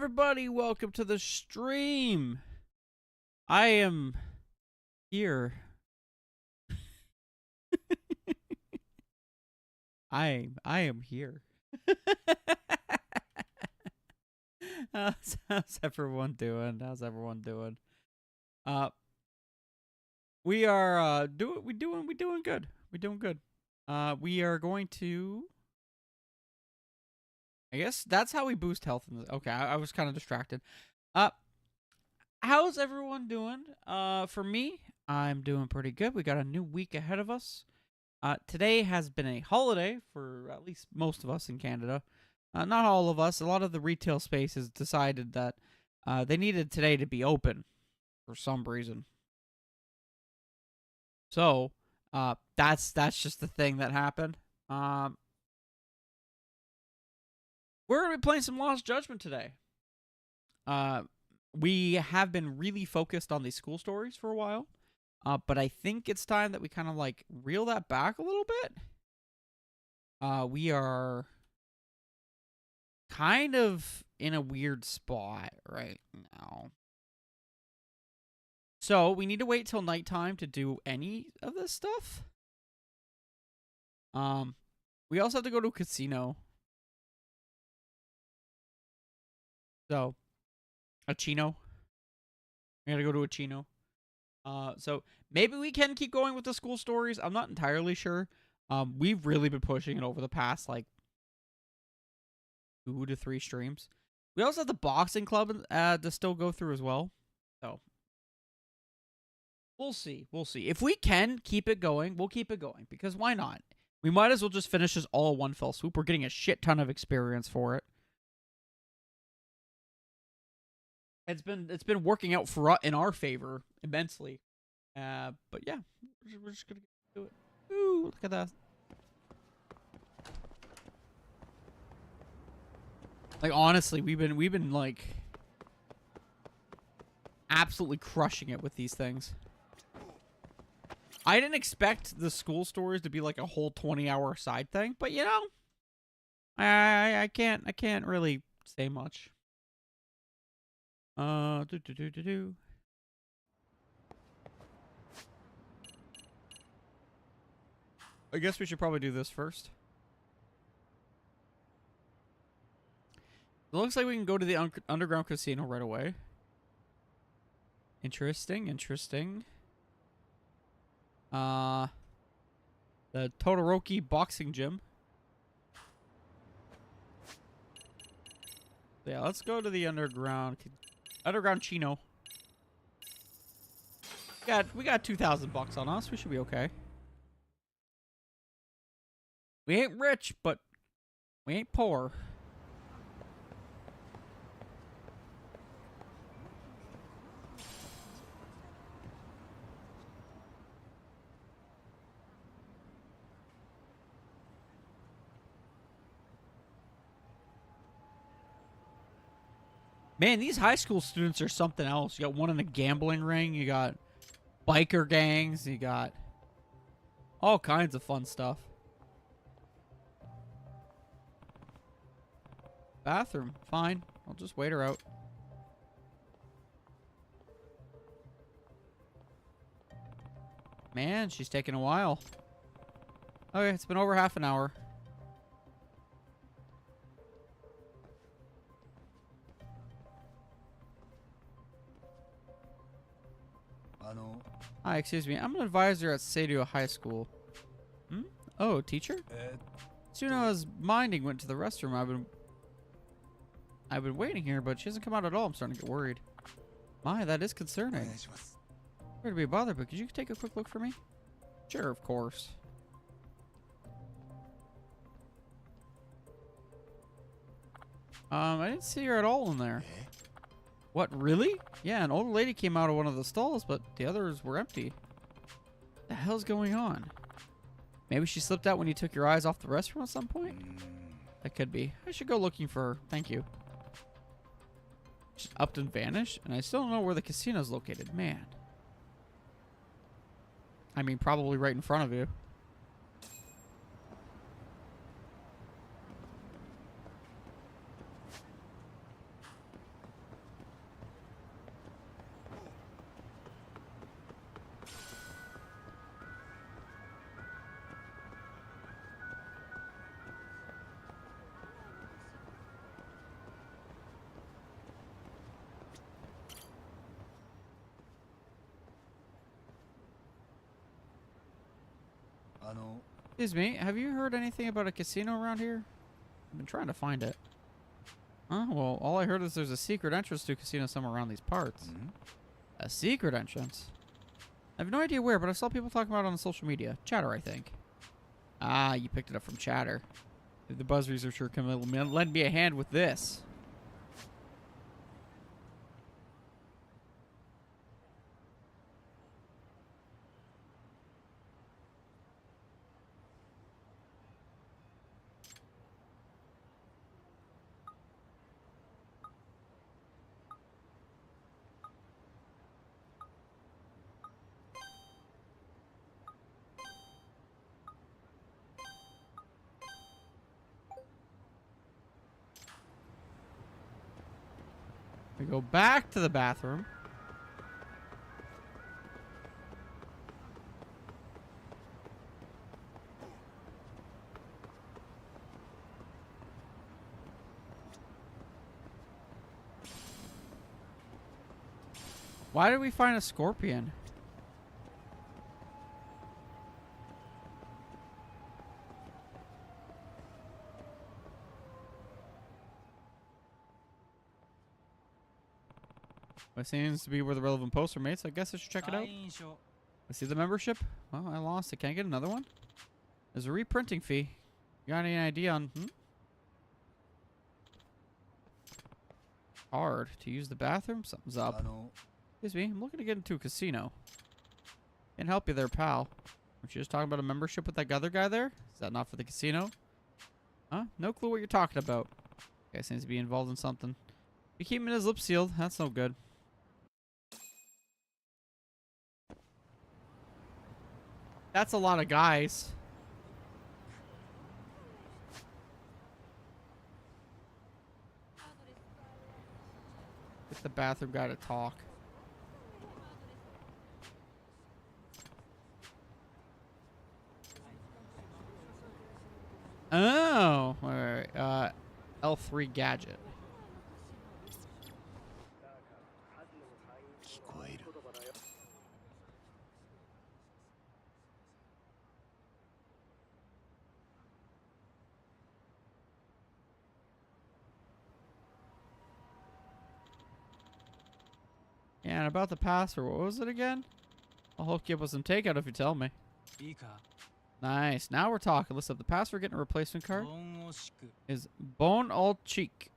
everybody, welcome to the stream. I am here. I am here. How's everyone doing? How's everyone doing? We are we doing good. We doing good. We are going to, I guess that's how we boost health in this. Okay, I was kind of distracted. How's everyone doing? For me, I'm doing pretty good. We got a new week ahead of us. Today has been a holiday for at least most of us in Canada. Not all of us. A lot of the retail spaces decided that they needed today to be open for some reason. So, that's just the thing that happened. We're gonna be playing some Lost Judgment today. We have been really focused on these school stories for a while. But I think it's time that we kind of like reel that back a little bit. We are kind of in a weird spot right now. So we need to wait till nighttime to do any of this stuff. We also have to go to a casino. So, a chino. We gotta go to a chino. So maybe we can keep going with the school stories. I'm not entirely sure. We've really been pushing it over the past like 2 to 3 streams. We also have the boxing club to still go through as well. So we'll see. We'll see. If we can keep it going, we'll keep it going because why not? We might as well just finish this all in one fell swoop. We're getting a shit ton of experience for it. It's been working out in our favor immensely. But yeah, we're just gonna do it. Ooh, look at that. Like honestly, we've been like absolutely crushing it with these things. I didn't expect the school stories to be like a whole 20-hour side thing, but you know, I can't really say much. I guess we should probably do this first. It looks like we can go to the underground casino right away. Interesting, interesting. The Todoroki boxing gym. Yeah, let's go to the underground chino. We got 2,000 bucks on us. We should be okay. We ain't rich, but we ain't poor. Man, these high school students are something else. You got one in a gambling ring. You got biker gangs. You got all kinds of fun stuff. Bathroom. Fine. I'll just wait her out. Man, she's taking a while. Okay, it's been over half an hour. Hi, excuse me. I'm an advisor at Seidio High School. Hmm? Oh, teacher? Soon I was minding, went to the restroom. I've been waiting here, but she hasn't come out at all. I'm starting to get worried. My, that is concerning. Sorry to be a bother, but could you take a quick look for me? Sure, of course. I didn't see her at all in there. What, really? Yeah, an older lady came out of one of the stalls, but the others were empty. What the hell's going on? Maybe she slipped out when you took your eyes off the restroom at some point? That could be. I should go looking for her. Thank you. Just upped and vanished, and I still don't know where the casino's located. Man. I mean, probably right in front of you. Excuse me, have you heard anything about a casino around here? I've been trying to find it. Huh? Well, all I heard is there's a secret entrance to a casino somewhere around these parts. A secret entrance? I have no idea where, but I saw people talking about it on social media. Chatter, I think. Ah, you picked it up from Chatter. If the buzz researcher can lend me a hand with this. We go back to the bathroom. Why did we find a scorpion? It seems to be where the relevant posts are made, so I guess I should check it out. I see the membership. Well, I lost it. Can I get another one? There's a reprinting fee. You got any idea on... Hard to use the bathroom? Something's up. Excuse me, I'm looking to get into a casino. Can't help you there, pal. Weren't you just talking about a membership with that other guy there? Is that not for the casino? Huh? No clue what you're talking about. Guy seems to be involved in something. Be keeping his lips sealed. That's no good. That's a lot of guys. Get the bathroom guy to talk. Oh, all right. L3 gadget. Yeah, and about the password, what was it again? I'll hook you up with some takeout if you tell me. Nice. Now we're talking. Listen up. The password getting a replacement card is Bon All Cheek.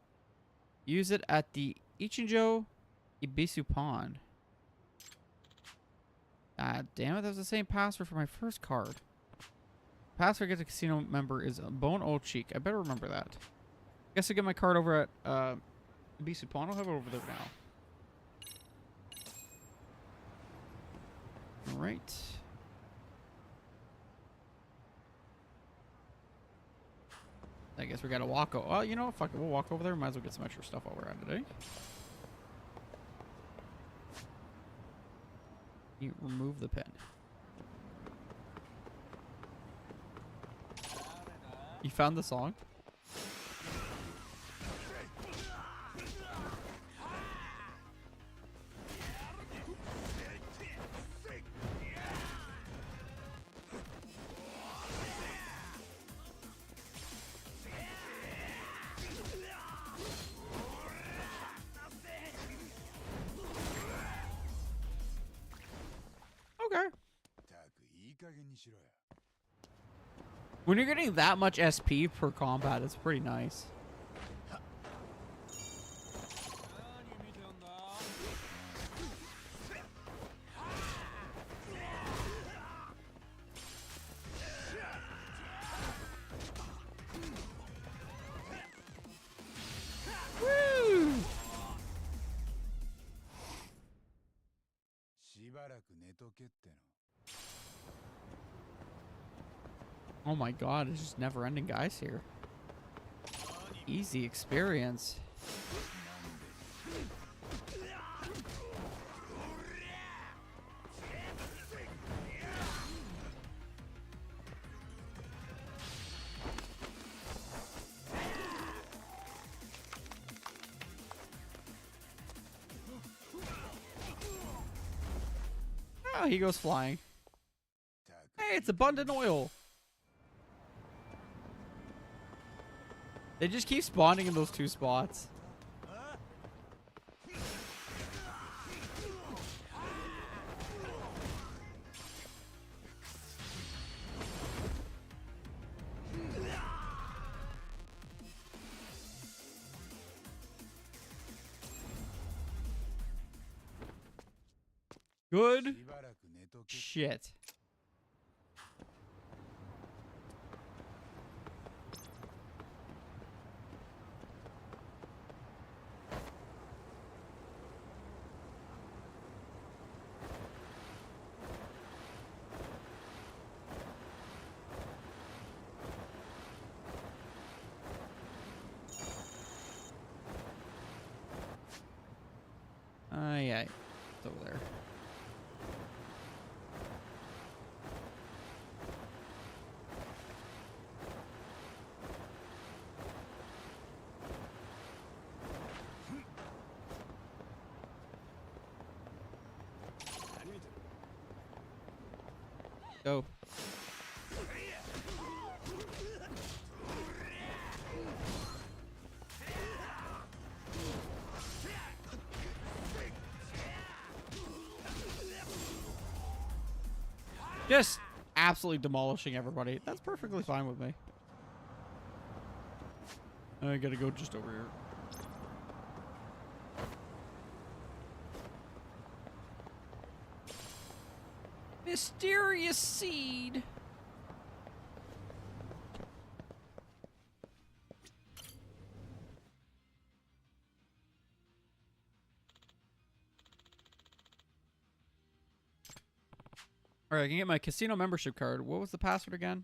Use it at the Ichinjo Ibisu Pond. God damn it. That was the same password for my first card. Password get a casino member is Bon All Cheek. I better remember that. Guess I'll get my card over at Ibisu Pond. I'll have it over there now. All right. I guess we gotta walk over. Oh, you know what? Fuck it. We'll walk over there. Might as well get some extra stuff while we're at it, eh? You remove the pen. You found the song? Okay. When you're getting that much SP per combat, it's pretty nice. Woo! Oh my god, it's just never ending guys here. Easy experience. Oh, he goes flying. Hey, it's abundant oil. They just keep spawning in those two spots. Good shit. Yeah, it's over there. Go. Just absolutely demolishing everybody. That's perfectly fine with me. I gotta go just over here. Mysterious seed. All right, I can get my casino membership card. What was the password again?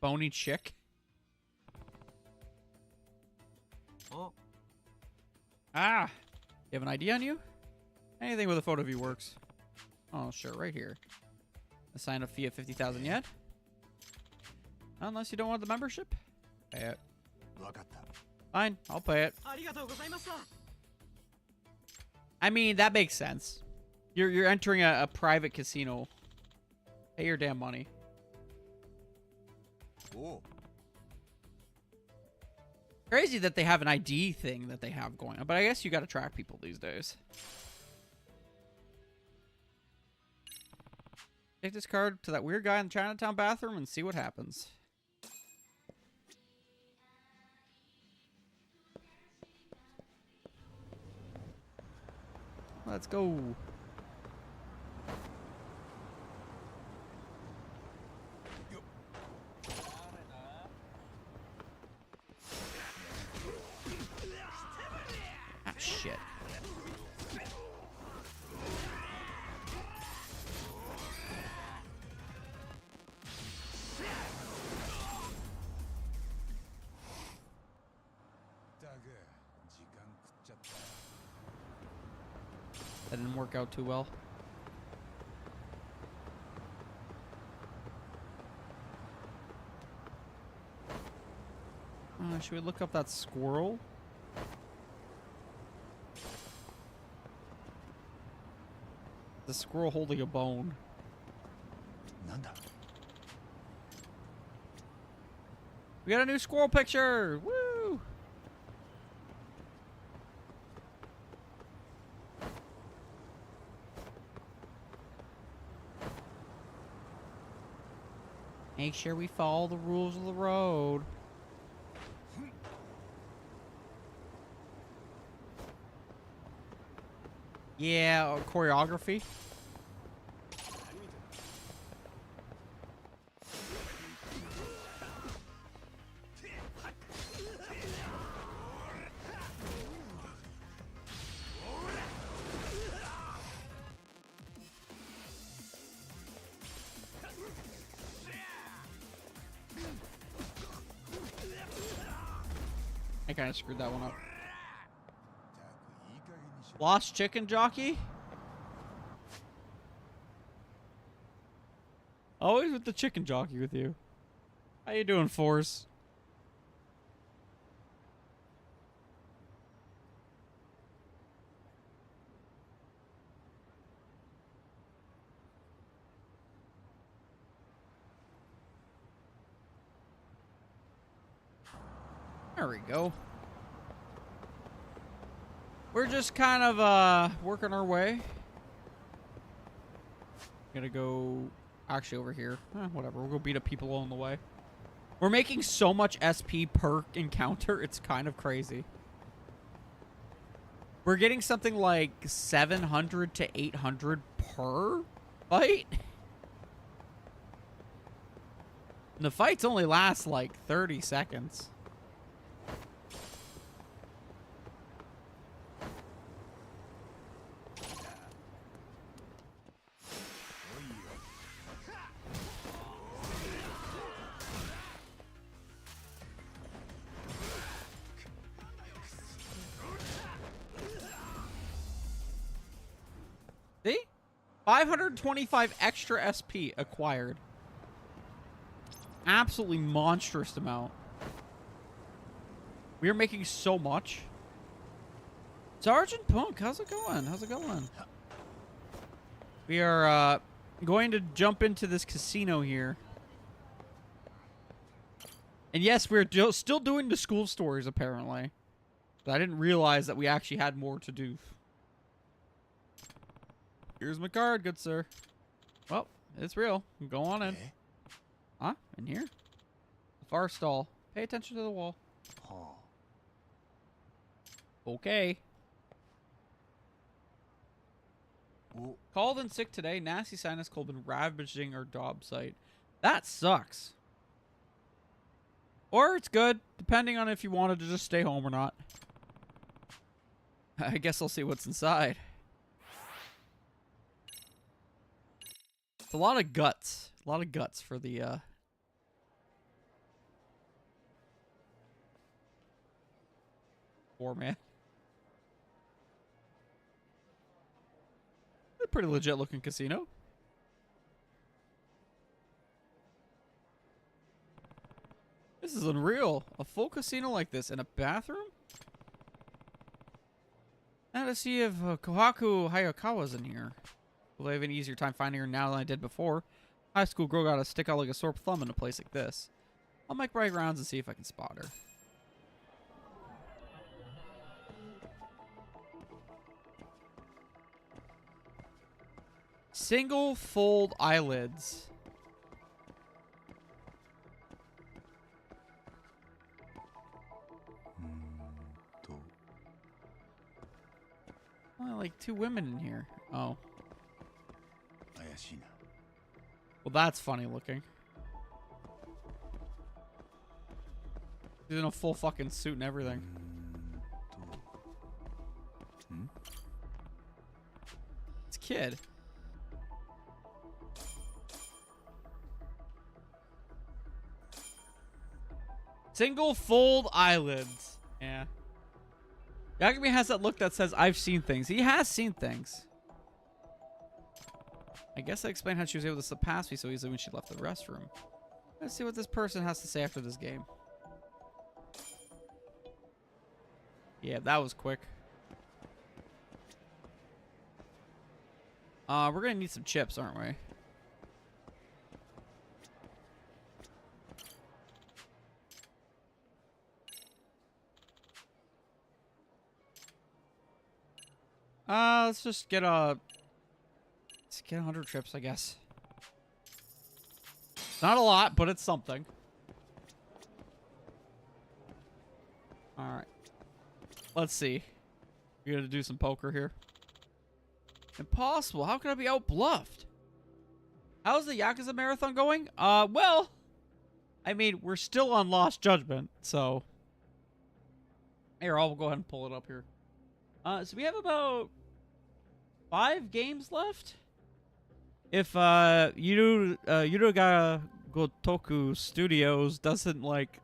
Bony chick. Oh. Ah, you have an ID on you? Anything with a photo of you works. Oh, sure, right here. A sign-up fee of 50,000 yen. Unless you don't want the membership. Pay it. Fine, I'll pay it. I mean, that makes sense. You're entering a private casino. Pay your damn money. Oh. Crazy that they have an ID thing that they have going on, but I guess you gotta track people these days. Take this card to that weird guy in the Chinatown bathroom and see what happens. Let's go. Ah, shit. That didn't work out too well. Should we look up that squirrel? The squirrel holding a bone. We got a new squirrel picture! Woo! Make sure we follow the rules of the road. Yeah, choreography. I kind of screwed that one up. Lost chicken jockey? Always with the chicken jockey with you. How you doing, Force? There we go. We're just kind of working our way. Gonna go actually over here. Whatever. We'll go beat up people along the way. We're making so much SP per encounter. It's kind of crazy. We're getting something like 700 to 800 per fight. And the fights only last like 30 seconds. See? 525 extra SP acquired. Absolutely monstrous amount. We are making so much. Sergeant Punk, how's it going? How's it going? We are going to jump into this casino here. And yes, we're still doing the school stories, apparently. But I didn't realize that we actually had more to do. Here's my card, good sir. Well, it's real. Go on in. Huh? In here? The far stall. Pay attention to the wall. Okay. Called in sick today. Nasty sinus cold been ravaging our job site. That sucks. Or it's good, depending on if you wanted to just stay home or not. I guess I'll see what's inside. It's a lot of guts. A lot of guts for the, poor man. A pretty legit looking casino. This is unreal. A full casino like this in a bathroom? Now to see if Kohaku Hayakawa's in here. Will I have an easier time finding her now than I did before? High school girl gotta stick out like a sore thumb in a place like this. I'll make my rounds and see if I can spot her. Single fold eyelids. Well, like 2 women in here. Oh. Well, that's funny looking. He's in a full fucking suit and everything. It's a kid. Single fold eyelids. Yeah. Yagami has that look that says, I've seen things. He has seen things. I guess I explained how she was able to slip past me so easily when she left the restroom. Let's see what this person has to say after this game. Yeah, that was quick. We're gonna need some chips, aren't we? Let's just get a... Let's get 100 chips, I guess. Not a lot, but it's something. Alright. Let's see. We're gonna do some poker here. Impossible. How can I be outbluffed? How's the Yakuza marathon going? Well... I mean, we're still on Lost Judgment, so... Here, I'll go ahead and pull it up here. So we have about 5 games left. If Yuruga Gotoku Studios doesn't like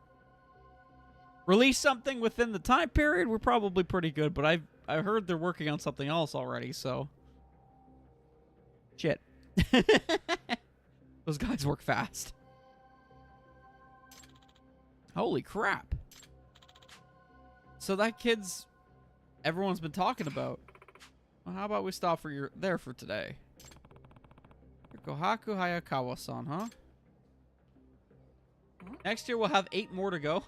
release something within the time period, we're probably pretty good. But I heard they're working on something else already, so shit. Those guys work fast. Holy crap! So that kid's everyone's been talking about. Well, how about we stop for there for today? Kohaku Hayakawa-san, huh? Next year we'll have 8 more to go.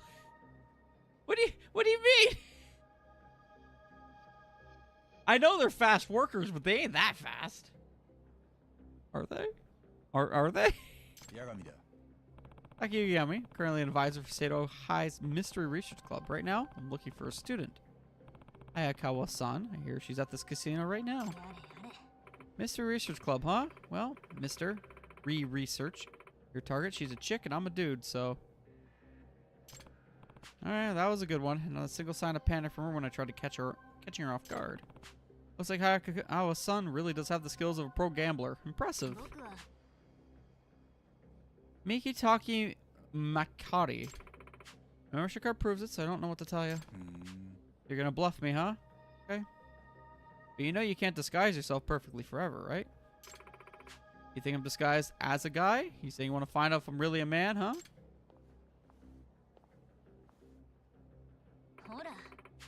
What do What do you mean? I know they're fast workers, but they ain't that fast. Are they? Are they? Yagami da. Yagami, currently an advisor for Sato High's Mystery Research Club. Right now, I'm looking for a student. Hayakawa-san. I hear she's at this casino right now. Mystery Research Club, huh? Well, Mr. Research. Your target, she's a chick and I'm a dude, so... Alright, that was a good one. Not a single sign of panic from her when I tried to catching her off guard. Looks like Hayakawa-san really does have the skills of a pro gambler. Impressive. Mikitaki Makari. Membership card proves it, so I don't know what to tell you. You're gonna bluff me, huh? Okay. But you know you can't disguise yourself perfectly forever, right? You think I'm disguised as a guy? You saying you want to find out if I'm really a man, huh?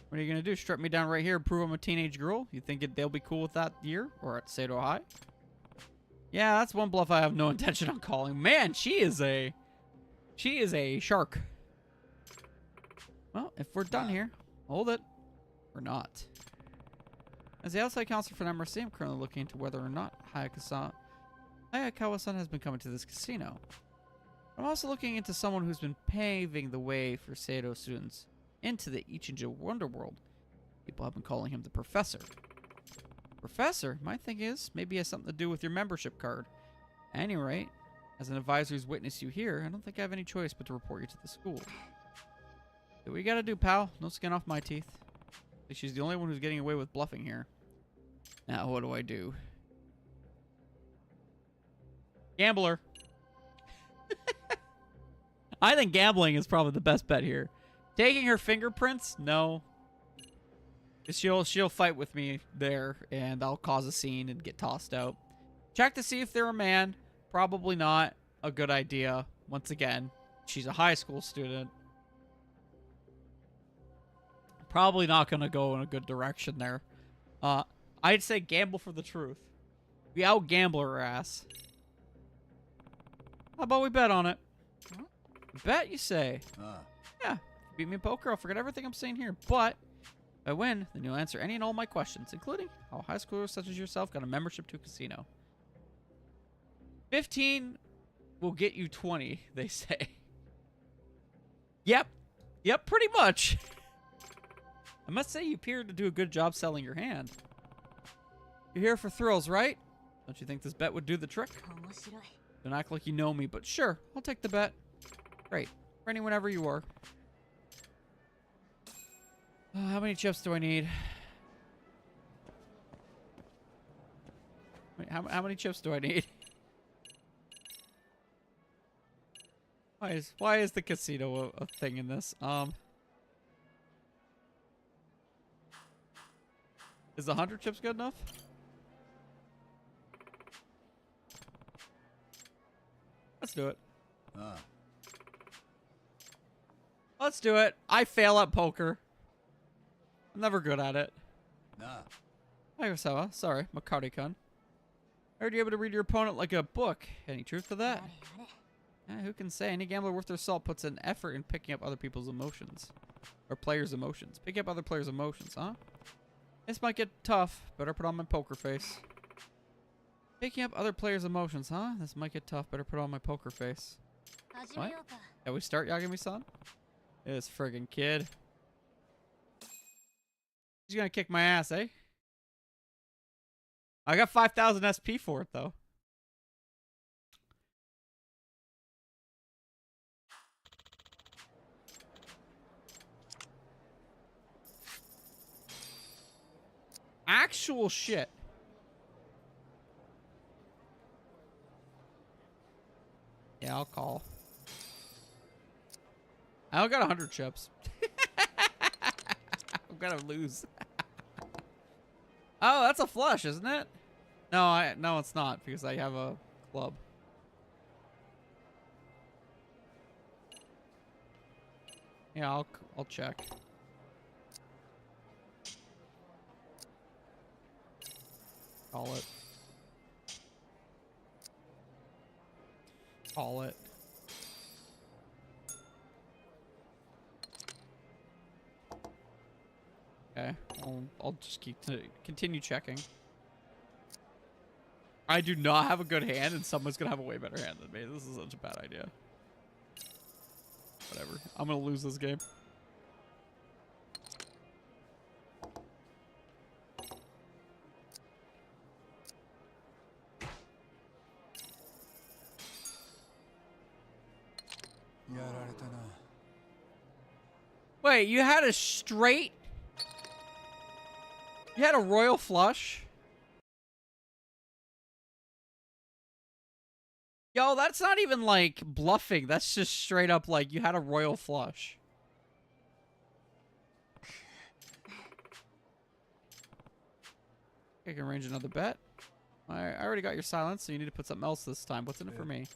What are you gonna do? Strip me down right here and prove I'm a teenage girl? You think they'll be cool with that here? Or at Sato High? Yeah, that's one bluff I have no intention on calling. Man, she is a shark. Well, if we're done here, hold it. Or not. As the outside counselor for an MRC, I'm currently looking into whether or not Hayakawa-san has been coming to this casino. I'm also looking into someone who's been paving the way for Sato students into the Ichinja Wonderworld. People have been calling him the Professor. Professor? My thing is, maybe it has something to do with your membership card. At any rate, as an advisor who's witnessed you here, I don't think I have any choice but to report you to the school. What you gotta do, pal? No skin off my teeth. She's the only one who's getting away with bluffing here. Now, what do I do? Gambler. I think gambling is probably the best bet here. Taking her fingerprints? No. She'll fight with me there, and I'll cause a scene and get tossed out. Check to see if they're a man. Probably not a good idea. Once again, she's a high school student. Probably not going to go in a good direction there. I'd say gamble for the truth. We out-gamble her ass. How about we bet on it? Bet, you say? Yeah. Beat me in poker, I'll forget everything I'm saying here. But if I win, then you'll answer any and all my questions, including how high schoolers such as yourself got a membership to a casino. 15 will get you 20, they say. Yep. Yep, pretty much. I must say you appear to do a good job selling your hand. You're here for thrills, right? Don't you think this bet would do the trick? Don't act like you know me, but sure, I'll take the bet. Great. Ready whenever you are. How many chips do I need? Wait, how many chips do I need? Why is the casino a thing in this? Is 100 chips good enough? Let's do it. Let's do it. I fail at poker. I'm never good at it. Hi, Osawa. Sorry, Makari-kun. I heard you're able to read your opponent like a book. Any truth to that? Who can say? Any gambler worth their salt puts an effort in picking up other people's emotions. Or players' emotions. Picking up other players' emotions, huh? This might get tough. Better put on my poker face. Picking up other players' emotions, huh? This might get tough. Better put on my poker face. What? Shall we start, Yagami-san? This friggin' kid. He's gonna kick my ass, eh? I got 5,000 SP for it, though. Actual shit. Yeah, I'll call. I don't got 100 chips. I'm gonna lose. Oh, that's a flush, isn't it? No, it's not because I have a club. Yeah, I'll check. Call it. Call it. Okay. I'll just continue checking. I do not have a good hand, and someone's gonna have a way better hand than me. This is such a bad idea. Whatever. I'm gonna lose this game. Wait, you had a straight? You had a royal flush? Yo, that's not even like bluffing. That's just straight up like you had a royal flush. I can arrange another bet. I already got your silence, so you need to put something else this time. What's in it for me?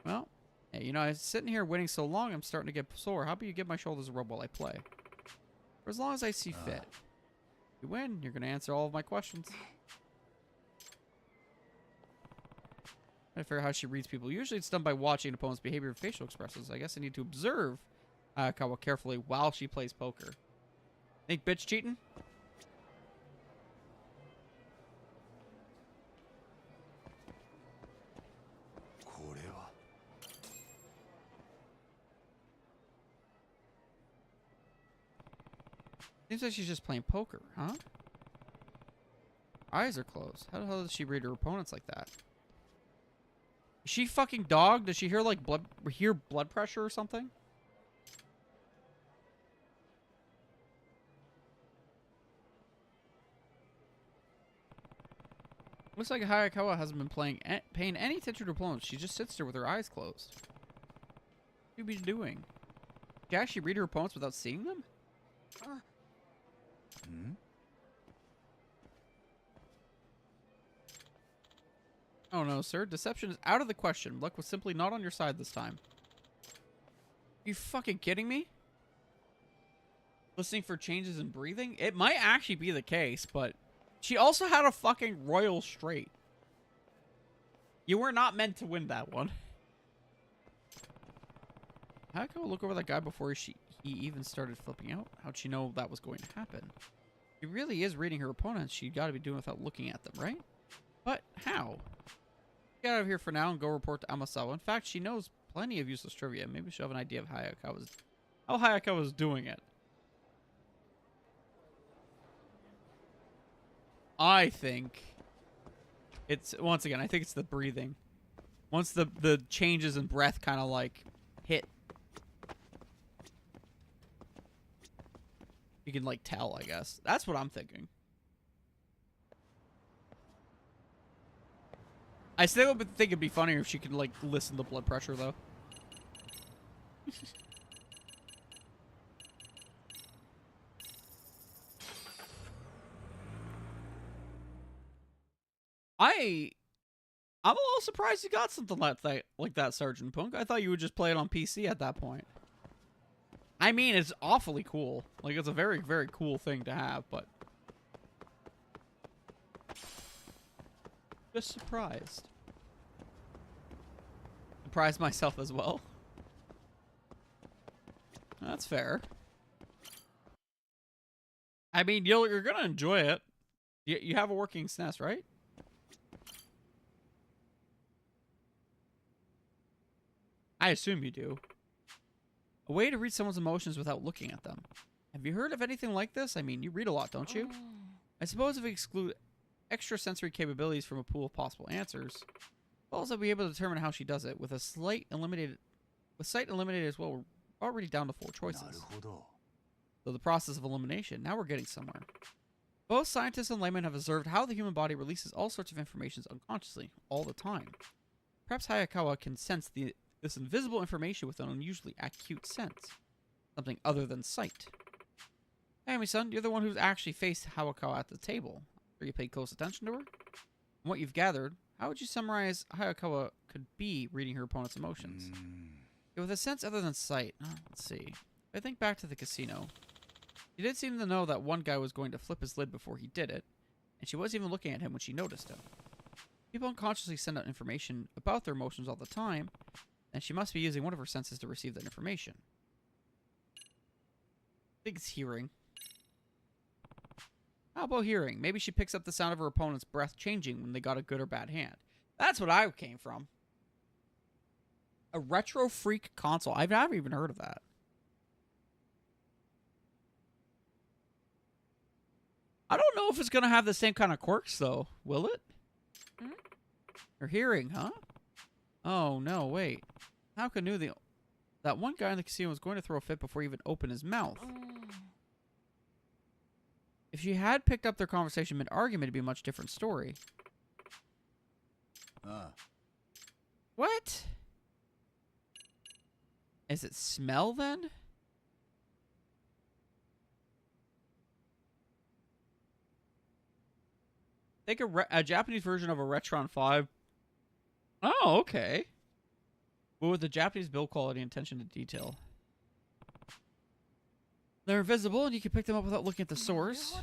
Well, hey, you know, I was sitting here waiting so long, I'm starting to get sore. How about you give my shoulders a rub while I play? For as long as I see fit. If you win, you're going to answer all of my questions. I figure out how she reads people. Usually it's done by watching an opponent's behavior and facial expressions. I guess I need to observe Hayakawa carefully while she plays poker. Think bitch cheating? Seems like she's just playing poker, huh? Eyes are closed. How the hell does she read her opponents like that? Is she fucking dog? Does she hear like blood pressure or something? Looks like Hayakawa hasn't been paying any attention to her opponents. She just sits there with her eyes closed. What should she be doing? Can she actually read her opponents without seeing them? Oh no, sir. Deception is out of the question. Luck was simply not on your side this time. Are you fucking kidding me? Listening for changes in breathing? It might actually be the case, but she also had a fucking royal straight. You were not meant to win that one. How can I look over that guy before he even started flipping out? How'd she know that was going to happen? She really is reading her opponents. She'd got to be doing without looking at them, right? But how? Get out of here for now and go report to Amasawa. In fact, she knows plenty of useless trivia. Maybe she'll have an idea of how Hayakawa's doing it. I think it's, once again, I think it's the breathing. Once the changes in breath kind of like hit, you can like tell, I guess. That's what I'm thinking. I still think it'd be funnier if she could like listen to blood pressure though. I'm a little surprised you got something like that, Sergeant Punk. I thought you would just play it on PC at that point. I mean, it's awfully cool. Like, it's a very, very cool thing to have, but just surprised. Surprised myself as well. That's fair. I mean, you're gonna enjoy it. You have a working SNES, right? I assume you do. A way to read someone's emotions without looking at them. Have you heard of anything like this? I mean, you read a lot, don't you? I suppose if we exclude extrasensory capabilities from a pool of possible answers, we'll also be able to determine how she does it. With sight eliminated as well, we're already down to 4 choices. So the process of elimination. Now we're getting somewhere. Both scientists and laymen have observed how the human body releases all sorts of information unconsciously, all the time. Perhaps Hayakawa can sense this invisible information with an unusually acute sense. Something other than sight. Hey, my son, you're the one who's actually faced Hayakawa at the table. Sure you paid close attention to her? From what you've gathered, how would you summarize Hayakawa could be reading her opponent's emotions? Yeah, with a sense other than sight. Let's see. If I think back to the casino, she did seem to know that one guy was going to flip his lid before he did it, and she wasn't even looking at him when she noticed him. People unconsciously send out information about their emotions all the time, and she must be using one of her senses to receive that information. I think it's hearing. How about hearing? Maybe she picks up the sound of her opponent's breath changing when they got a good or bad hand. That's what I came from. A retro freak console. I've never even heard of that. I don't know if it's going to have the same kind of quirks, though. Will it? Her hearing, huh? Oh, no, wait. How knew that one guy in the casino was going to throw a fit before he even opened his mouth? If she had picked up their conversation mid-argument, it'd be a much different story. What? Is it smell, then? Think a Japanese version of a Retron 5. Oh, okay. But with the Japanese build quality and attention to detail. They're invisible, and you can pick them up without looking at the source.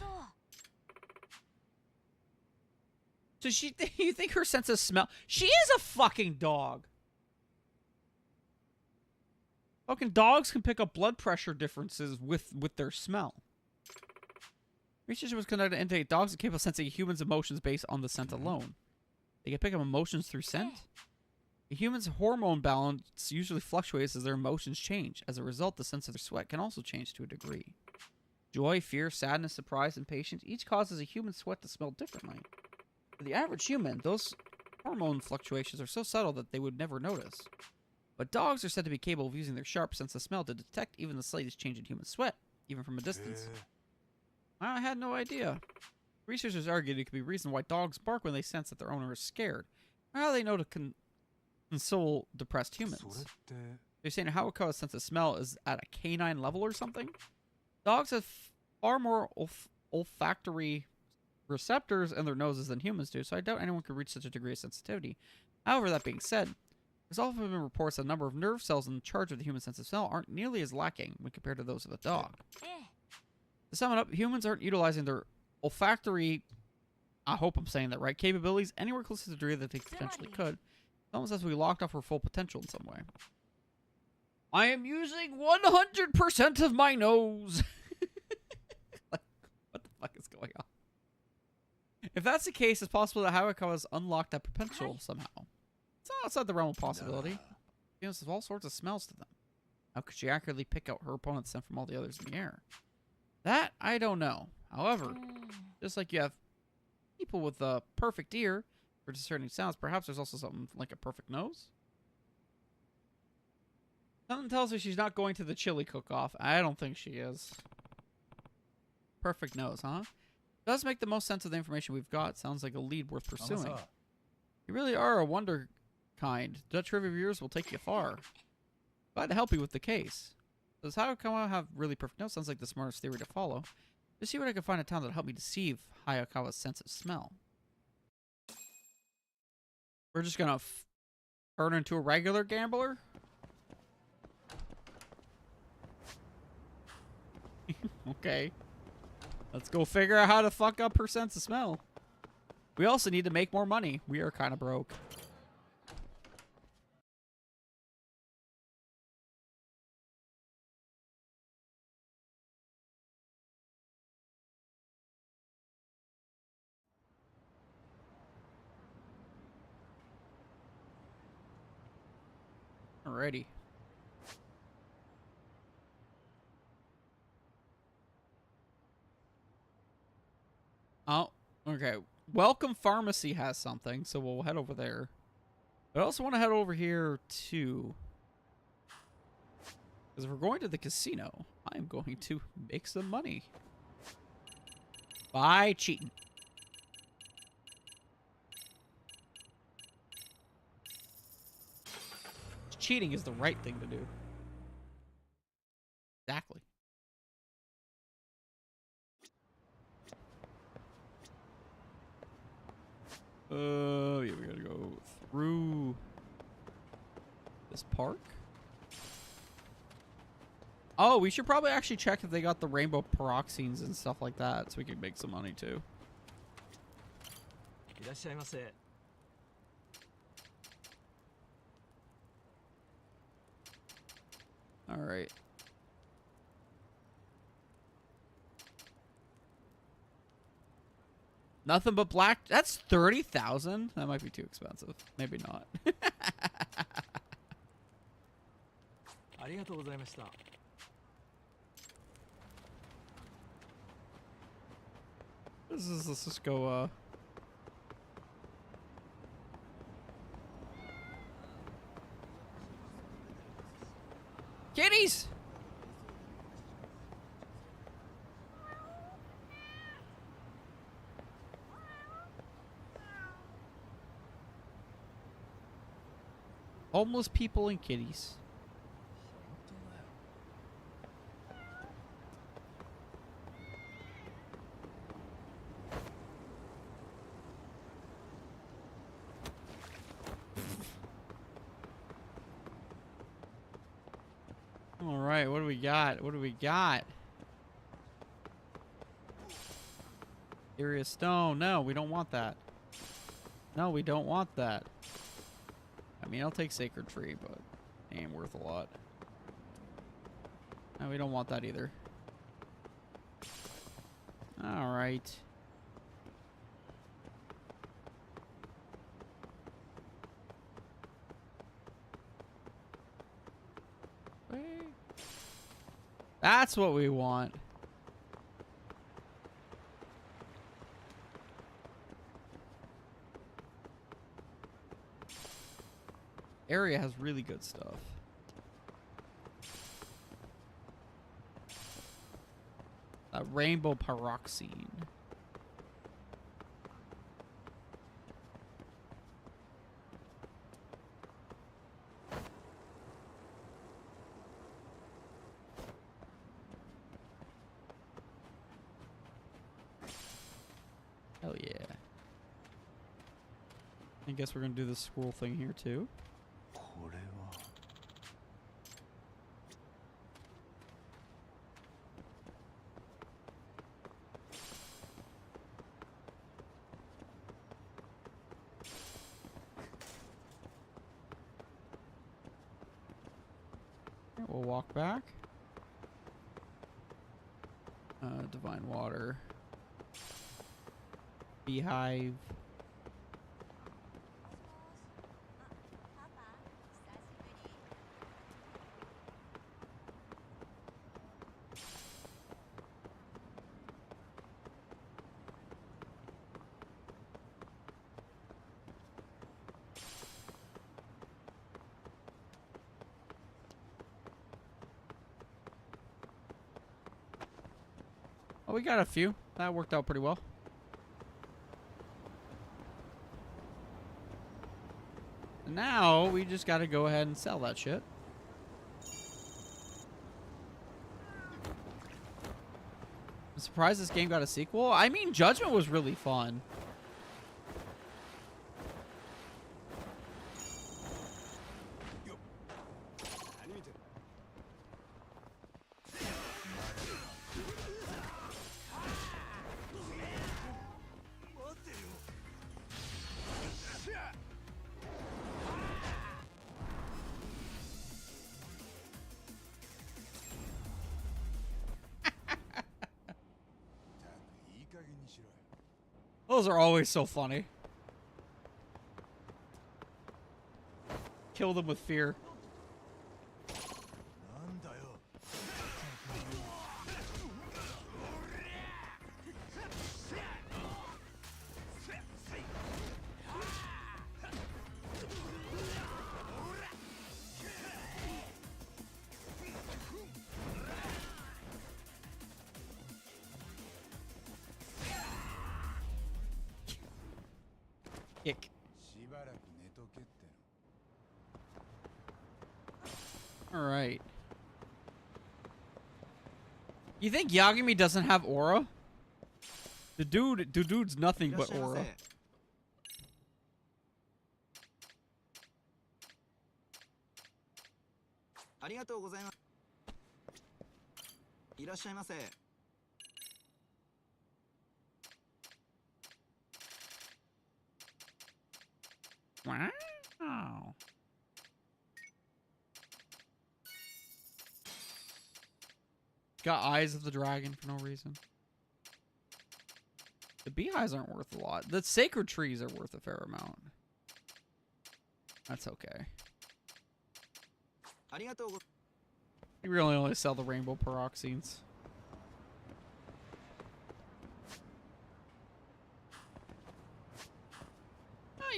So you think her sense of smell? She is a fucking dog. Fucking dogs can pick up blood pressure differences with their smell. Research was conducted to indicate dogs are capable of sensing humans' emotions based on the scent alone. They can pick up emotions through scent. A human's hormone balance usually fluctuates as their emotions change. As a result, the sense of their sweat can also change to a degree. Joy, fear, sadness, surprise, and patience each causes a human sweat to smell differently. For the average human, those hormone fluctuations are so subtle that they would never notice. But dogs are said to be capable of using their sharp sense of smell to detect even the slightest change in human sweat, even from a distance. I had no idea. Researchers argued it could be a reason why dogs bark when they sense that their owner is scared. How do they know to console depressed humans? They're saying Hawakawa's sense of smell is at a canine level or something? Dogs have far more olfactory receptors in their noses than humans do, so I doubt anyone could reach such a degree of sensitivity. However, that being said, there's often been reports that a number of nerve cells in charge of the human sense of smell aren't nearly as lacking when compared to those of a dog. To sum it up, humans aren't utilizing their olfactory, I hope I'm saying that right, capabilities anywhere close to the degree that they potentially could. It's almost as if we locked off our full potential in some way. I am using 100% of my nose. Like, what the fuck is going on? If that's the case, it's possible that Hawakawa's unlocked that potential somehow. It's not outside the realm of possibility. Humans have all sorts of smells to them. How could she accurately pick out her opponent's scent from all the others in the air? That, I don't know. However, just like you have people with a perfect ear for discerning sounds, perhaps there's also something like a perfect nose? Something tells me she's not going to the chili cook-off. I don't think she is. Perfect nose, huh? Does make the most sense of the information we've got. Sounds like a lead worth pursuing. You really are a wonder kind. Dutch trivia viewers will take you far. Glad to help you with the case. Does Hayakawa have really perfect nose? Sounds like the smartest theory to follow. Just see what I can find in town that'll help me deceive Hayakawa's sense of smell. We're just gonna turn into a regular gambler? Okay. Let's go figure out how to fuck up her sense of smell. We also need to make more money. We are kind of broke. Alrighty. Oh, okay. Welcome Pharmacy has something, so we'll head over there. But I also want to head over here too. Because if we're going to the casino, I'm going to make some money. By cheating. Cheating is the right thing to do. Exactly. Yeah, we gotta go through this park. Oh, we should probably actually check if they got the rainbow peroxines and stuff like that, so we can make some money too. All right. Nothing but black. That's 30,000. That might be too expensive. Maybe not. ありがとうございました。Let's just go. Kitties. Homeless people and kitties. All right, what do we got? What do we got? Area stone. No, we don't want that. No, we don't want that. I mean, I'll take sacred tree, but it ain't worth a lot. No, we don't want that either. All right. That's what we want. Area has really good stuff. Rainbow pyroxene. Hell yeah. I guess we're gonna do the squirrel thing here too. We'll walk back. Divine water. Beehive. Oh, we got a few. That worked out pretty well. And now we just got to go ahead and sell that shit. I'm surprised this game got a sequel. I mean, Judgment was really fun. Those are always so funny. Kill them with fear. Ick. All right. You think Yagami doesn't have aura? The dude's nothing but aura. ありがとうございます。いらっしゃいませ。Wow. Got eyes of the dragon for no reason. The beehives aren't worth a lot. The sacred trees are worth a fair amount. That's okay. ありがとうご You really only sell the rainbow pyroxenes.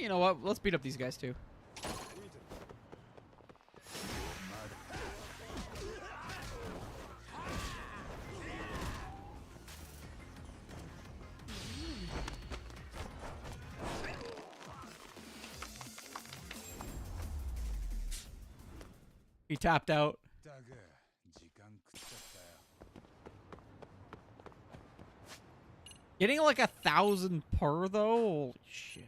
You know what? Let's beat up these guys too. He tapped out. Getting like 1,000 per though? Holy shit.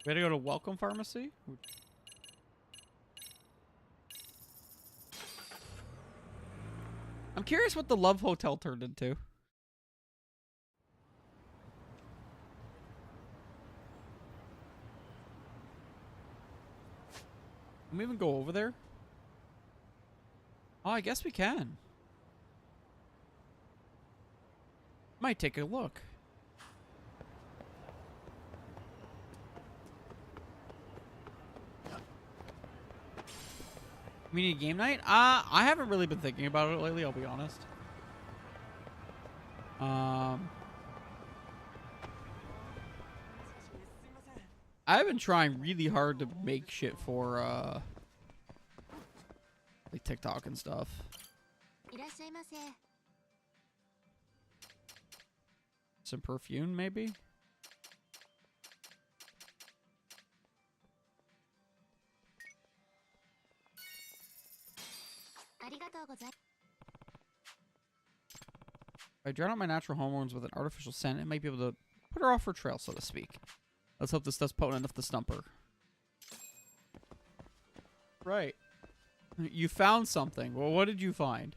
We gotta go to Welcome Pharmacy? I'm curious what the Love Hotel turned into. Can we even go over there? Oh, I guess we can. Might take a look. We need a game night? I haven't really been thinking about it lately, I'll be honest. I've been trying really hard to make shit for, like TikTok and stuff. Some perfume, maybe? If I drown out my natural hormones with an artificial scent, it might be able to put her off her trail, so to speak. Let's hope this stuff's potent enough to stump her. Right. You found something. Well, what did you find?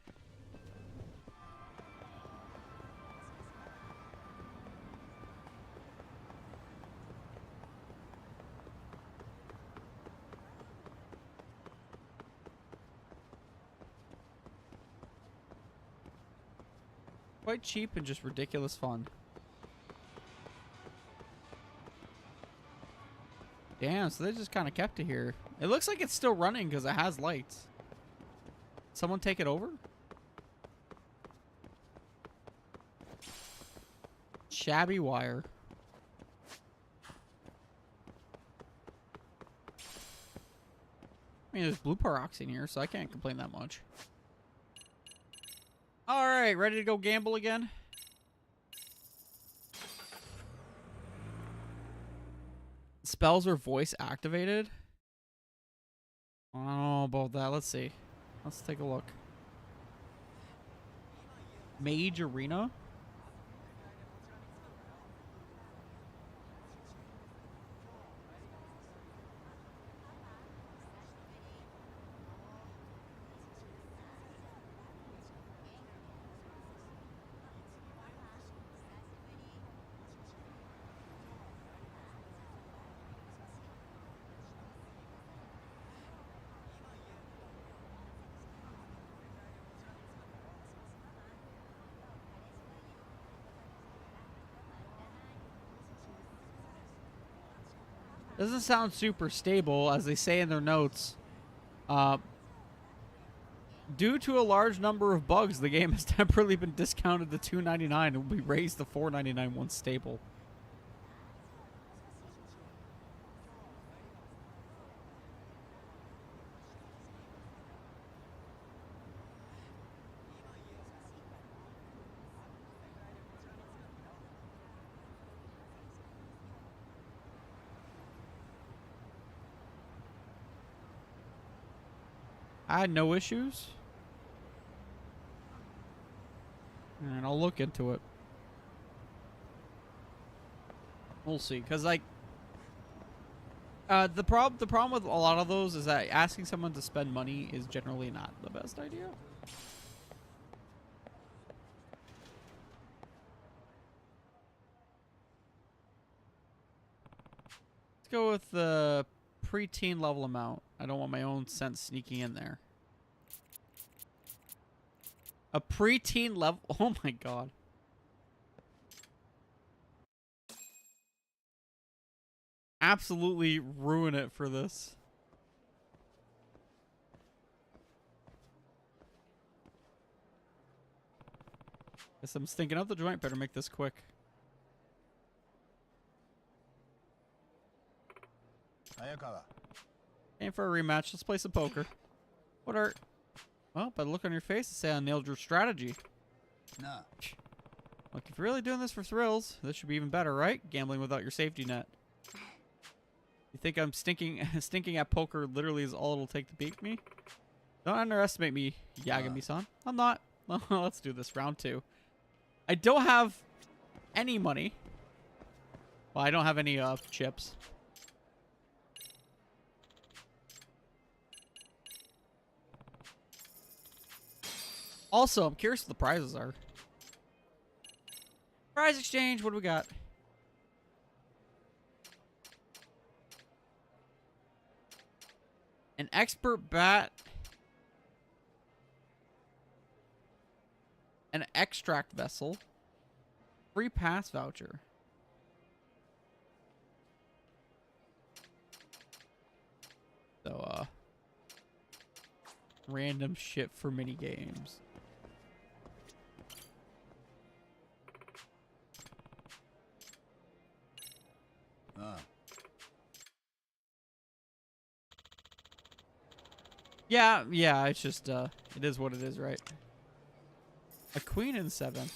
Quite cheap and just ridiculous fun. Damn, so they just kind of kept it here. It looks like it's still running because it has lights. Someone take it over? Shabby wire. I mean, there's blue peroxide in here, so I can't complain that much. Alright, ready to go gamble again? Spells are voice activated? I don't know about that. Let's see. Let's take a look. Mage Arena? Doesn't sound super stable, as they say in their notes. Due to a large number of bugs, the game has temporarily been discounted to $2.99 and will be raised to $4.99 once stable. I had no issues. And I'll look into it. We'll see, because like the problem with a lot of those is that asking someone to spend money is generally not the best idea. Let's go with the preteen level amount. I don't want my own scent sneaking in there. A preteen level. Oh my god. Absolutely ruin it for this. Guess I'm stinking out the joint. Better make this quick. Aim for a rematch. Let's play some poker. What are... Well, by the look on your face, I say I nailed your strategy. Nah. Look, if you're really doing this for thrills, this should be even better, right? Gambling without your safety net. You think I'm stinking at poker literally is all it'll take to beat me? Don't underestimate me, Yagami-san. I'm not. Let's do this. Round 2. I don't have any money. Well, I don't have any chips. Also, I'm curious what the prizes are. Prize exchange, what do we got? An expert bat. An extract vessel. Free pass voucher. So, random shit for mini games. Yeah, it's just, it is what it is, right? A queen and 7.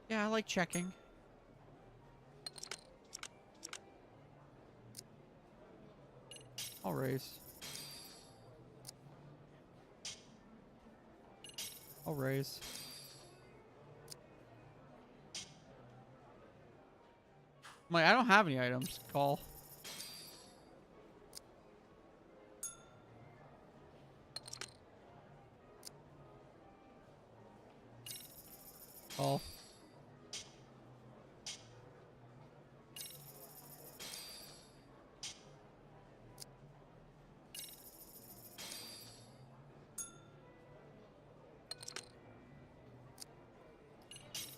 Yeah, I like checking. I'll raise. I'll raise. I'm like, I don't have any items. Call. Call.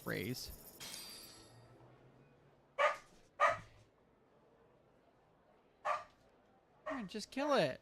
Raise. Man, just kill it.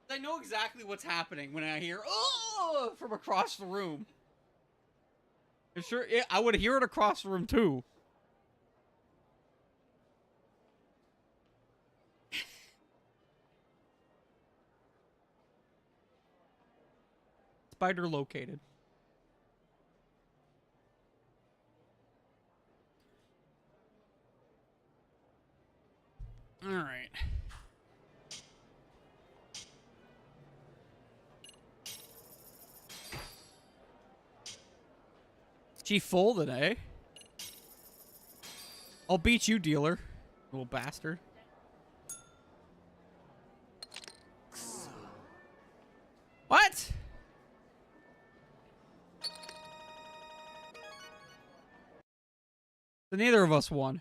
I know exactly what's happening when I hear "oh" from across the room. I'm sure I would hear it across the room too. Spider located. All right. She folded, eh? I'll beat you, dealer. Little bastard. What? So neither of us won.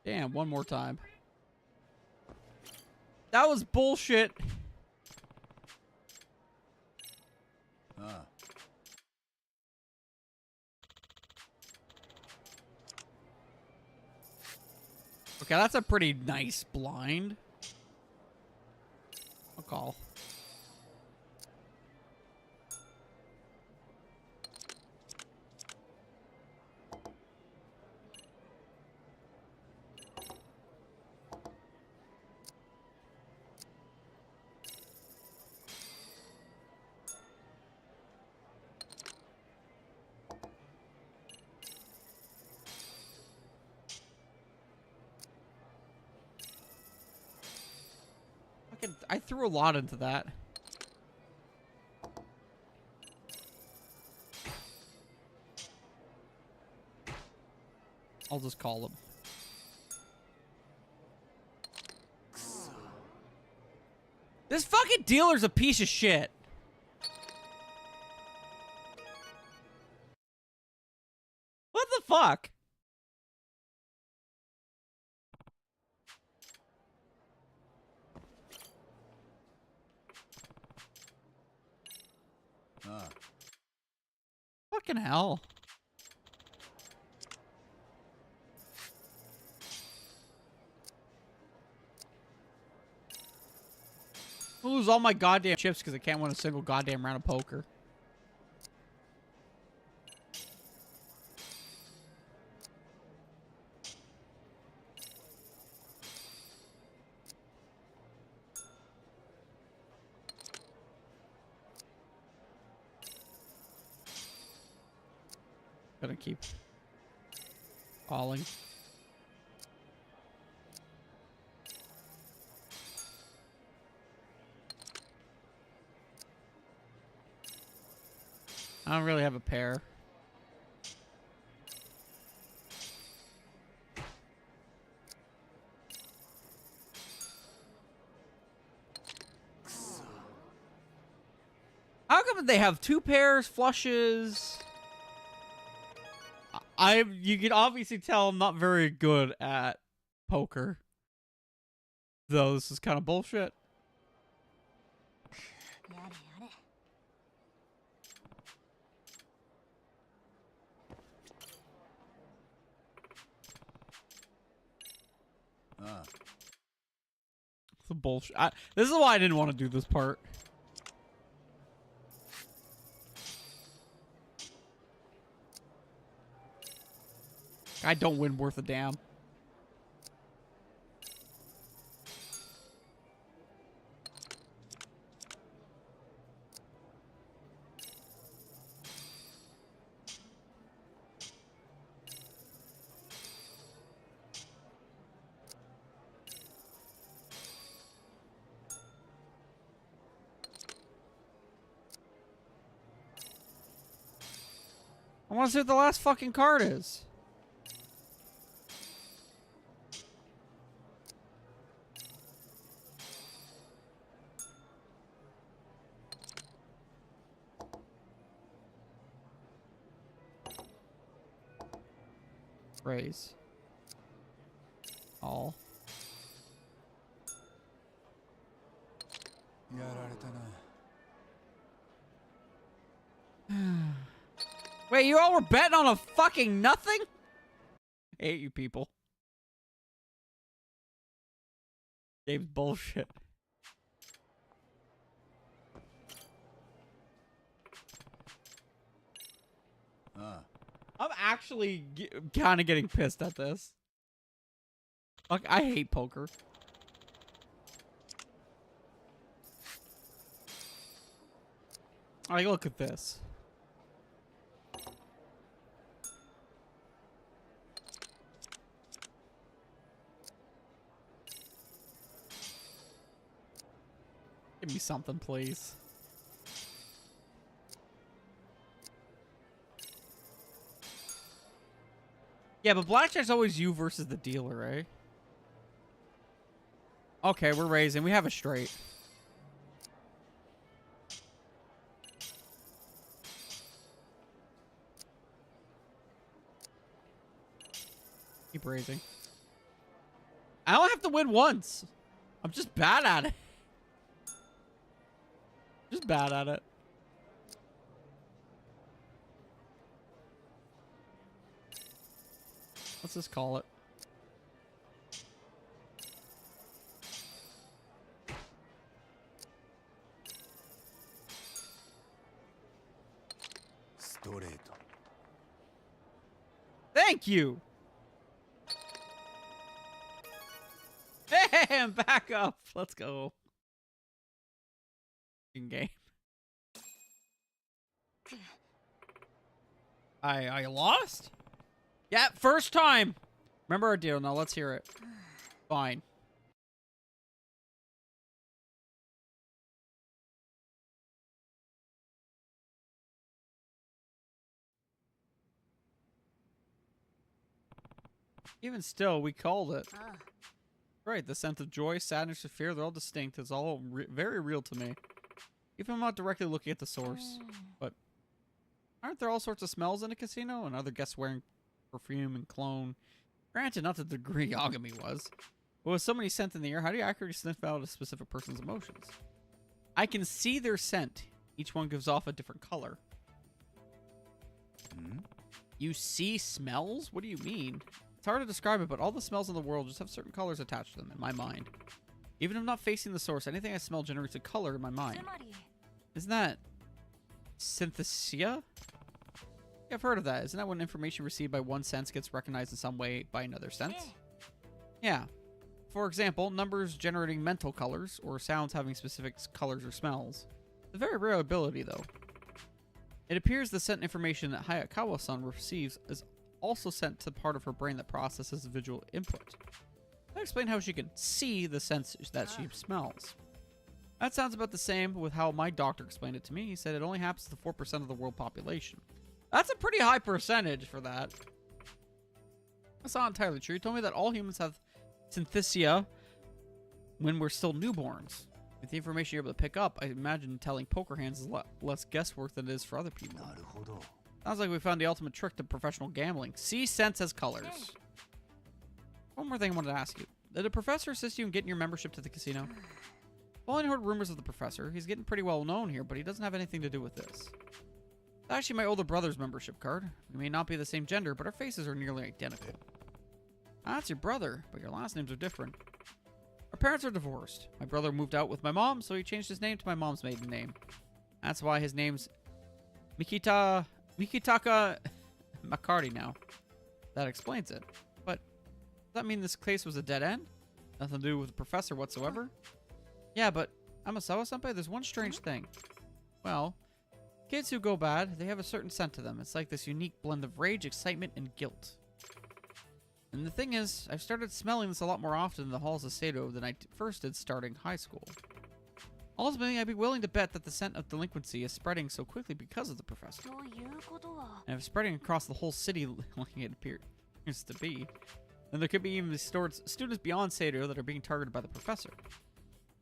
Damn, one more time. That was bullshit. Okay, that's a pretty nice blind. I'll call. I threw a lot into that. I'll just call him. This fucking dealer's a piece of shit. What the fuck? Fucking hell. I'll lose all my goddamn chips because I can't win a single goddamn round of poker. Gonna keep calling. I don't really have a pair. How come they have two pairs, flushes? You can obviously tell I'm not very good at poker. Though this is kind of bullshit. It's a bullshit. This is why I didn't want to do this part. I don't win worth a damn. I want to see what the last fucking card is. Raise. All. Wait, you all were betting on a fucking nothing? I hate you people. Game's bullshit. I'm actually kind of getting pissed at this. Fuck, I hate poker. Like, look at this. Give me something, please. Yeah, but blackjack's always you versus the dealer, right? Okay, we're raising. We have a straight. Keep raising. I only have to win once. I'm just bad at it. Just bad at it. Let's just call it. Thank you. Bam! Back up. Let's go. In game. I lost? Yeah, first time. Remember our deal. Now let's hear it. Fine. Even still, we called it. Right, the sense of joy, sadness, or fear, they're all distinct. It's all very real to me. Even if I'm not directly looking at the source. But aren't there all sorts of smells in a casino? And other guests wearing perfume and cologne? Granted, not to the degree Yagami was. But with so many scents in the air, how do you accurately sniff out a specific person's emotions? I can see their scent. Each one gives off a different color. You see smells? What do you mean? It's hard to describe it, but all the smells in the world just have certain colors attached to them in my mind. Even if I'm not facing the source, anything I smell generates a color in my mind. Isn't that synthesia? Yeah, I've heard of that. Isn't that when information received by one sense gets recognized in some way by another sense? Yeah. For example, numbers generating mental colors, or sounds having specific colors or smells. It's a very rare ability, though. It appears the scent information that Hayakawa-san receives is also sent to the part of her brain that processes the visual input. That explains how she can see the scents that she smells. That sounds about the same with how my doctor explained it to me. He said it only happens to 4% of the world population. That's a pretty high percentage for that. That's not entirely true. He told me that all humans have synthesia when we're still newborns. With the information you're able to pick up, I imagine telling poker hands is less guesswork than it is for other people. Sounds like we found the ultimate trick to professional gambling. See scents as colors. One more thing I wanted to ask you. Did the professor assist you in getting your membership to the casino? I've only heard rumors of the professor. He's getting pretty well known here, but he doesn't have anything to do with this. It's actually my older brother's membership card. We may not be the same gender, but our faces are nearly identical. That's your brother, but your last names are different. Our parents are divorced. My brother moved out with my mom, so he changed his name to my mom's maiden name. That's why his name's Mikitaka McCarty now. That explains it. But does that mean this case was a dead end? Nothing to do with the professor whatsoever? Yeah, but Amasawa-senpai, there's one strange thing. Well, kids who go bad, they have a certain scent to them. It's like this unique blend of rage, excitement, and guilt. And the thing is, I've started smelling this a lot more often in the halls of Sado than I first did starting high school. Ultimately, I'd be willing to bet that the scent of delinquency is spreading so quickly because of the professor. And if spreading across the whole city like it appears to be, then there could be even students beyond Sado that are being targeted by the professor.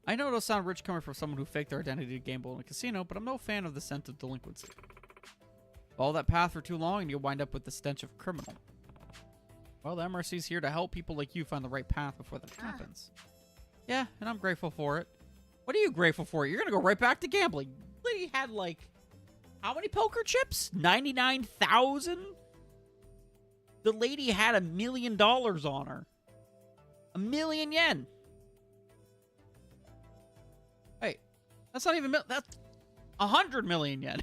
I know it'll sound rich coming from someone who faked their identity to gamble in a casino, but I'm no fan of the scent of delinquency. Follow that path for too long and you'll wind up with the stench of a criminal. Well, the MRC's here to help people like you find the right path before that happens. Yeah, and I'm grateful for it. What are you grateful for? You're going to go right back to gambling. Lady had, like, how many poker chips? 99,000? The lady had $1 million on her. 1,000,000 yen. Hey, that's not even... That's 100 million yen.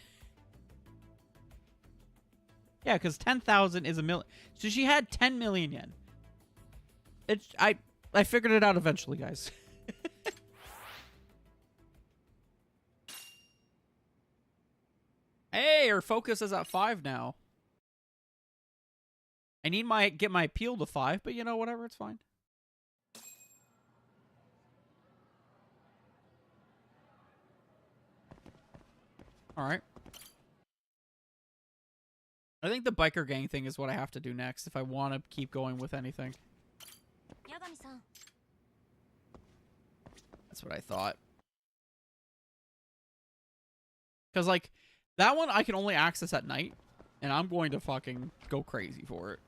Yeah, because 10,000 is a million. So she had 10 million yen. I figured it out eventually, guys. Hey, her focus is at 5 now. I need get my appeal to 5, but you know, whatever, it's fine. All right. I think the biker gang thing is what I have to do next if I want to keep going with anything. Yagami-san. That's what I thought. Because, like, that one I can only access at night, and I'm going to fucking go crazy for it.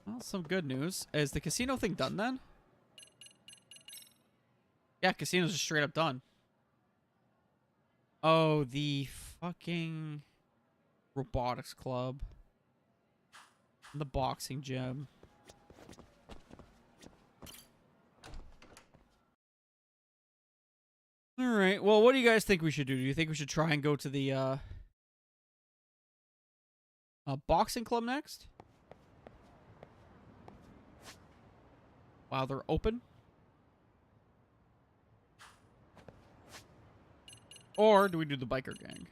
Well, some good news. Is the casino thing done then? Yeah, casino's just straight up done. Oh, the fucking robotics club. The boxing gym. Alright, well, what do you guys think we should do? Do you think we should try and go to the, boxing club next? While they're open? Or do we do the biker gang?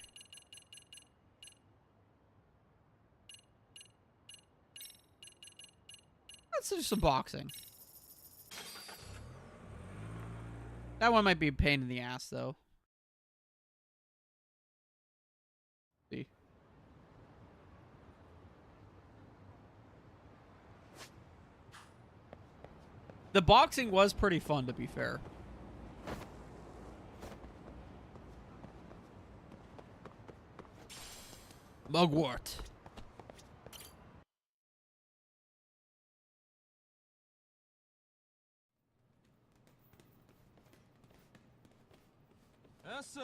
Let's do some boxing. That one might be a pain in the ass, though. See. The boxing was pretty fun, to be fair. Mugwort. Yes,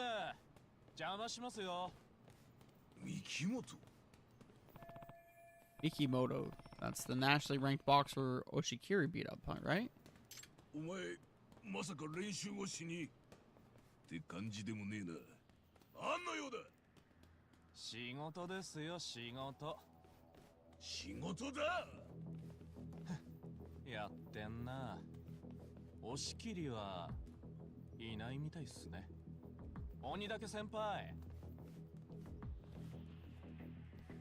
Mikimoto. That's the nationally ranked boxer Oshikiri beat up, right? お前まさか練習をしにって感じでもねえな。あんのようだ。仕事ですよ、仕事。仕事だ。やってんな。押し切りはいないみたいっすね。鬼だけ先輩。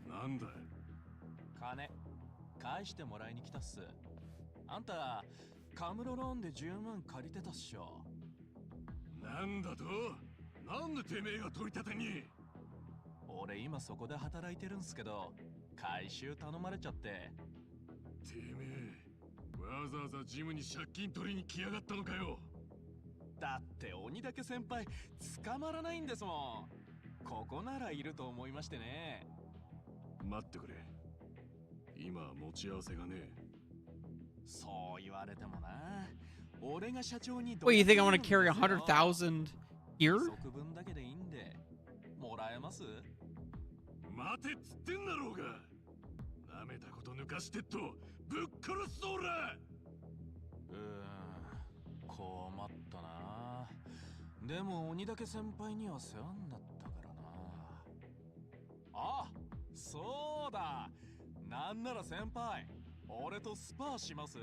なんだ。金返してもらいに来たっす。あんたカムロローンで10万借りてたっしょ。なんだと？なんでてめえが取り立てに？俺今そこで働いてるんすけど、回収頼まれちゃって。てめえ、わざわざジムに借金取りに来やがったのかよ。だって鬼だけ先輩捕まらないんですもん。ここならいると思いましてね。待ってくれ。今持ち合わせがねえ。そう言われてもな。俺が社長に Wait, you think I want to carry 100,000 here? 即分だけでいいんでもらえます？待てっつってんだろうが。舐めたこと抜かしてっとぶっ殺すぞら。困ったな。でも鬼だけ先輩には世話になったからな。あ、そうだ。なんなら先輩、俺とスパーします？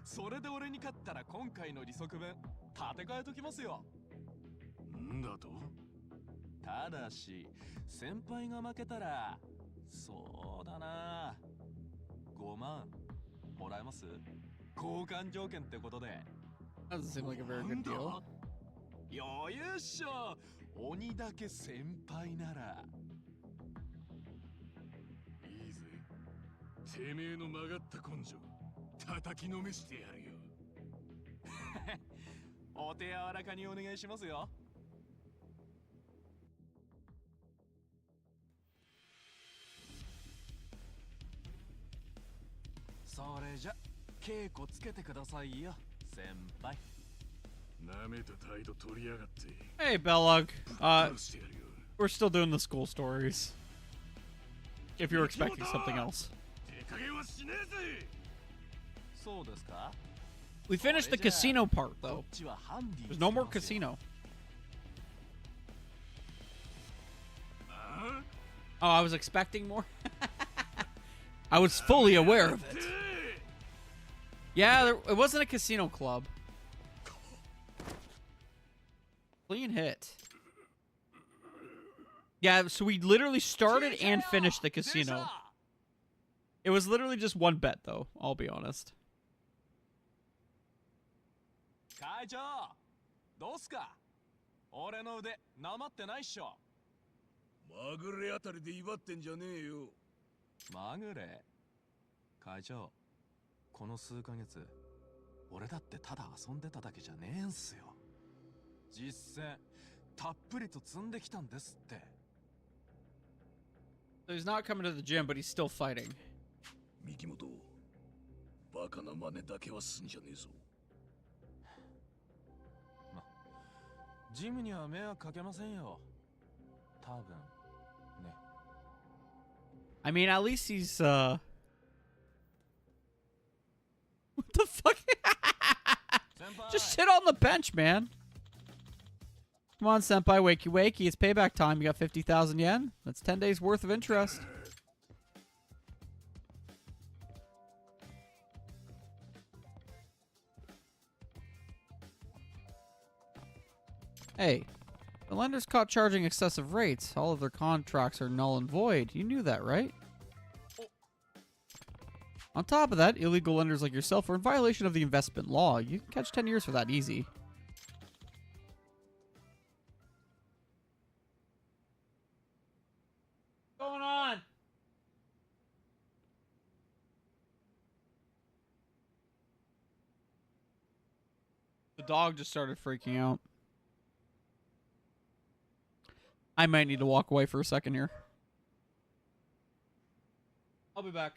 それで俺に勝ったら今回の利息分立て替えときますよ。んだと？ただし先輩が負けたらそうだな、5万もらえます？交換条件ってことで。Doesn't seem like a very good deal. 余裕っしょ。鬼だけ先輩なら。いいぜ。てめえの曲がった根性叩きのめしてやるよ。お手柔らかにお願いしますよ。それじゃ稽古つけてくださいよ先輩。舐めた態度取りやがって。 Hey, Backlog. 殺してやるよ。 We're still doing the school stories. If you're expecting something else. 手加減はしねえぜ。そうですか。 We finished the casino part, though. こっちはハンディ There's no more casino. あ Oh, I was expecting more? I was fully aware of it. Yeah, it wasn't a casino club. Clean hit. Yeah, so we literally started and finished the casino. It was literally just one bet, though, I'll be honest. 会長どうすか。俺の腕なまってないっしょ。まぐれあたりで威張ってんじゃねえよ。まぐれ。会長、この数ヶ月俺だってただ遊んでただけじゃねえんすよ。実践たっぷりと積んできたんですって。 So he's not coming to the gym, but he's still fighting. 三木本、バカな真似だけはすんじゃねえぞ。ジムには迷惑かけませんよ。多分 I mean, at least he's what the fuck? Just sit on the bench, man. Come on, senpai, wakey wakey. It's payback time. You got 50,000 yen. That's 10 days worth of interest. Hey, the lenders caught charging excessive rates. All of their contracts are null and void. You knew that, right? On top of that, illegal lenders like yourself are in violation of the investment law. You can catch 10 years for that easy. What's going on? The dog just started freaking out. I might need to walk away for a second here. I'll be back.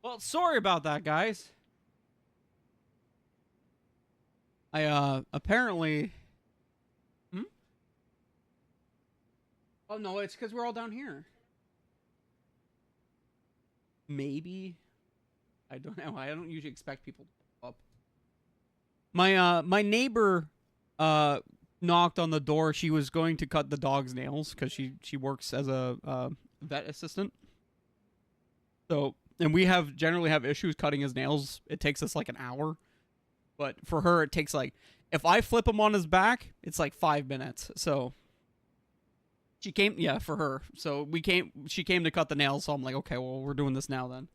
Well, sorry about that, guys. I apparently. Hmm? Oh no, it's because we're all down here. Maybe. I don't know. I don't usually expect people to go up. My neighbor knocked on the door. She was going to cut the dog's nails because she works as a vet assistant. So, and we generally have issues cutting his nails. It takes us like an hour, but for her it takes like, if I flip him on his back, it's like 5 minutes. So she came, yeah, for her. So she came to cut the nails. So I'm like, okay, well, we're doing this now then.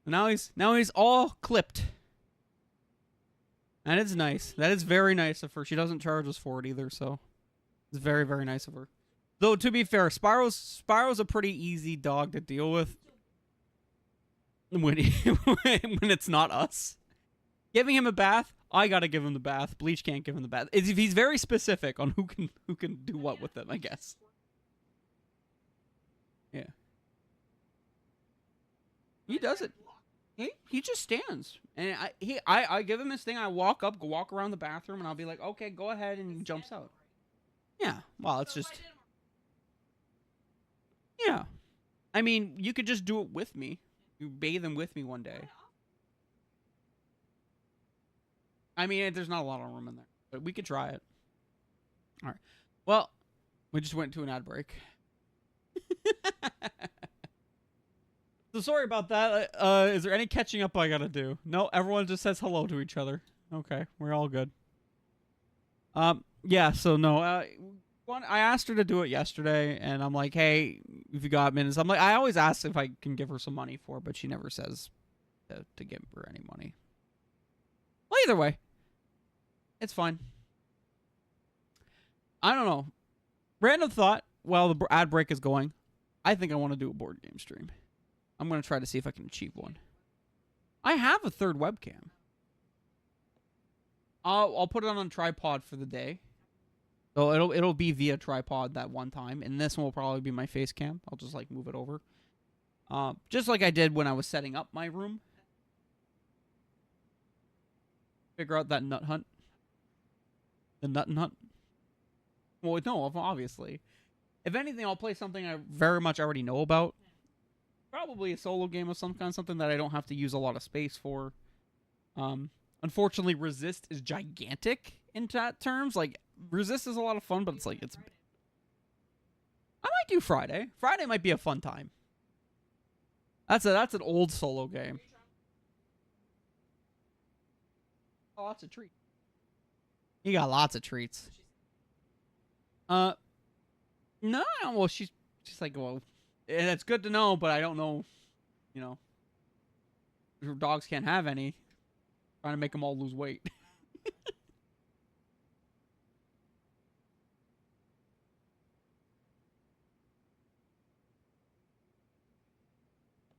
And now he's all clipped. And it's nice. That is very nice of her. She doesn't charge us for it either, so it's very, very nice of her. Though, to be fair, Spyro's a pretty easy dog to deal with when when it's not us. Giving him a bath, I gotta give him the bath. Bleach can't give him the bath. He's very specific on who can do what with them, I guess. Yeah. He does it. He just stands, and I give him his thing. I walk around the bathroom, and I'll be like, okay, go ahead, and he jumps out. Yeah, well, it's just, yeah. I mean, you could just do it with me. You bathe him with me one day. I mean, there's not a lot of room in there, but we could try it. All right. Well, we just went to an ad break. So sorry about that. Is there any catching up I gotta do? No, everyone just says hello to each other. Okay, we're all good. Yeah. So no. I asked her to do it yesterday, and I'm like, hey, if you got minutes, I'm like, I always ask if I can give her some money for it, but she never says to give her any money. Well, either way, it's fine. I don't know. Random thought while the ad break is going. I think I want to do a board game stream. I'm going to try to see if I can achieve one. I have a third webcam. I'll put it on a tripod for the day. So it'll be via tripod that one time, and this one will probably be my face cam. I'll just like move it over. Just like I did when I was setting up my room. Figure out that nut hunt. The nut and hunt. Well, no, obviously. If anything, I'll play something I very much already know about. Probably a solo game of some kind, something that I don't have to use a lot of space for. Unfortunately, Resist is gigantic in that terms. Like, Resist is a lot of fun, but it's like, I might do Friday. Friday might be a fun time. That's an old solo game. Oh, lots of treats. You got lots of treats. No, well, she's like, well, it's good to know, but I don't know, you know, your dogs can't have any. Trying to make them all lose weight.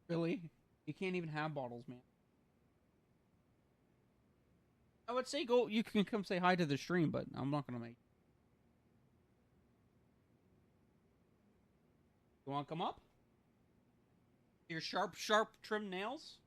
Really? You can't even have bottles, man. I would say you can come say hi to the stream, but I'm not going to make. You want to come up? Your sharp trim nails?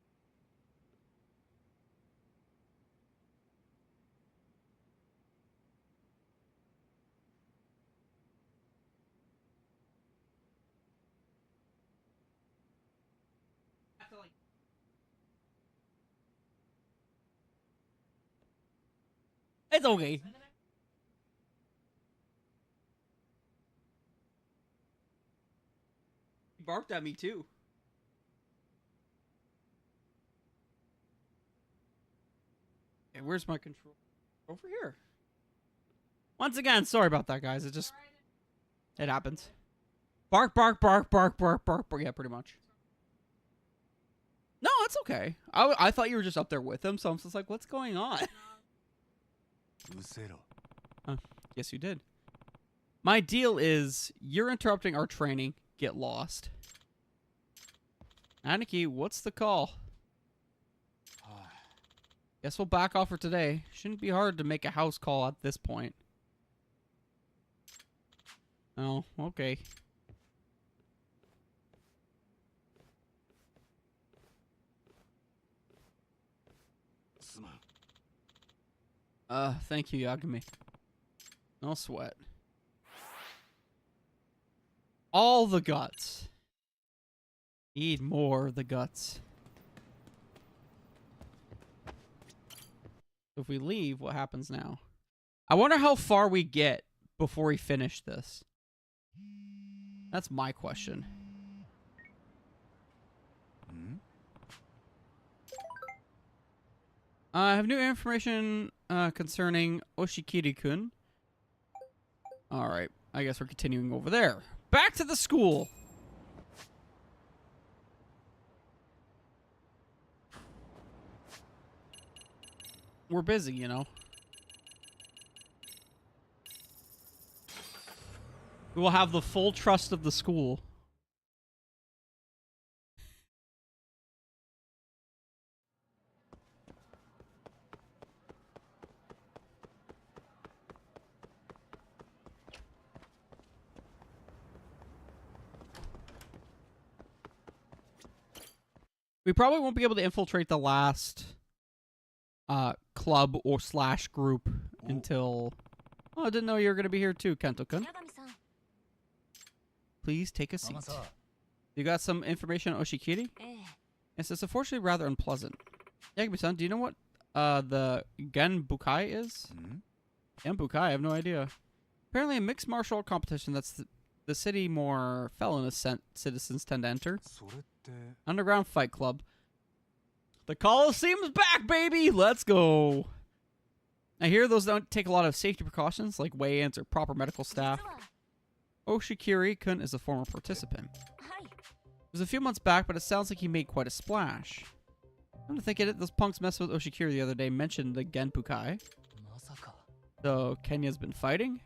It's okay. He barked at me too. Okay, where's my control? Over here. Once again, sorry about that, guys. It happens. Bark, bark, bark, bark, bark, bark, bark. Yeah, pretty much. No, it's okay. I thought you were just up there with him, so I'm just like, what's going on? Yes, you did. My deal is, you're interrupting our training. Get lost. Aniki, what's the call? Guess we'll back off for today. Shouldn't be hard to make a house call at this point. Oh, okay. Thank you, Yagami. No sweat. All the guts. Need more of the guts. If we leave, what happens now? I wonder how far we get before we finish this. That's my question. I have new information concerning Oshikiri-kun. Alright, I guess we're continuing over there. Back to the school! We're busy, you know. We will have the full trust of the school. We probably won't be able to infiltrate the last club or slash group until... Oh, I didn't know you were going to be here too, Kento-kun. Yagami-san. Please take a seat. You got some information on Oshikiri? Yes, it's unfortunately rather unpleasant. Yagami-san, do you know what the Genbukai is? Genbukai? I have no idea. Apparently a mixed martial art competition that's the city more felonious citizens tend to enter. Underground fight club. The Coliseum's back, baby! Let's go! I hear those don't take a lot of safety precautions, like weigh-ins or proper medical staff. Oshikiri-kun is a former participant. It was a few months back, but it sounds like he made quite a splash. I'm to think of it, those punks messed with Oshikiri the other day mentioned the Genbukai. So, Kenya's been fighting?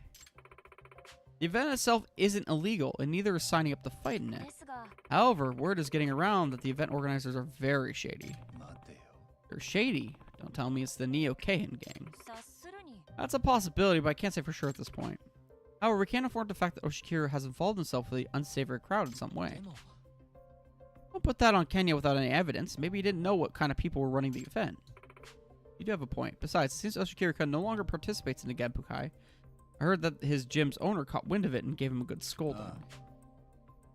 The event itself isn't illegal, and neither is signing up to fight in it. However, word is getting around that the event organizers are very shady. They're shady? Don't tell me it's the Neo-Keihan gang. That's a possibility, but I can't say for sure at this point. However, we can't afford the fact that Oshikiri has involved himself with the unsavory crowd in some way. Don't put that on Kenya without any evidence. Maybe he didn't know what kind of people were running the event. You do have a point. Besides, since Oshikiri-kun no longer participates in the Genbukai, I heard that his gym's owner caught wind of it and gave him a good scolding.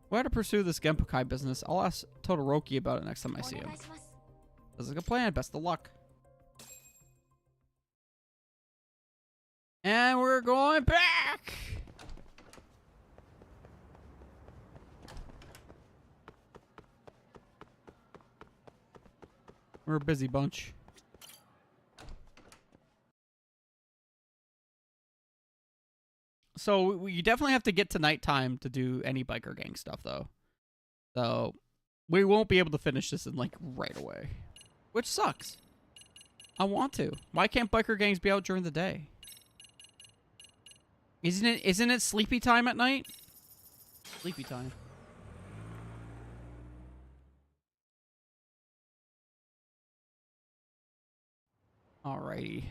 If I had to pursue this Genbukai business, I'll ask Todoroki about it next time I see him. Sounds like a plan. Best of luck. And we're going back! We're a busy bunch. So you definitely have to get to nighttime to do any biker gang stuff, though. So we won't be able to finish this in like right away, which sucks. I want to. Why can't biker gangs be out during the day? Isn't it sleepy time at night? Sleepy time. Alrighty.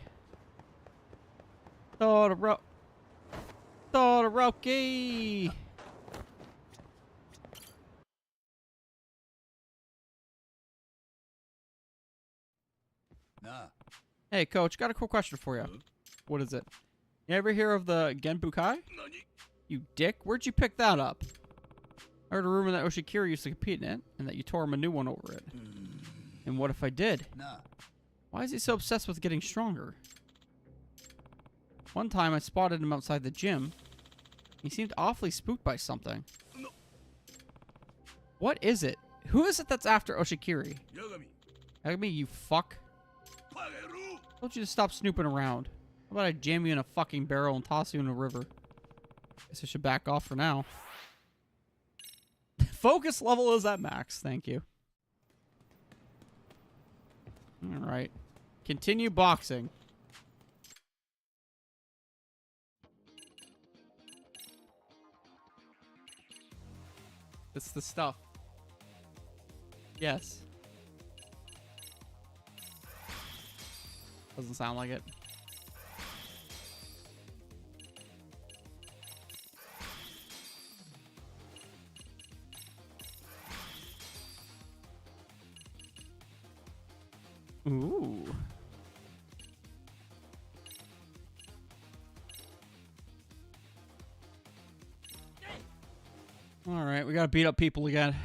Todoroki! Hey, coach, got a cool question for you. What is it? You ever hear of the Genbukai? You dick, where'd you pick that up? I heard a rumor that Oshikiri used to compete in it, and that you tore him a new one over it. And what if I did? Why is he so obsessed with getting stronger? One time I spotted him outside the gym. He seemed awfully spooked by something. What is it? Who is it that's after Oshikiri? Yagami, you fuck. I told you to stop snooping around. How about I jam you in a fucking barrel and toss you in a river? Guess I should back off for now. Focus level is at max. Thank you. Alright. Continue boxing. It's the stuff. Yes. Doesn't sound like it. Ooh. All right, we gotta beat up people again.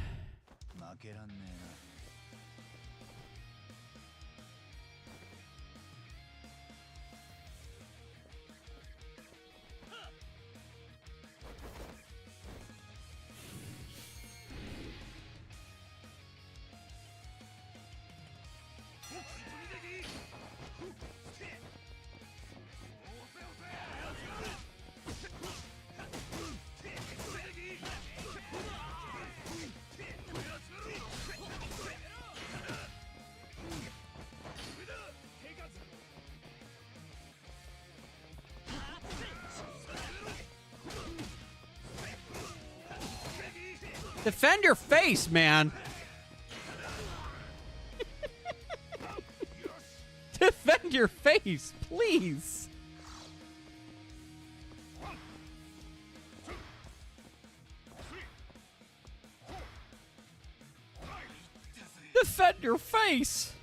Defend your face, man. Defend your face, please. Defend your face.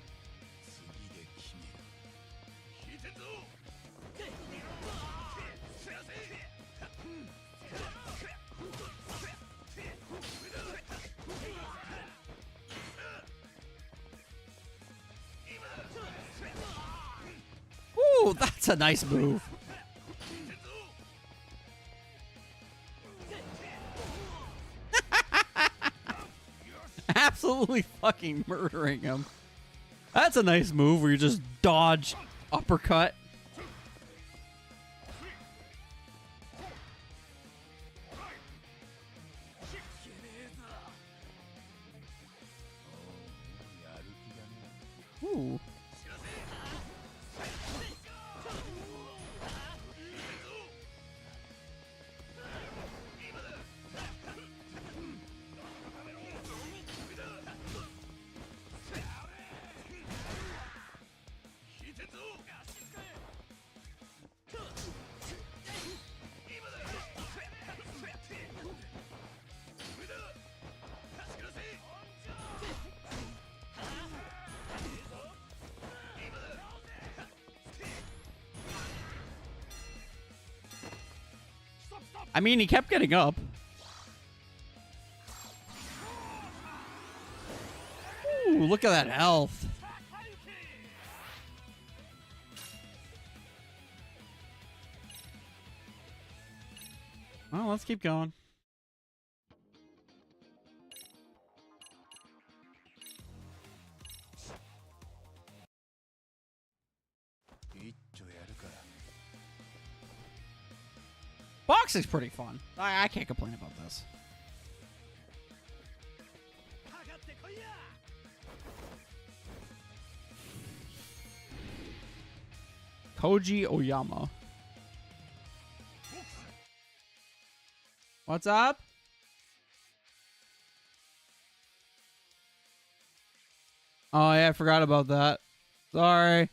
Ooh, that's a nice move. Absolutely fucking murdering him. That's a nice move where you just dodge uppercut. Ooh. I mean, he kept getting up. Ooh, look at that health. Well, let's keep going. Boxing's pretty fun. I can't complain about this. Koji Oyama. What's up? Oh, yeah, I forgot about that. Sorry.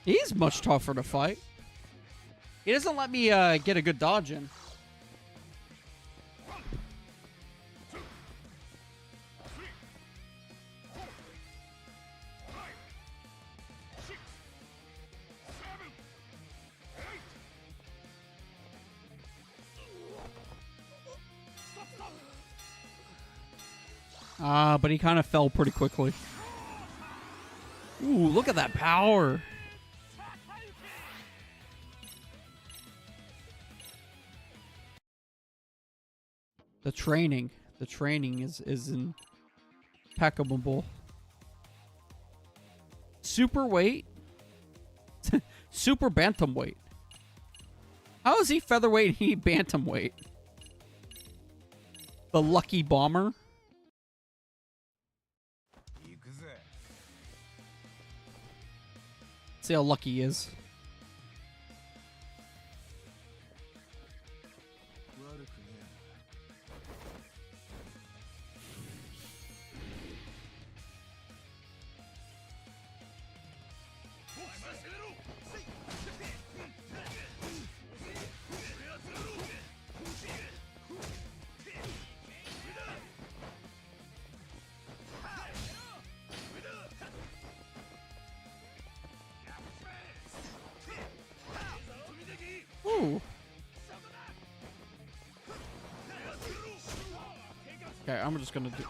He's much tougher to fight. He doesn't let me get a good dodge in. But he kind of fell pretty quickly. Ooh, look at that power. The training is impeccable. super weight, super bantamweight. How is he featherweight and he bantamweight? The lucky bomber. 行くぜ。 See how lucky he is. 悪くねOoh. Okay, I'm just gonna do.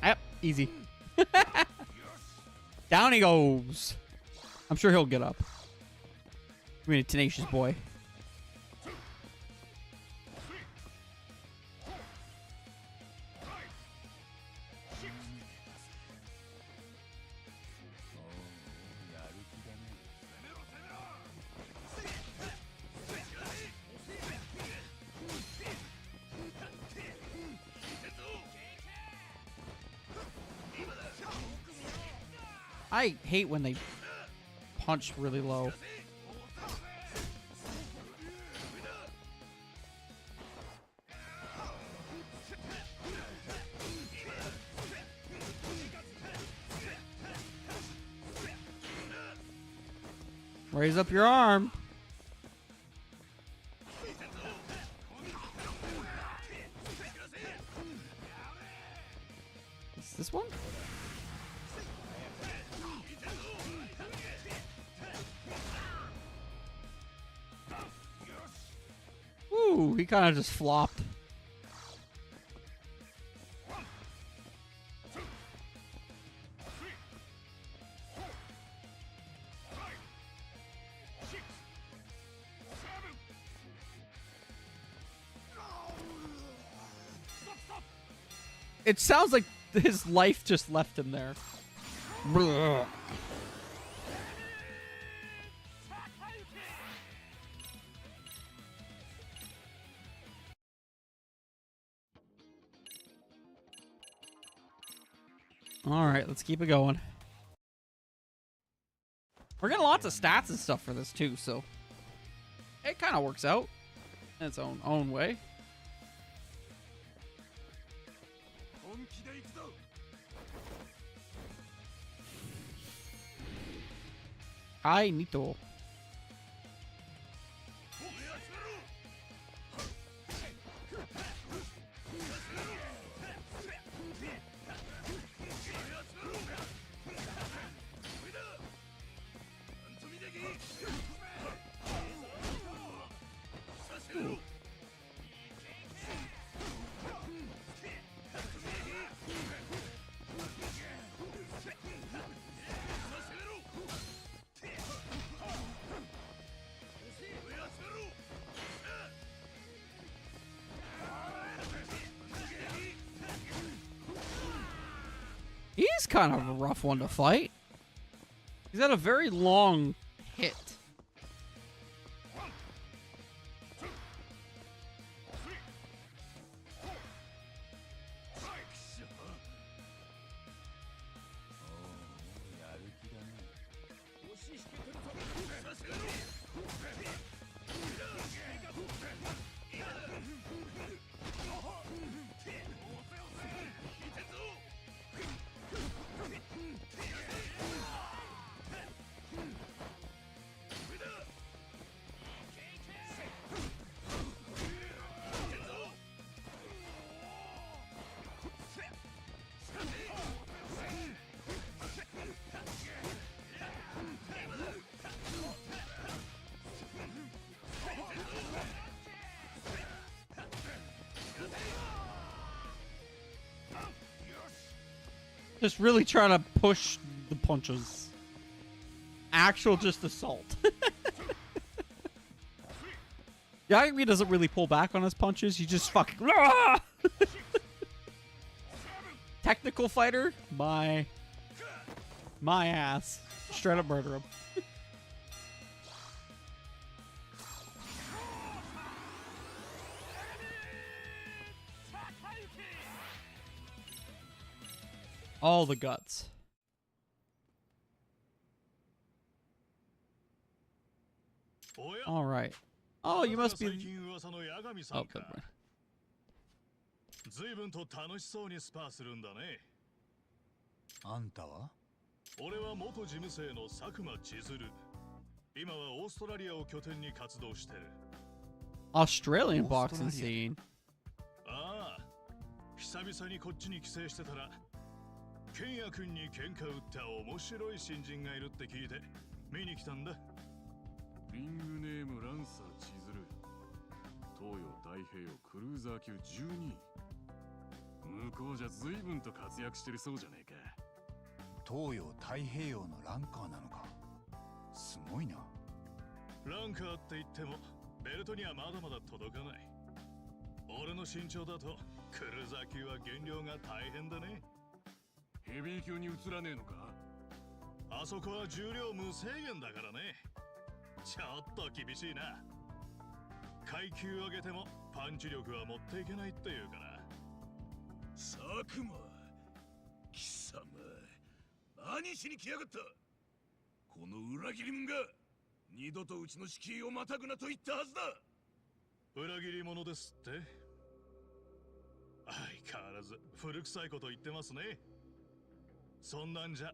Yep, easy. Down he goes. I'm sure he'll get up. I mean, a tenacious boy. I hate when they punch really low. Raise up your arm. Is this one? Ooh, he kind of just flopped. It sounds like his life just left him there. Blah. All right, let's keep it going. We're getting lots of stats and stuff for this too, so it kind of works out in its own way. 本気で行くぞ。 Hi, Nito. He's kind of a rough one to fight. He's got a very long hit. Just really trying to push the punches. Actual just assault. Yagami doesn't really pull back on his punches. He just fucking... Technical fighter? My ass. Straight up murder him. All the guts. All right. Oh, you must be... Oh, never mind. 随分と楽しそうにスパーするんだね。あんたは？俺は元事務生の佐久間千鶴。今はオーストラリアを拠点に活動してる。Australian boxing scene. ああ、久々にこっちに帰省してたら、ケンヤ君に喧嘩売った面白い新人がいるって聞いて見に来たんだ。リングネームランサー千鶴。東洋太平洋クルーザー級12位。向こうじゃ随分と活躍してるそうじゃねえか。東洋太平洋のランカーなのか。すごいな。ランカーって言ってもベルトにはまだまだ届かない。俺の身長だとクルーザー級は減量が大変だね。ヘビー級に移らねえのか。あそこは重量無制限だからね。ちょっと厳しいな。階級上げてもパンチ力は持っていけないっていうから。佐久間、貴様、何しに来やがった。この裏切り者が二度とうちの敷居をまたぐなと言ったはずだ。裏切り者ですって。相変わらず古臭いこと言ってますね。そんなんじゃ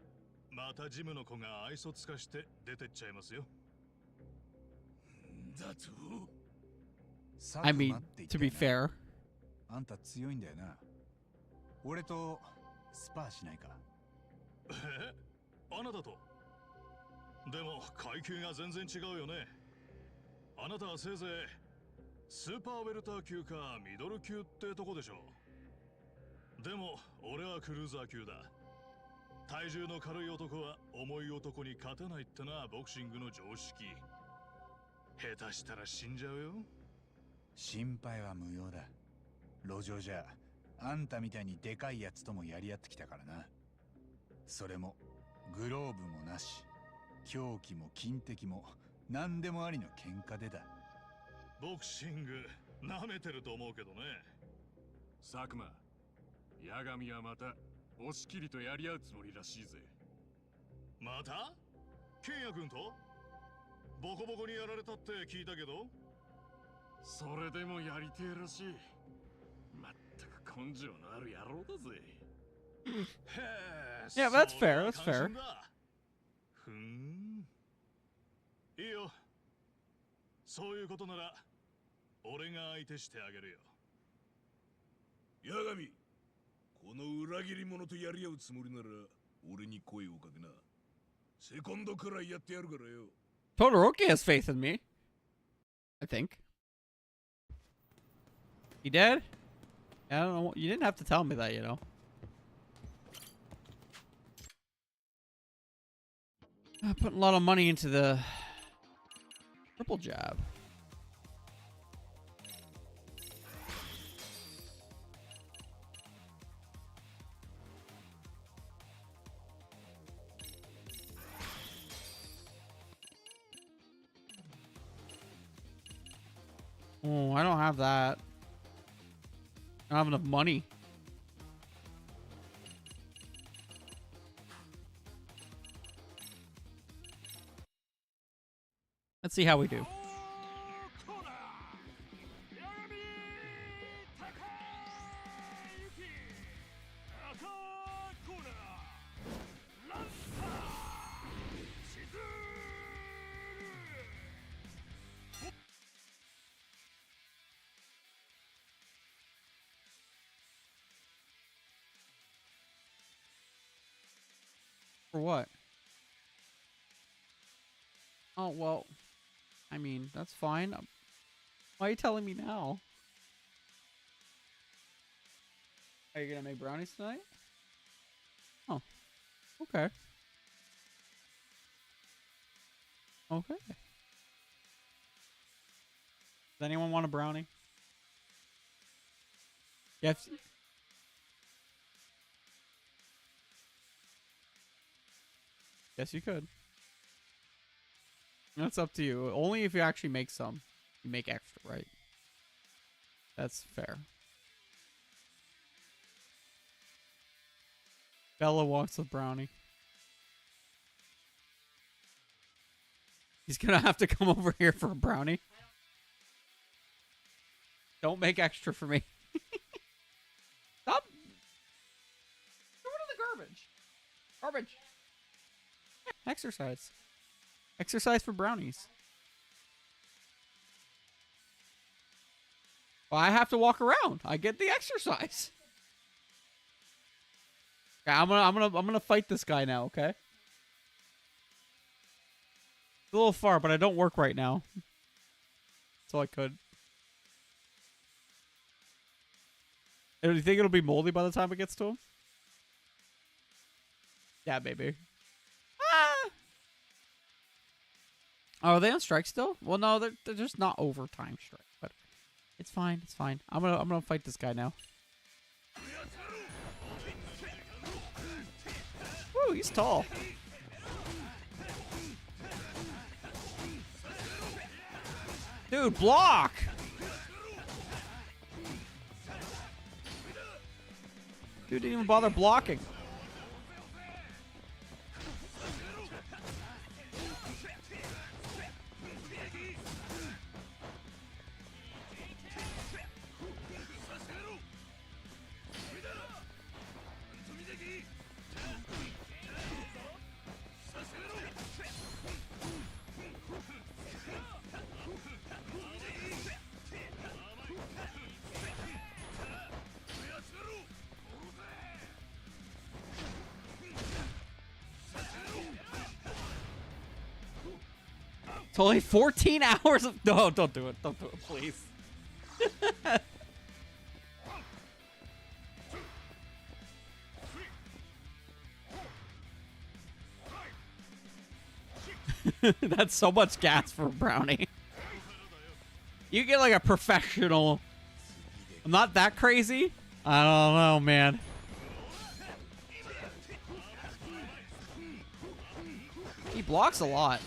またジムの子が愛想つかして出てっちゃいますよ。だと I mean, to be fair. あんた強いんだよな。俺とスパーしないか。あなたと。でも階級が全然違うよね。あなたはせいぜいスーパーウェルター級かミドル級ってとこでしょ。でも俺はクルーザー級だ。体重の軽い男は重い男に勝てないってのはボクシングの常識。下手したら死んじゃうよ。心配は無用だ。路上じゃあんたみたいにでかいやつともやり合ってきたからな。それもグローブもなし、凶器も金敵も何でもありの喧嘩でだ。ボクシング舐めてると思うけどね。佐久間、八神はまた押し切りとやり合うつもりらしいぜ。またケンヤ君とボコボコにやられたって聞いたけど。それでもやりてえらしい。まったく根性のある野郎だぜ。Yeah, that's fair. That's fair. ふん。いいよ。そういうことなら俺が相手してあげるよ。八神、この裏切り者とやり合うつもりなら俺に声をかけな。セコンドくらいやってやるからよ。Todoroki has faith in me. I think. He dead? I don't know. You didn't have to tell me that, you know. I put a lot of money into the triple jab. Oh, I don't have that. I don't have enough money. Let's see how we do. For what? Oh, well, I mean, that's fine. Why are you telling me now? Are you gonna make brownies tonight? Oh, okay. Okay. Does anyone want a brownie? Yes. Yes, you could. That's up to you. Only if you actually make some. You make extra, right? That's fair. Bella wants a brownie. He's gonna have to come over here for a brownie. Don't make extra for me. Stop. Throw it in the garbage. Garbage. Exercise. Exercise for brownies. Well, I have to walk around. I get the exercise. Okay, I'm gonna fight this guy now, okay? It's a little far, but I don't work right now. So I could. Do you think it'll be moldy by the time it gets to him? Yeah, maybe. Ah! Oh, are they on strike still? Well, no, they're just not overtime strike, but it's fine. It's fine. I'm gonna fight this guy now. Woo, he's tall. Dude, block! Dude didn't even bother blocking. It's only 14 hours of... No, don't do it. Don't do it, please. That's so much gas for a brownie. You get like a professional... I'm not that crazy. I don't know, man. He blocks a lot.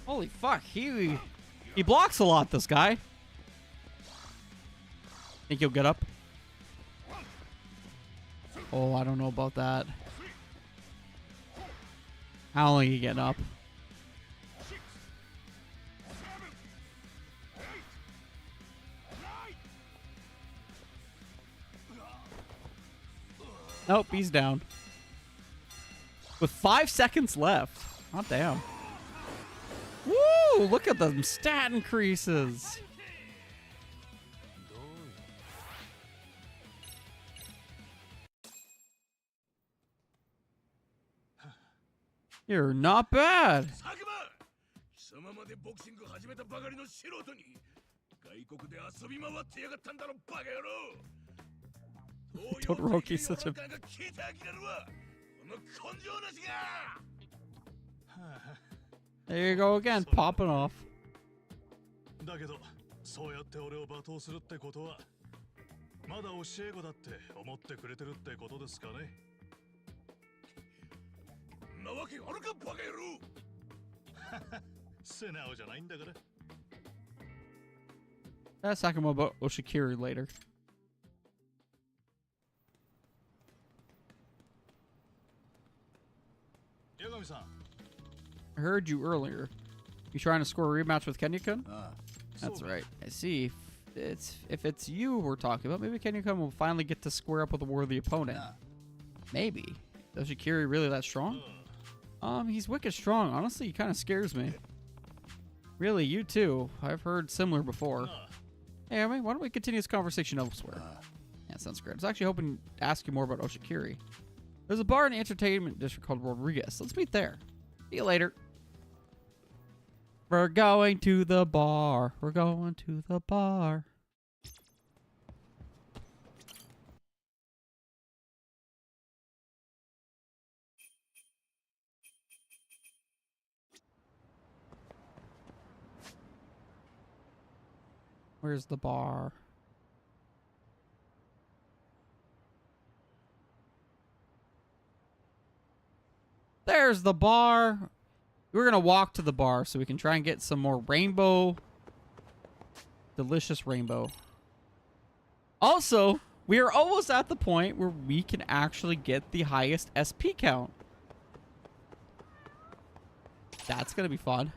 Holy fuck, he blocks a lot, this guy. Think he'll get up? Oh, I don't know about that. How long are you getting up? Nope, he's down. With 5 seconds left. Oh, damn. Woo! Look at them stat increases. You're not bad. Todoroki's such a... There you go again, popping off. Let's talk more about Oshikiri later. Yagami-san. I heard you earlier. You trying to score a rematch with Kenya-kun? Ah, That's right. I see. If it's you we're talking about, maybe Kenya-kun will finally get to square up with a worthy opponent. ah. Maybe. Is Oshikiri really that strong? He's wicked strong. Honestly, he kind of scares me. Really, you too. I've heard similar before. Hey, I mean, why don't we continue this conversation elsewhere? Yeah, sounds great. I was actually hoping to ask you more about Oshikiri. There's a bar in the entertainment district called Rodriguez. Let's meet there. See you later. We're going to the bar. We're going to the bar. Where's the bar? There's the bar. We're going to walk to the bar so we can try and get some more rainbow. Delicious rainbow. Also, we are almost at the point where we can actually get the highest SP count. That's going to be fun.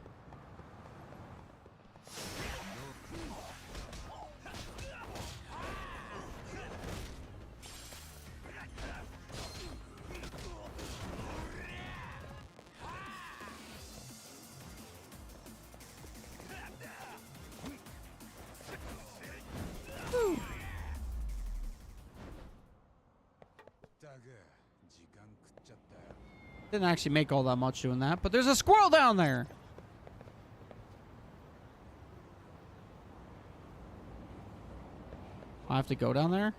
Didn't actually make all that much doing that, but there's a squirrel down there. I have to go down there?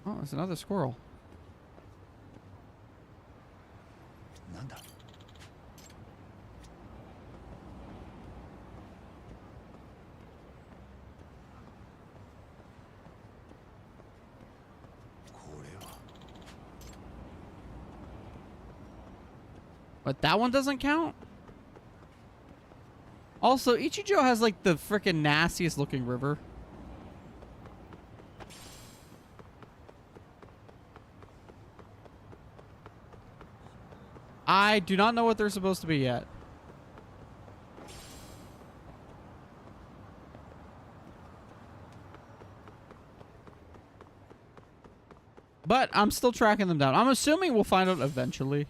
Oh, there's another squirrel. なんだ But that one doesn't count? Also, Ichijo has like the freaking nastiest looking river. I do not know what they're supposed to be yet. But I'm still tracking them down. I'm assuming we'll find out eventually.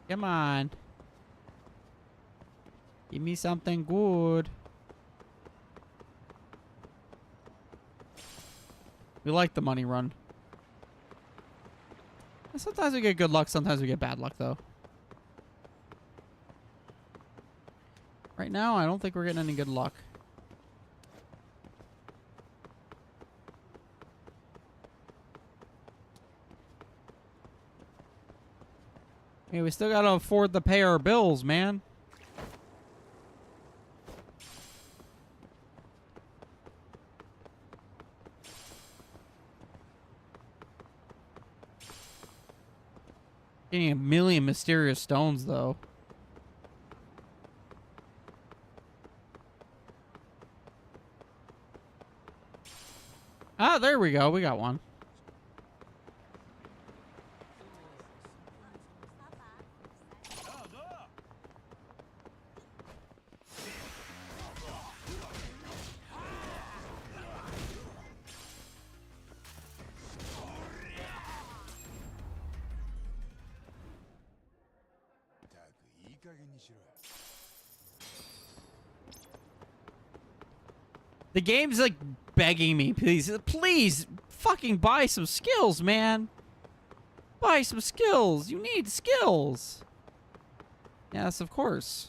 Come on. Give me something good. We like the money run. Sometimes we get good luck, sometimes we get bad luck, though. Right now, I don't think we're getting any good luck. Hey, we still gotta afford to pay our bills, man. Getting 1,000,000 mysterious stones, though. Ah, there we go. We got one. The game's like begging me, please, please, fucking buy some skills, man. Buy some skills. You need skills. Yes, of course.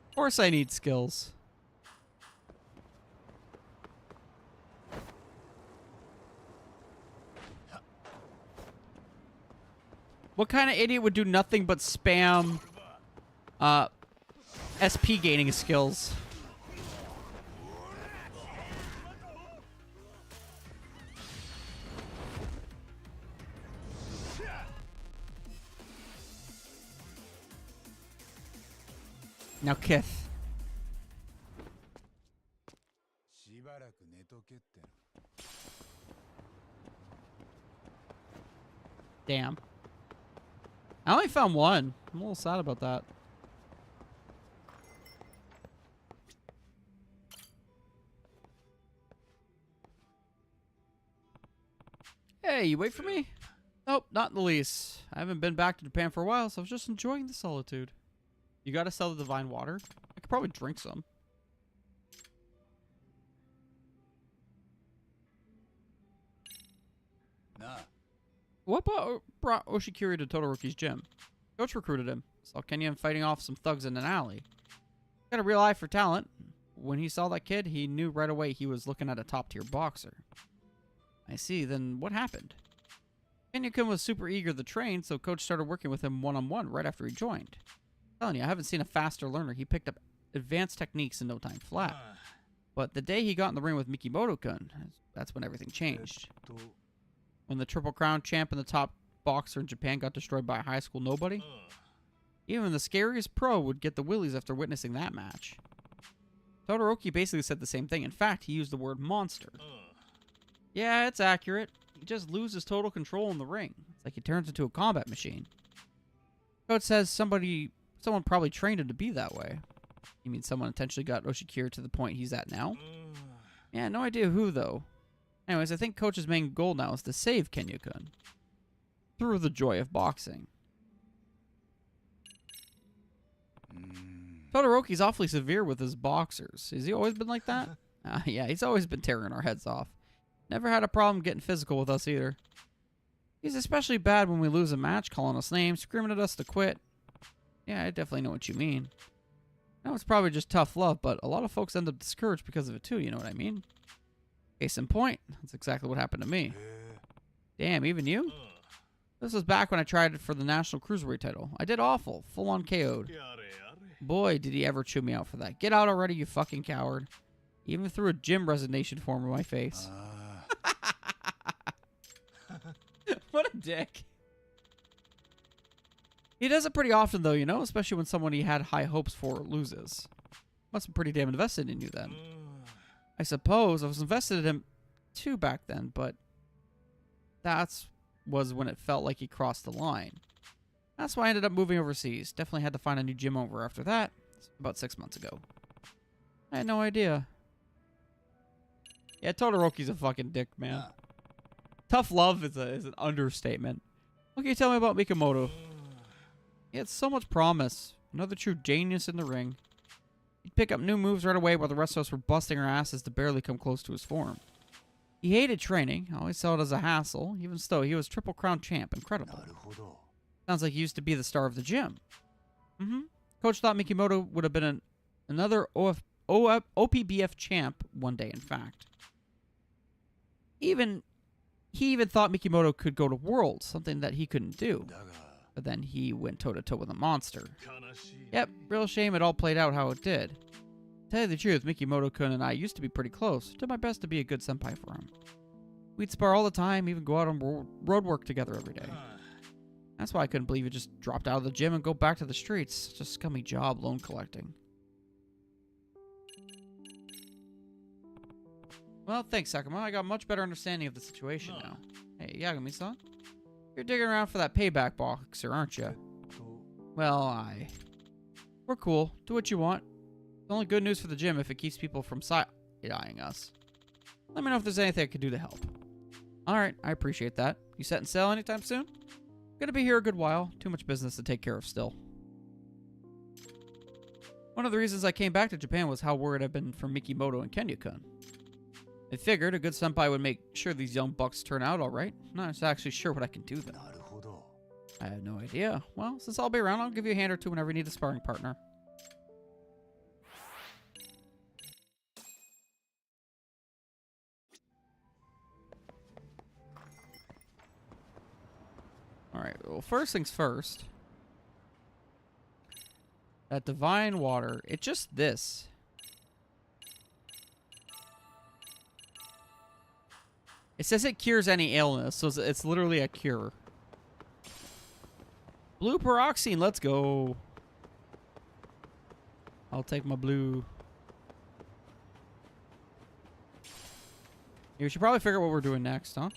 Of course I need skills. What kind of idiot would do nothing but spam SP gaining skills? Now, Kith. しばらく寝とけっての。 Damn. I only found one. I'm a little sad about that. Hey, you wait for me? Nope, not in the least. I haven't been back to Japan for a while, so I was just enjoying the solitude. You gotta sell the divine water? I could probably drink some. Nah. What brought Oshikiri to Todoroki's gym? Coach recruited him. Saw Kenyon fighting off some thugs in an alley. Got a real eye for talent. When he saw that kid, he knew right away he was looking at a top-tier boxer. I see, then what happened? Kenyon was super eager to train, so Coach started working with him one-on-one right after he joined. I'm telling you, I haven't seen a faster learner. He picked up advanced techniques in no time flat. But the day he got in the ring with Mikimoto-kun, that's when everything changed. When the Triple Crown champ and the top boxer in Japan got destroyed by a high school nobody, even the scariest pro would get the willies after witnessing that match. Todoroki basically said the same thing. In fact, he used the word monster. Yeah, it's accurate. He just loses total control in the ring. It's like he turns into a combat machine. Coach says someone probably trained him to be that way. You mean someone intentionally got Oshikiri to the point he's at now? Yeah, no idea who, though. Anyways, I think Coach's main goal now is to save Kenyon-kun. Through the joy of boxing. Todoroki's awfully severe with his boxers. Has he always been like that? Yeah, he's always been tearing our heads off. Never had a problem getting physical with us either. He's especially bad when we lose a match, calling us names, screaming at us to quit. Yeah, I definitely know what you mean. I know it's probably just tough love, but a lot of folks end up discouraged because of it too, you know what I mean? Case in point, that's exactly what happened to me. Damn, even you? This was back when I tried it for the National Cruiserweight title. I did awful, full-on KO'd. Boy, did he ever chew me out for that. Get out already, you fucking coward. He even threw a gym resignation form in my face. What a dick. He does it pretty often, though, you know? Especially when someone he had high hopes for loses. Must be pretty damn invested in you, then. I suppose I was invested in him, too, back then, but... was when it felt like he crossed the line. That's why I ended up moving overseas. Definitely had to find a new gym over after that. About 6 months ago. I had no idea. Yeah, Todoroki's a fucking dick, man. Tough love is an understatement. What can you tell me about Mikimoto? He had so much promise. Another true genius in the ring. He'd pick up new moves right away while the rest of us were busting our asses to barely come close to his form. He hated training. Always saw it as a hassle. Even so, he was Triple Crown champ. Incredible. Sounds like he used to be the star of the gym. Coach thought Mikimoto would have been another OPBF champ one day, in fact. He even thought Mikimoto could go to Worlds, something that he couldn't do. But then he went toe-to-toe with a monster. Yep, real shame it all played out how it did. To tell you the truth, Mikimoto-kun and I used to be pretty close. Did my best to be a good senpai for him. We'd spar all the time, even go out on road work together every day. That's why I couldn't believe he just dropped out of the gym and go back to the streets. Just scummy job, loan collecting. Well, thanks, Sakuma. I got a much better understanding of the situation now. Hey, Yagami-san? You're digging around for that payback boxer, aren't you? Well, we're cool. Do what you want. It's only good news for the gym if it keeps people from side-eyeing us. Let me know if there's anything I can do to help. Alright, I appreciate that. You setting sail anytime soon? Gonna be here a good while. Too much business to take care of still. One of the reasons I came back to Japan was how worried I've been for Mikimoto and Kenyon-kun. I figured a good senpai would make sure these young bucks turn out alright. Not actually sure what I can do then. I have no idea. Well, since I'll be around, I'll give you a hand or two whenever you need a sparring partner. Alright, well, first things first. That divine water, it's just this. It says it cures any illness, so it's literally a cure. Blue peroxine, let's go. I'll take my blue. Yeah, we should probably figure out what we're doing next, huh?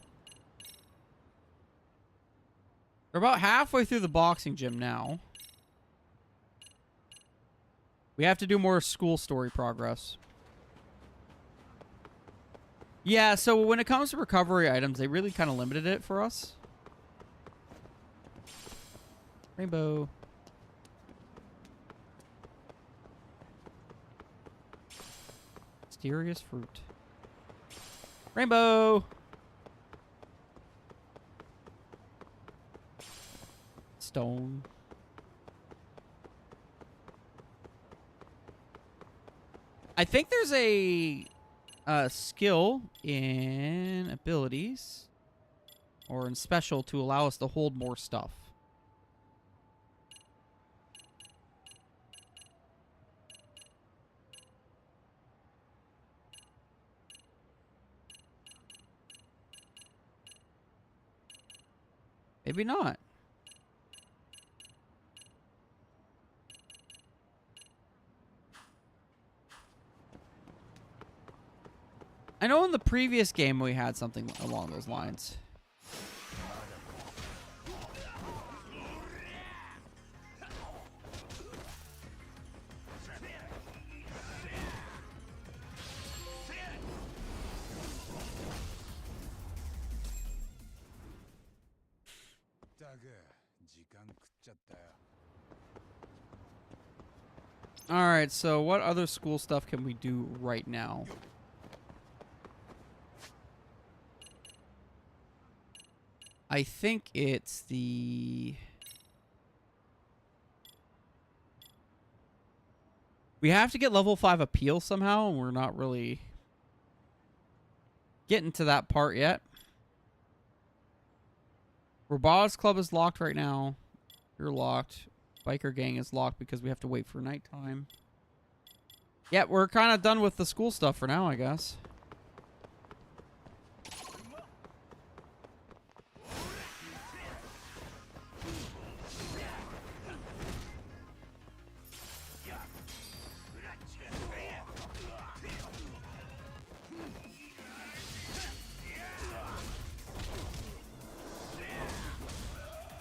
We're about halfway through the boxing gym now. We have to do more school story progress. Yeah, so when it comes to recovery items, they really kind of limited it for us. Rainbow. Mysterious fruit. Rainbow! Stone. I think there's a skill in abilities or in special to allow us to hold more stuff. Maybe not. I know in the previous game we had something along those lines. Alright, so what other school stuff can we do right now? I think it's the... We have to get level 5 appeal somehow, and we're not really getting to that part yet. Robotics Club is locked right now. You're locked. Biker Gang is locked because we have to wait for nighttime. Yeah, we're kind of done with the school stuff for now, I guess.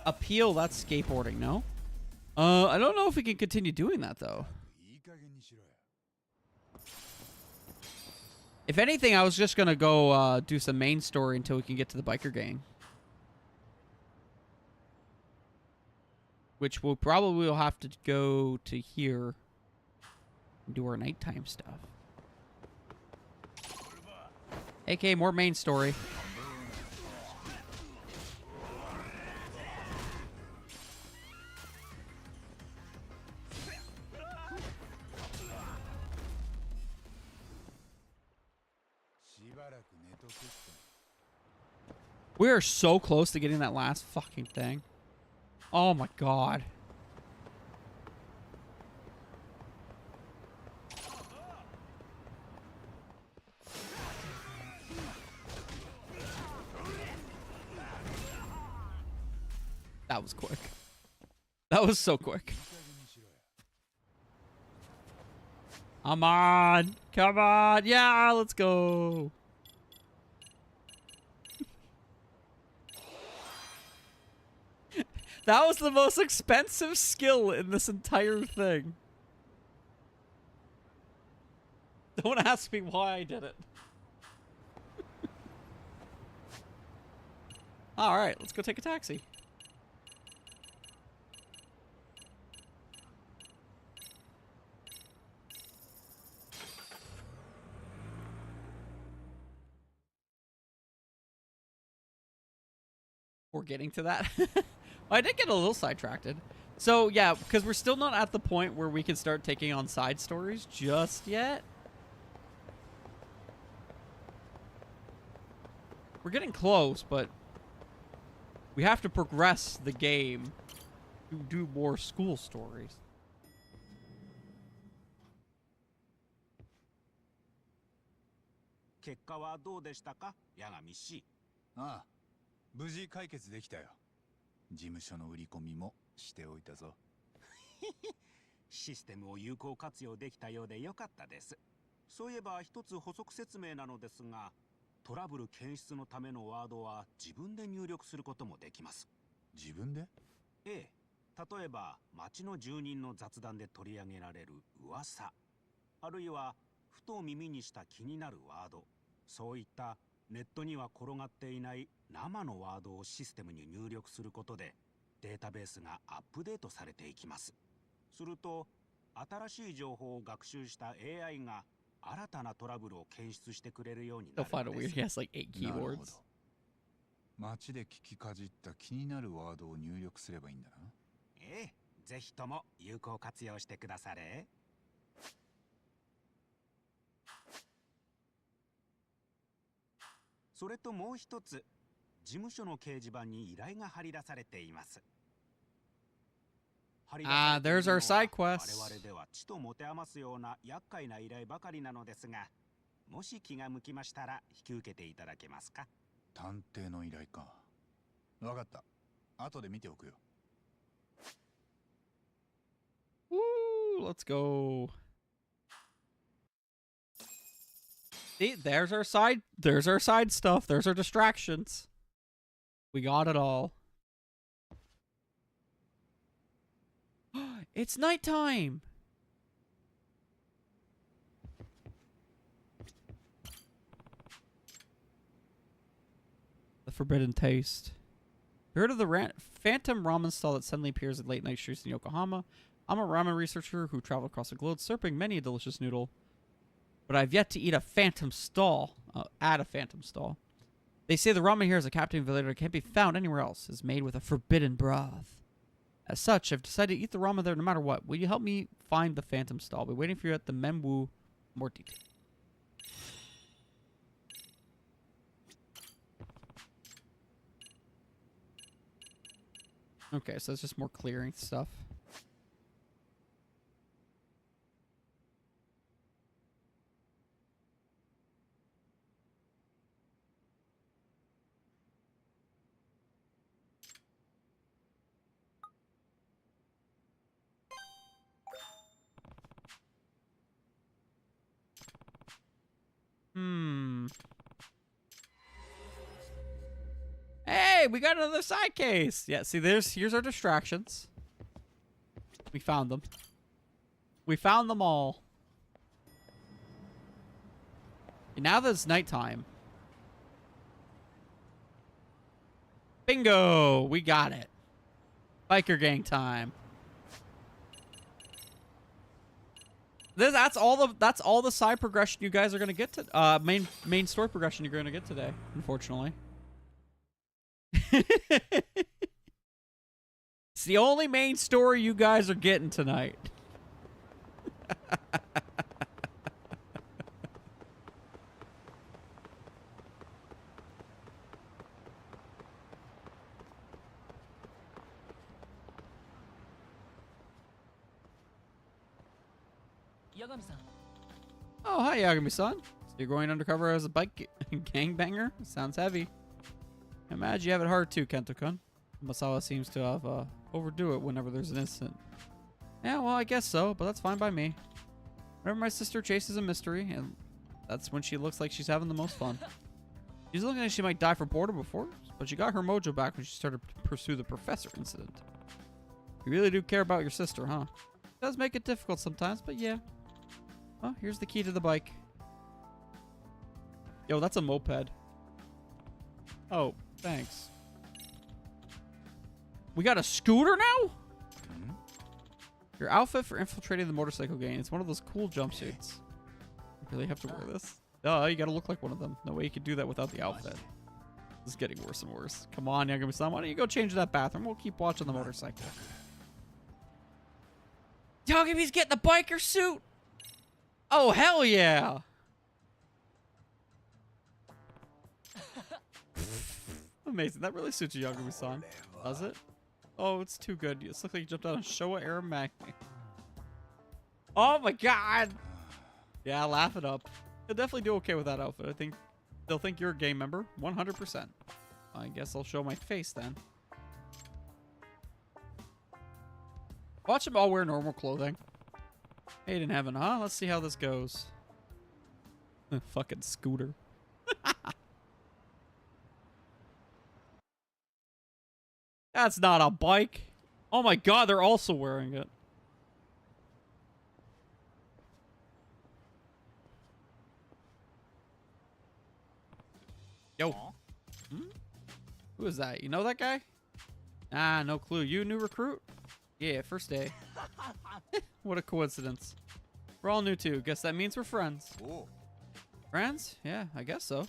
Appeal, that's skateboarding, no? I don't know if we can continue doing that, though. If anything, I was just gonna go do some main story until we can get to the biker gang. Which we'll probably will have to go to here and do our nighttime stuff. AK, more main story. We are so close to getting that last fucking thing. Oh my god. That was quick. That was so quick. Come on. Come on. Yeah, let's go. That was the most expensive skill in this entire thing. Don't ask me why I did it. Alright, let's go take a taxi. We're getting to that. I did get a little sidetracked. So, yeah, because we're still not at the point where we can start taking on side stories just yet. We're getting close, but we have to progress the game to do more school stories. 結果はどうでしたか、八神氏。ああ、無事解決できたよ。事務所の売り込みもしておいたぞ。システムを有効活用できたようでよかったです。そういえば一つ補足説明なのですが、トラブル検出のためのワードは自分で入力することもできます。自分で？ええ、例えば町の住人の雑談で取り上げられる噂、あるいはふと耳にした気になるワード、そういったネットには転がっていない生のワードをシステムに入力することでデータベースがアップデートされていきます。すると新しい情報を学習した AI が新たなトラブルを検出してくれるようにな They'll る find の a で weird. す。 He has like 8なるほど。 keywords. 街で聞きかじった気になるワードを入力すればいいんだな。ええ、ぜひとも有効活用してくだされ。それともう一つ、事務所の掲示板に依頼が貼り出されています。 Ah, there's our side quests. 我々ではちと持て余すような厄介な依頼ばかりなのですが、もし気が向きましたら引き受けていただけますか。探偵の依頼か。わかった。後で見ておくよ。 Woo, let's go. See, there's our side. There's our side stuff. There's our distractions. We got it all. It's nighttime. The forbidden taste. You heard of the phantom ramen stall that suddenly appears at late night streets in Yokohama? I'm a ramen researcher who traveled across the globe, slurping many a delicious noodle. But I've yet to eat a phantom stall. At a phantom stall. They say the ramen here is a captivating flavor that can't be found anywhere else. It's made with a forbidden broth. As such, I've decided to eat the ramen there no matter what. Will you help me find the phantom stall? I'll be waiting for you at the Menwu. More detail. Okay, so it's just more clearing stuff. Hey, we got another side case. Yeah, see, here's our distractions. We found them. We found them all. And now that it's nighttime. Bingo! We got it. Biker gang time. That's all the side progression you guys are gonna get to main story progression you're gonna get today, unfortunately. It's the only main story you guys are getting tonight. Yagami-san. Oh, hi, Yagami-san. So you're going undercover as a bike gangbanger? Sounds heavy. I imagine you have it hard too, Kento-kun. Masawa seems to have overdo it whenever there's an incident. Yeah, well, I guess so, but that's fine by me. Whenever my sister chases a mystery, and that's when she looks like she's having the most fun. She's looking like she might die for boredom before, but she got her mojo back when she started to pursue the professor incident. You really do care about your sister, huh? It does make it difficult sometimes, but yeah. Well, here's the key to the bike. Yo, that's a moped. Oh, thanks. We got a scooter now? Hmm? Your outfit for infiltrating the motorcycle gang. It's one of those cool jumpsuits. You really have to wear this? Oh, you gotta look like one of them. No way you could do that without the outfit. This is getting worse and worse. Come on, Yagami-san. Why don't you go change that bathroom? We'll keep watching the motorcycle. Yagami's getting the biker suit! Oh, hell yeah! Amazing. That really suits you, Yagami-san. Does it? Oh, it's too good. You look like you jumped out of Showa Era Magni. Oh my god! Yeah, laugh it up. You'll definitely do okay with that outfit. I think they'll think you're a game member. 100%. I guess I'll show my face then. Watch them all wear normal clothing. Made in heaven, huh? Let's see how this goes. Fucking scooter. That's not a bike. Oh my god, they're also wearing it. Yo. Who is that? You know that guy? Ah, no clue. You a new recruit? Yeah, first day. What a coincidence. We're all new too. Guess that means we're friends. Friends? Yeah, I guess so.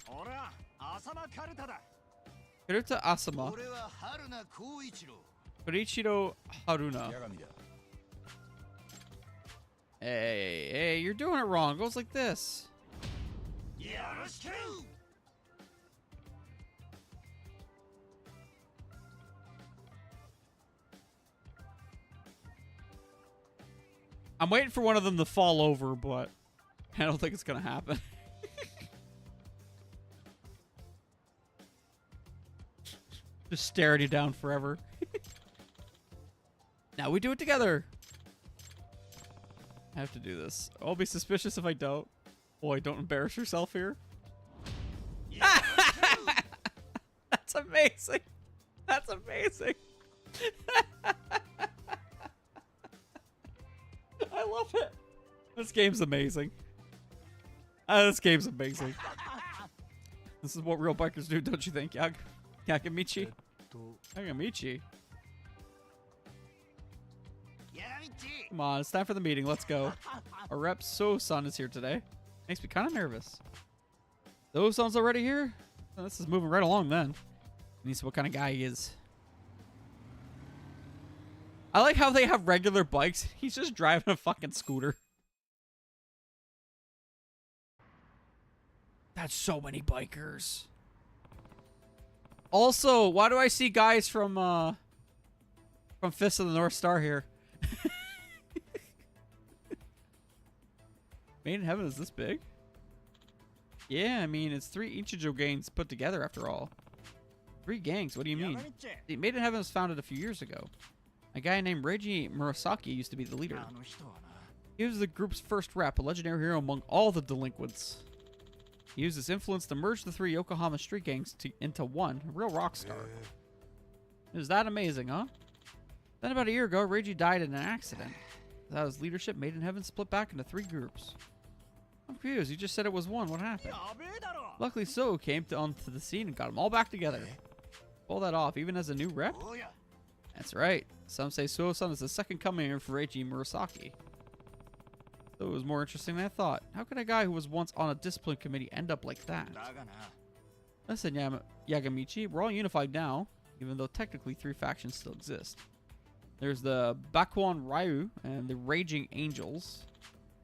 Karuta Asama. Korichiro Haruna. Hey, you're doing it wrong. It goes like this. I'm waiting for one of them to fall over, but I don't think it's gonna happen. Just staring you down forever. Now we do it together. I have to do this. I'll be suspicious if I don't. Boy, don't embarrass yourself here. That's amazing. That's amazing. I love it. This game's amazing. This game's amazing. This is what real bikers do, don't you think, Yagamichi? Yagamichi? Come on, it's time for the meeting. Let's go. Our rep So-san is here today. Makes me kind of nervous. So-san's already here? Oh, this is moving right along then. He needs what kind of guy he is. I like how they have regular bikes. He's just driving a fucking scooter. That's so many bikers. Also, why do I see guys from Fist of the North Star here? Made in Heaven is this big? Yeah, I mean, it's 3 Ichijo gangs put together after all. 3 gangs, what do you mean? See, Made in Heaven was founded a few years ago. A guy named Reiji Murasaki used to be the leader. He was the group's first rep, a legendary hero among all the delinquents. He used his influence to merge the 3 Yokohama street gangs into one, a real rock star. Is that amazing, huh? Then about a year ago, Reiji died in an accident. Without his leadership, Made in Heaven split back into 3 groups. I'm confused. You just said it was one. What happened? Luckily, So came onto the scene and got them all back together. Pull that off, even as a new rep? That's right. Some say So-san is the second coming of Reiji Murasaki. So it was more interesting than I thought. How could a guy who was once on a discipline committee end up like that? Listen, Yagamichi, we're all unified now, even though technically 3 factions still exist. There's the Bakuan Ryu and the Raging Angels.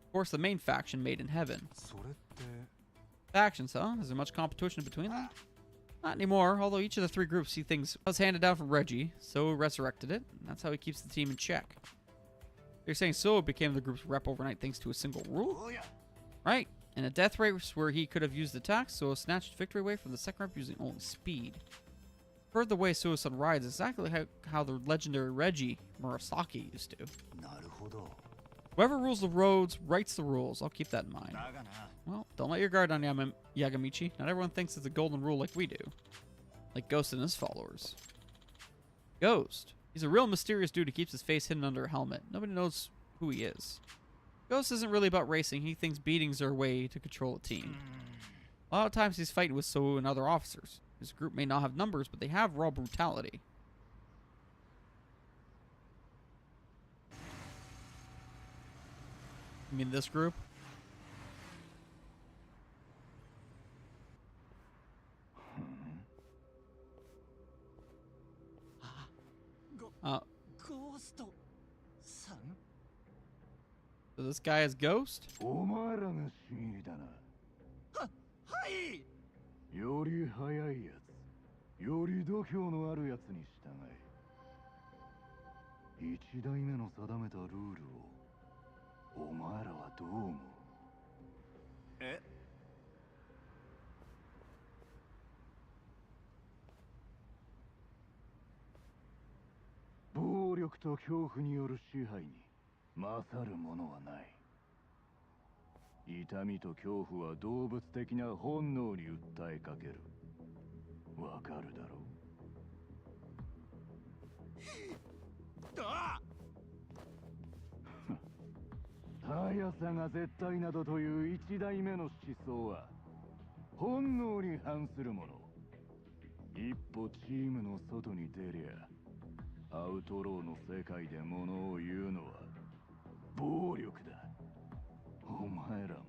Of course, the main faction, Made in Heaven. Factions, huh? Is there much competition between them? Not anymore, although each of the 3 groups see things was handed down from Reggie, So resurrected it, and that's how he keeps the team in check. You're saying So became the group's rep overnight thanks to a single rule? Right. In a death race where he could have used attacks, So snatched victory away from the second rep using only speed. Heard the way So-san rides exactly how the legendary Reggie Murasaki used to. Whoever rules the roads writes the rules. I'll keep that in mind. Well, don't let your guard down, Yagamichi. Not everyone thinks it's a golden rule like we do. Like Ghost and his followers. Ghost. He's a real mysterious dude who keeps his face hidden under a helmet. Nobody knows who he is. Ghost isn't really about racing. He thinks beatings are a way to control a team. A lot of times he's fighting with So and other officers. His group may not have numbers, but they have raw brutality. You mean this group? So this guy is Ghost? より速いやつ、より度胸のあるやつに従い、一代目の定めたルールをお前らはどう思う？え？暴力と恐怖による支配に勝るものはない。痛みと恐怖は動物的な本能に訴えかける。わかるだろう。速さが絶対などという一代目の思想は本能に反するもの。一歩チームの外に出りゃアウトローの世界で物を言うのは暴力だ。お前らも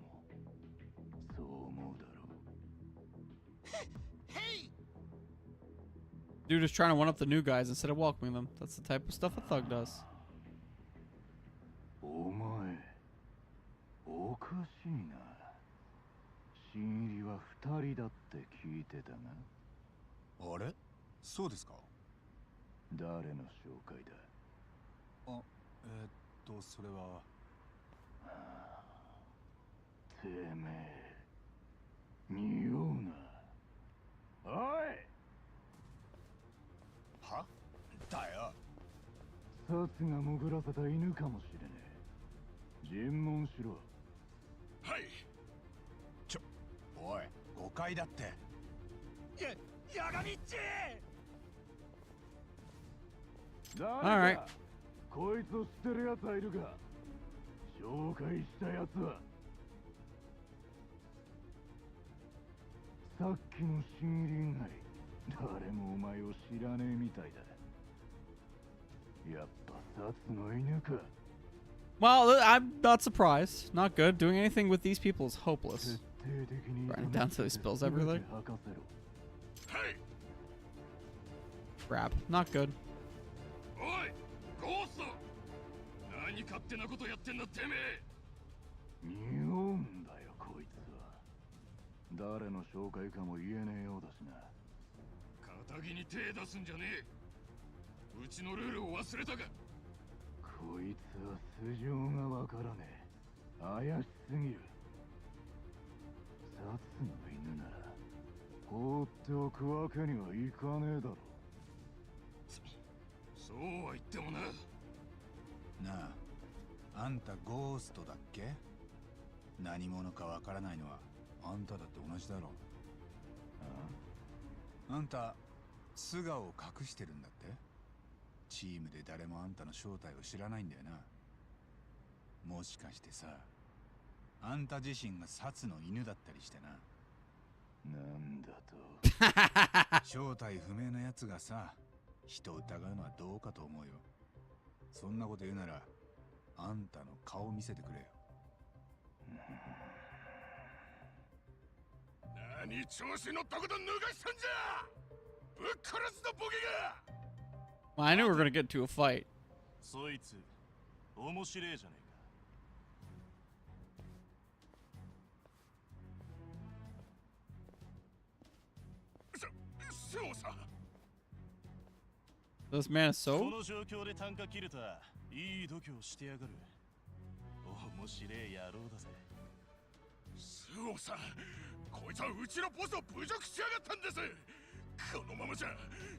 そう思うだろう。 Dude is trying to one up the new guys instead of welcoming them. That's the type of stuff a thug does. お前おかしいな。新入りは2人だって聞いてたな。あれそうですか？誰の紹介だ？あ、それは。てめえ匂うな。おいは？だよ。サツが潜らせた犬かもしれねえ。尋問しろ。はい。おい、誤解だって。ヤガミっち。誰かこいつを知ってるやつはいるか？紹介したやつは。さっきの新入り以外誰もお前を知らねえみたいだ。やっぱサツの犬か。 Well, I'm not surprised. Not good. Doing anything with these people is hopeless. 徹底的に Right down till he spills everything. 吐かせろ。はい。 Crap. Not good. おい、ゴースト。何勝手なことやってんだてめえ。匂うんだよこいつは。誰の紹介かも言えねえようだしな。仇に手出すんじゃねえ。うちのルールを忘れたか。こいつは素性がわからねえ。怪しすぎる。サツの犬なら放っておくわけにはいかねえだろ。そうは言ってもな。なあ、あんたゴーストだっけ？何者かわからないのはあんただって同じだろ。あんた素顔を隠してるんだって？チームで誰もあんたの正体を知らないんだよな。もしかしてさ、あんた自身がサツの犬だったりしてな。なんだと。正体不明なやつがさ、人を疑うのはどうかと思うよ。そんなこと言うならあんたの顔を見せてくれよ。何調子乗ったこと脱がしたんじゃ。ぶっ殺すぞボケが。 Well, I knew we were gonna get into a fight. そいつ面白えじゃねえか。そうさ。 This man is こ so. の状況で単価切るといい度胸してやがる。面白え野郎だぜ。そうさ。こいつはうちのボスを侮辱しやがったんです。このままじゃ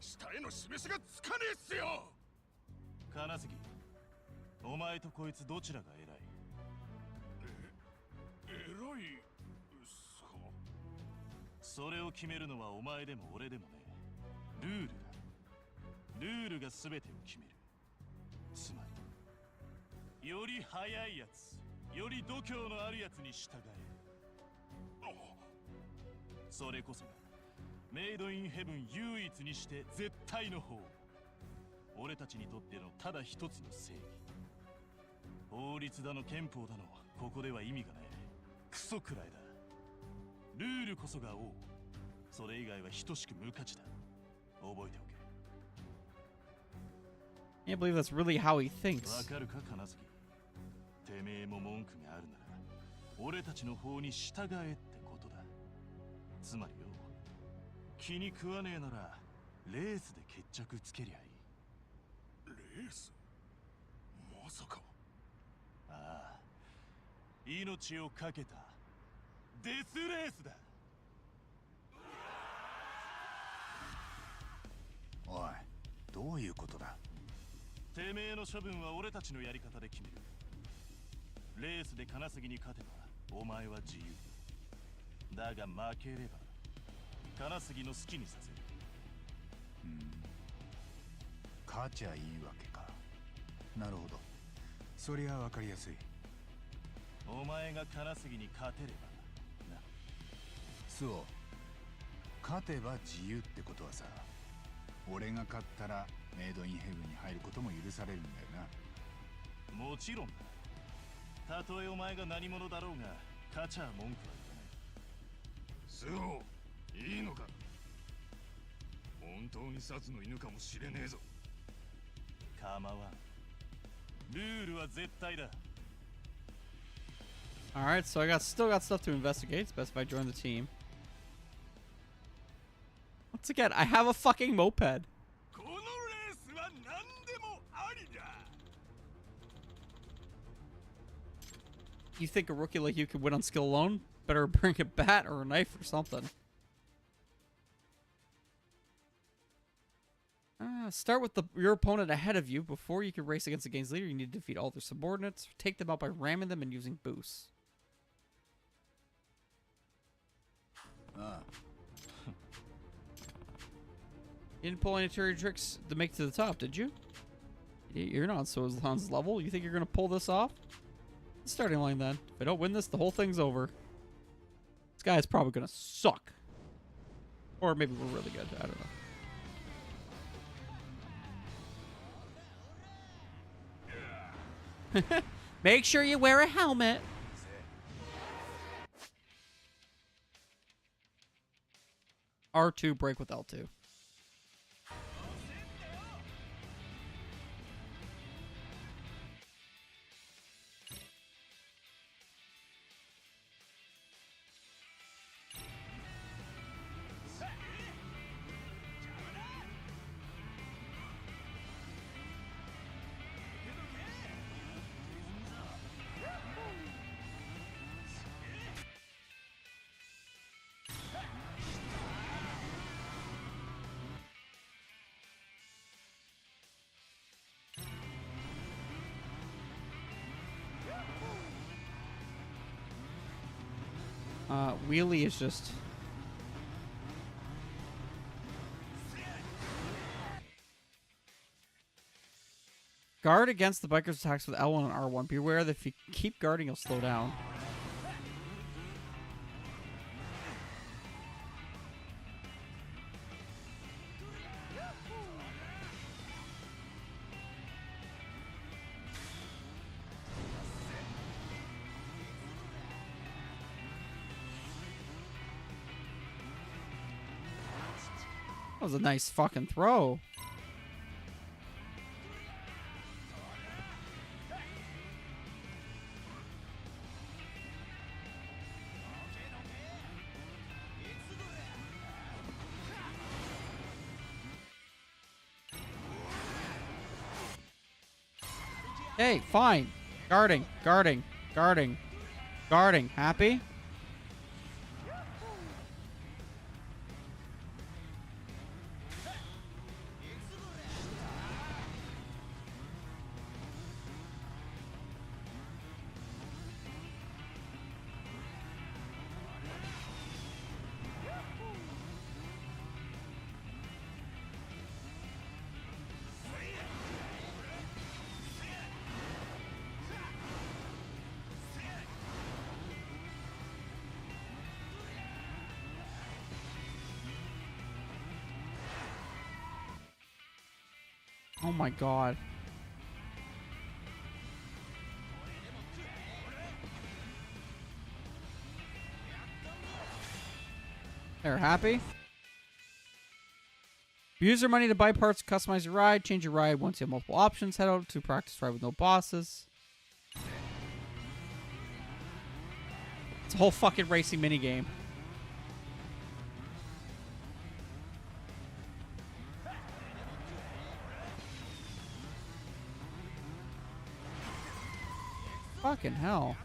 下への示しがつかねえっすよ。金杉、お前とこいつどちらが偉い？偉いっすか？それを決めるのはお前でも俺でもね。ルールだ。ルールが全てを決める。つまりより速いやつ、より度胸のあるやつに従え。それこそがメイドインヘブン唯一にして絶対の法。俺たちにとってのただ一つの正義。法律だの憲法だのここでは意味がない。クソくらいだ。ルールこそが王。それ以外は等しく無価値だ。覚えておけ。 Can't believe that's really how he わ thinks. かるか金杉。てめえも文句があるなら俺たちの法に従えってことだ。つまりよ、気に食わねえならレースで決着つけりゃいい。レース？まさか。ああ、命をかけたデスレースだ。おい、どういうことだ？てめえの処分は俺たちのやり方で決める。レースで金杉に勝てばお前は自由だが負ければ金杉の好きにさせる。勝ちゃいいわけか。なるほど、そりゃわかりやすい。お前が金杉に勝てればな。そう、勝てば自由ってことはさ、俺が勝ったらメイドインヘブンに入ることも許されるんだよな。もちろんだ。たとえお前が何者だろうが勝ちゃ文句は言わない。そういいのか。本当に殺の犬かもしれねえぞ。構わん。ルールは絶対だ。 Alright, so still got stuff to investigate. It's best if I join the team. Once again, I have a fucking moped. このレースは何でもありだ。 You think a rookie like you could win on skill alone? Better bring a bat or a knife or something. Start with your opponent ahead of you. Before you can race against the game's leader, you need to defeat all their subordinates. Take them out by ramming them and using boosts. You didn't pull any Terry tricks to make it to the top, did you? You're not so Solan's level. You think you're going to pull this off? Starting line then. If I don't win this, the whole thing's over. This guy's probably going to suck. Or maybe we're really good. I don't know. Make sure you wear a helmet. R2 break with L2. Wheelie is just... Guard against the biker's attacks with L1 and R1. Beware that if you keep guarding, you'll slow down. That was a nice fucking throw. Hey, fine. Guarding, guarding, guarding, guarding. Happy? Oh my god. They're happy. Use your money to buy parts, customize your ride, change your ride once you have multiple options. Head out to practice ride with no bosses. It's a whole fucking racing minigame. Fucking hell.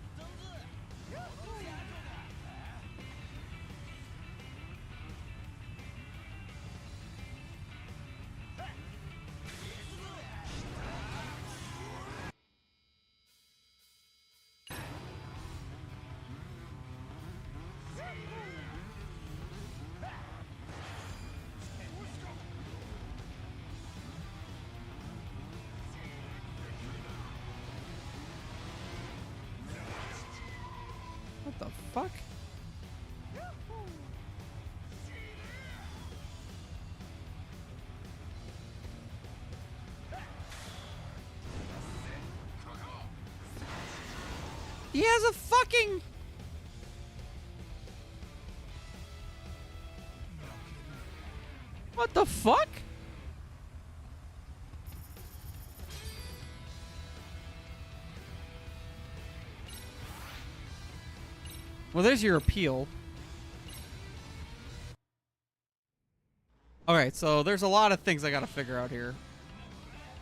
What the fuck? He has a fucking... What the fuck? Well, there's your appeal. Alright, so there's a lot of things I gotta figure out here.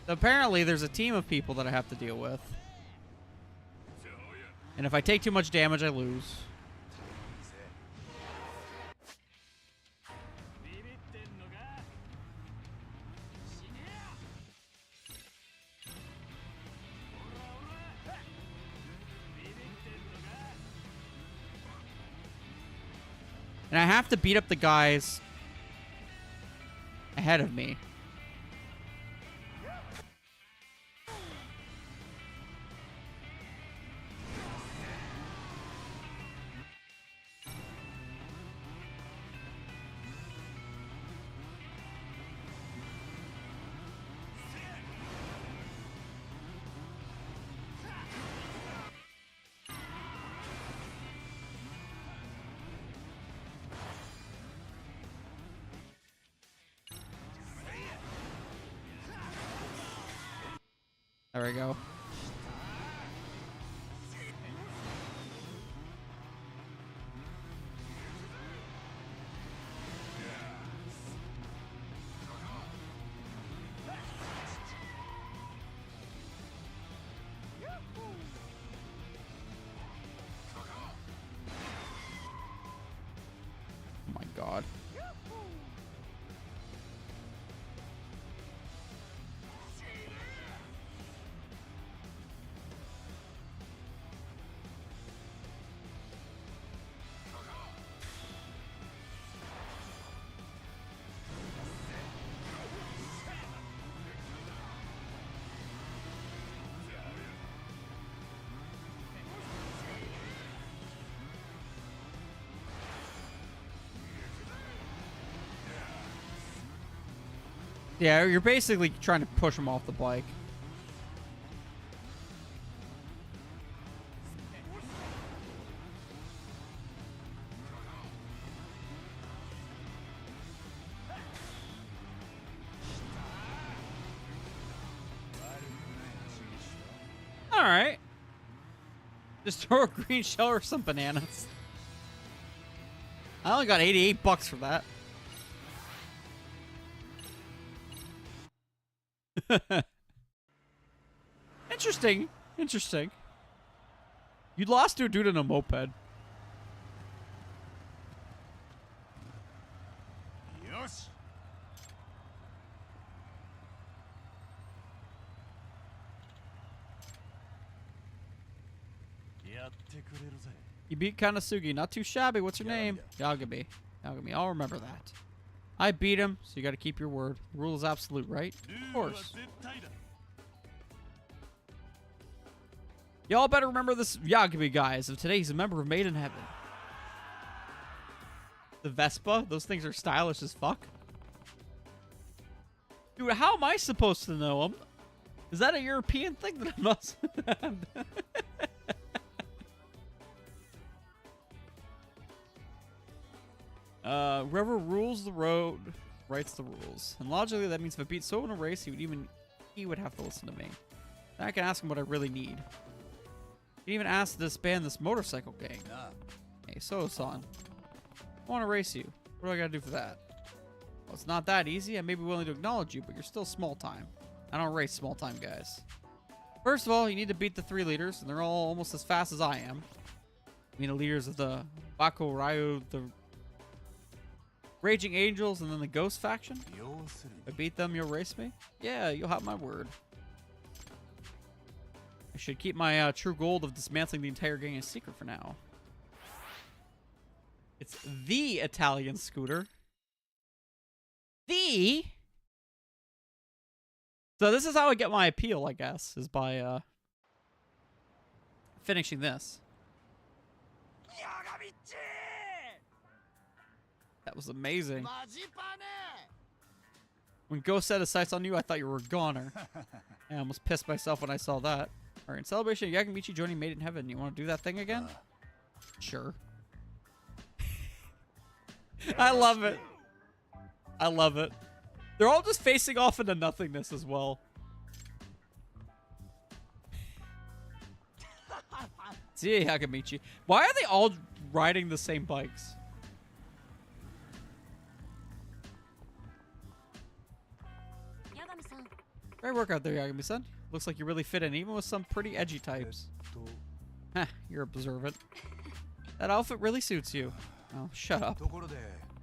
Apparently, there's a team of people that I have to deal with. And if I take too much damage, I lose. And I have to beat up the guys ahead of me. There we go. Oh my god. Yeah, you're basically trying to push him off the bike. Alright. Just throw a green shell or some bananas. I only got $88 for that. Interesting. Interesting. You lost to a dude in a moped. Yosh. You beat Kanasugi. Not too shabby. What's your name? Yagami. Yagami. I'll remember that. I beat him, so you gotta keep your word. The rule is absolute, right? Of course. Y'all better remember this Yagami guy, as of today he's a member of Made in Heaven. The Vespa? Those things are stylish as fuck. Dude, how am I supposed to know him? Is that a European thing that I'm not... Whoever rules the road writes the rules. And logically, that means if I beat someone in a race, he would have to listen to me. Then I can ask him what I really need. He even asked to disband this motorcycle gang. Hey, So-san. I want to race you. What do I gotta do for that? Well, it's not that easy. I may be willing to acknowledge you, but you're still small time. I don't race small time guys. First of all, you need to beat the 3 leaders, and they're all almost as fast as I am. I mean, the leaders of the Bako Ryu, the Raging Angels, and then the Ghost faction. If I beat them, you'll race me? Yeah, you'll have my word. I should keep my true goal of dismantling the entire gang a secret for now. It's the Italian scooter. The... So this is how I get my appeal, I guess, is by finishing this. Yeah! was amazing. When Ghost set his sights on you, I thought you were a goner. I almost pissed myself when I saw that. Alright, in celebration of Yagamichi joining Made in Heaven, you want to do that thing again? Sure. I love it. I love it. They're all just facing off into nothingness as well. See ya, Yagamichi. Why are they all riding the same bikes? Yagami-san, Great work out there, Yagami-san. Looks like you really fit in, even with some pretty edgy types. Heh, you're observant. That outfit really suits you. Oh, shut up.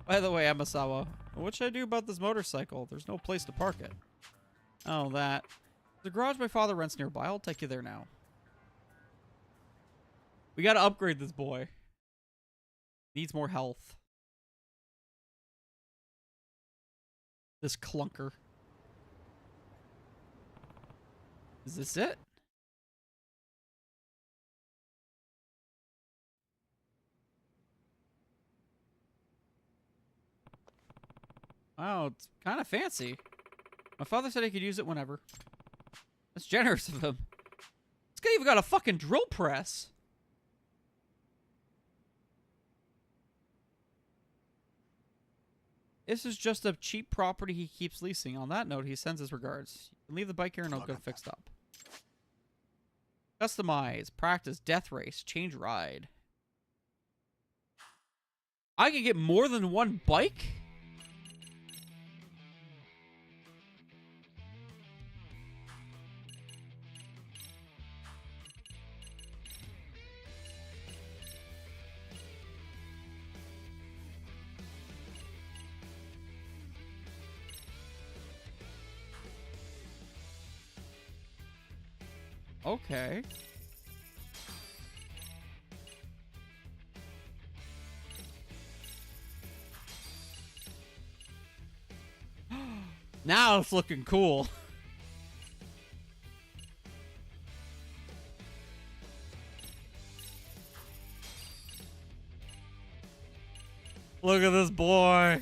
By the way, Amasawa, what should I do about this motorcycle? There's no place to park it. Oh, that. The garage my father rents nearby. I'll take you there now. We gotta upgrade this boy. Needs more health. This clunker. Is this it? Wow, it's kind of fancy. My father said he could use it whenever. That's generous of him. This guy even got a fucking drill press. This is just a cheap property he keeps leasing. On that note, he sends his regards. You can leave the bike here and I'll get it fixed up. Customize, practice, death race, change ride. I can get more than one bike? Okay. Now it's looking cool. Look at this boy.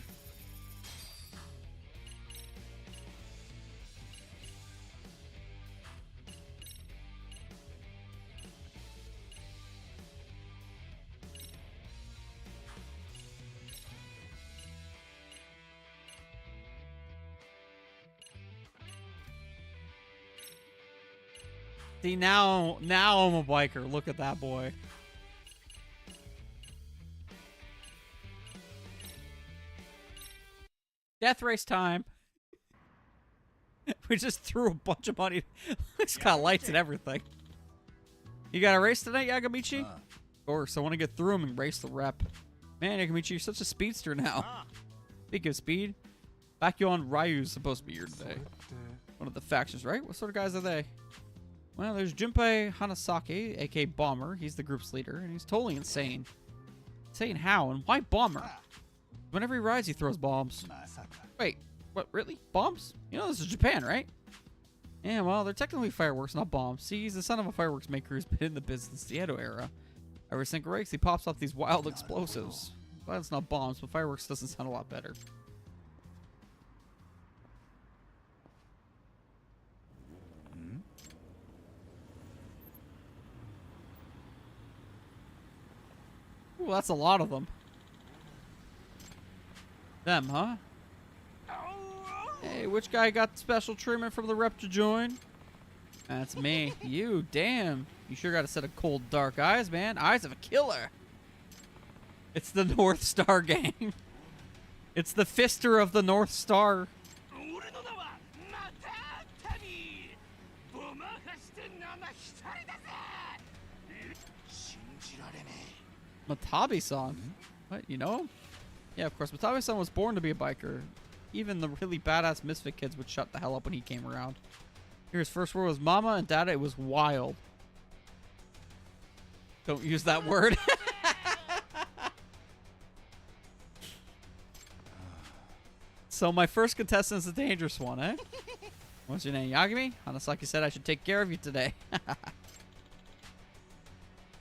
See, now I'm a biker. Look at that boy. Death race time. We just threw a bunch of money. It's got lights and everything. You got a race tonight, Yagamichi? Of course, I want to get through him and race the rep. Man, Yagamichi, you're such a speedster now. Speaking of speed, Bakyon Ryu's supposed to be here today. One of the factions, right? What sort of guys are they? Well, there's Junpei Hanasaki, aka Bomber. He's the group's leader, and he's totally insane. Insane how, and why Bomber? Whenever he rides, he throws bombs. Wait, what, really? Bombs? You know this is Japan, right? Yeah, well, they're technically fireworks, not bombs. See, he's the son of a fireworks maker who's been in the business since the Edo era. Ever since race, he pops off these wild explosives. Glad it's not bombs, but fireworks doesn't sound a lot better. Ooh, that's a lot of them. Them, huh? Hey, which guy got special treatment from the rep to join? That's me. You, damn. You sure got a set of cold, dark eyes, man. Eyes of a killer. It's the North Star gang. It's the fister of the North Star. Matabi-san? What, you know him? Yeah, of course. Matabi-san was born to be a biker. Even the really badass misfit kids would shut the hell up when he came around. Here, his first word was mama, and dada, it was wild. Don't use that word. So my first contestant is a dangerous one, eh? What's your name, Yagami? Hanasaki said I should take care of you today.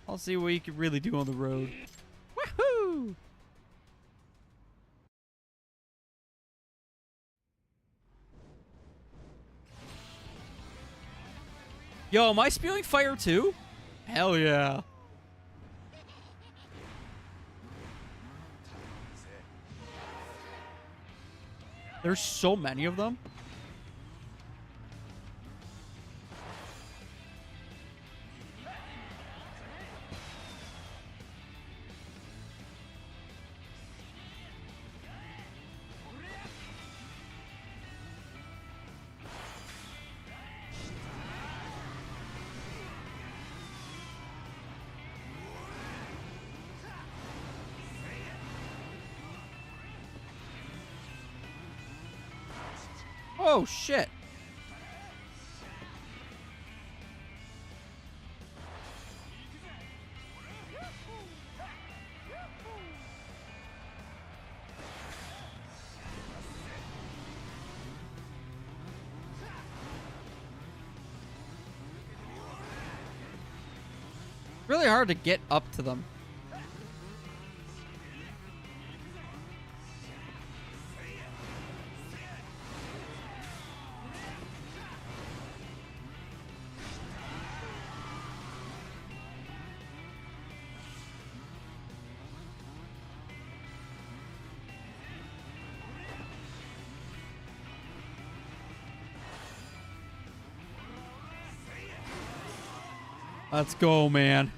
I'll see what you can really do on the road. Woohoo! Yo, am I spewing fire too? Hell yeah. There's so many of them. Oh shit. Really hard to get up to them. Let's go, man.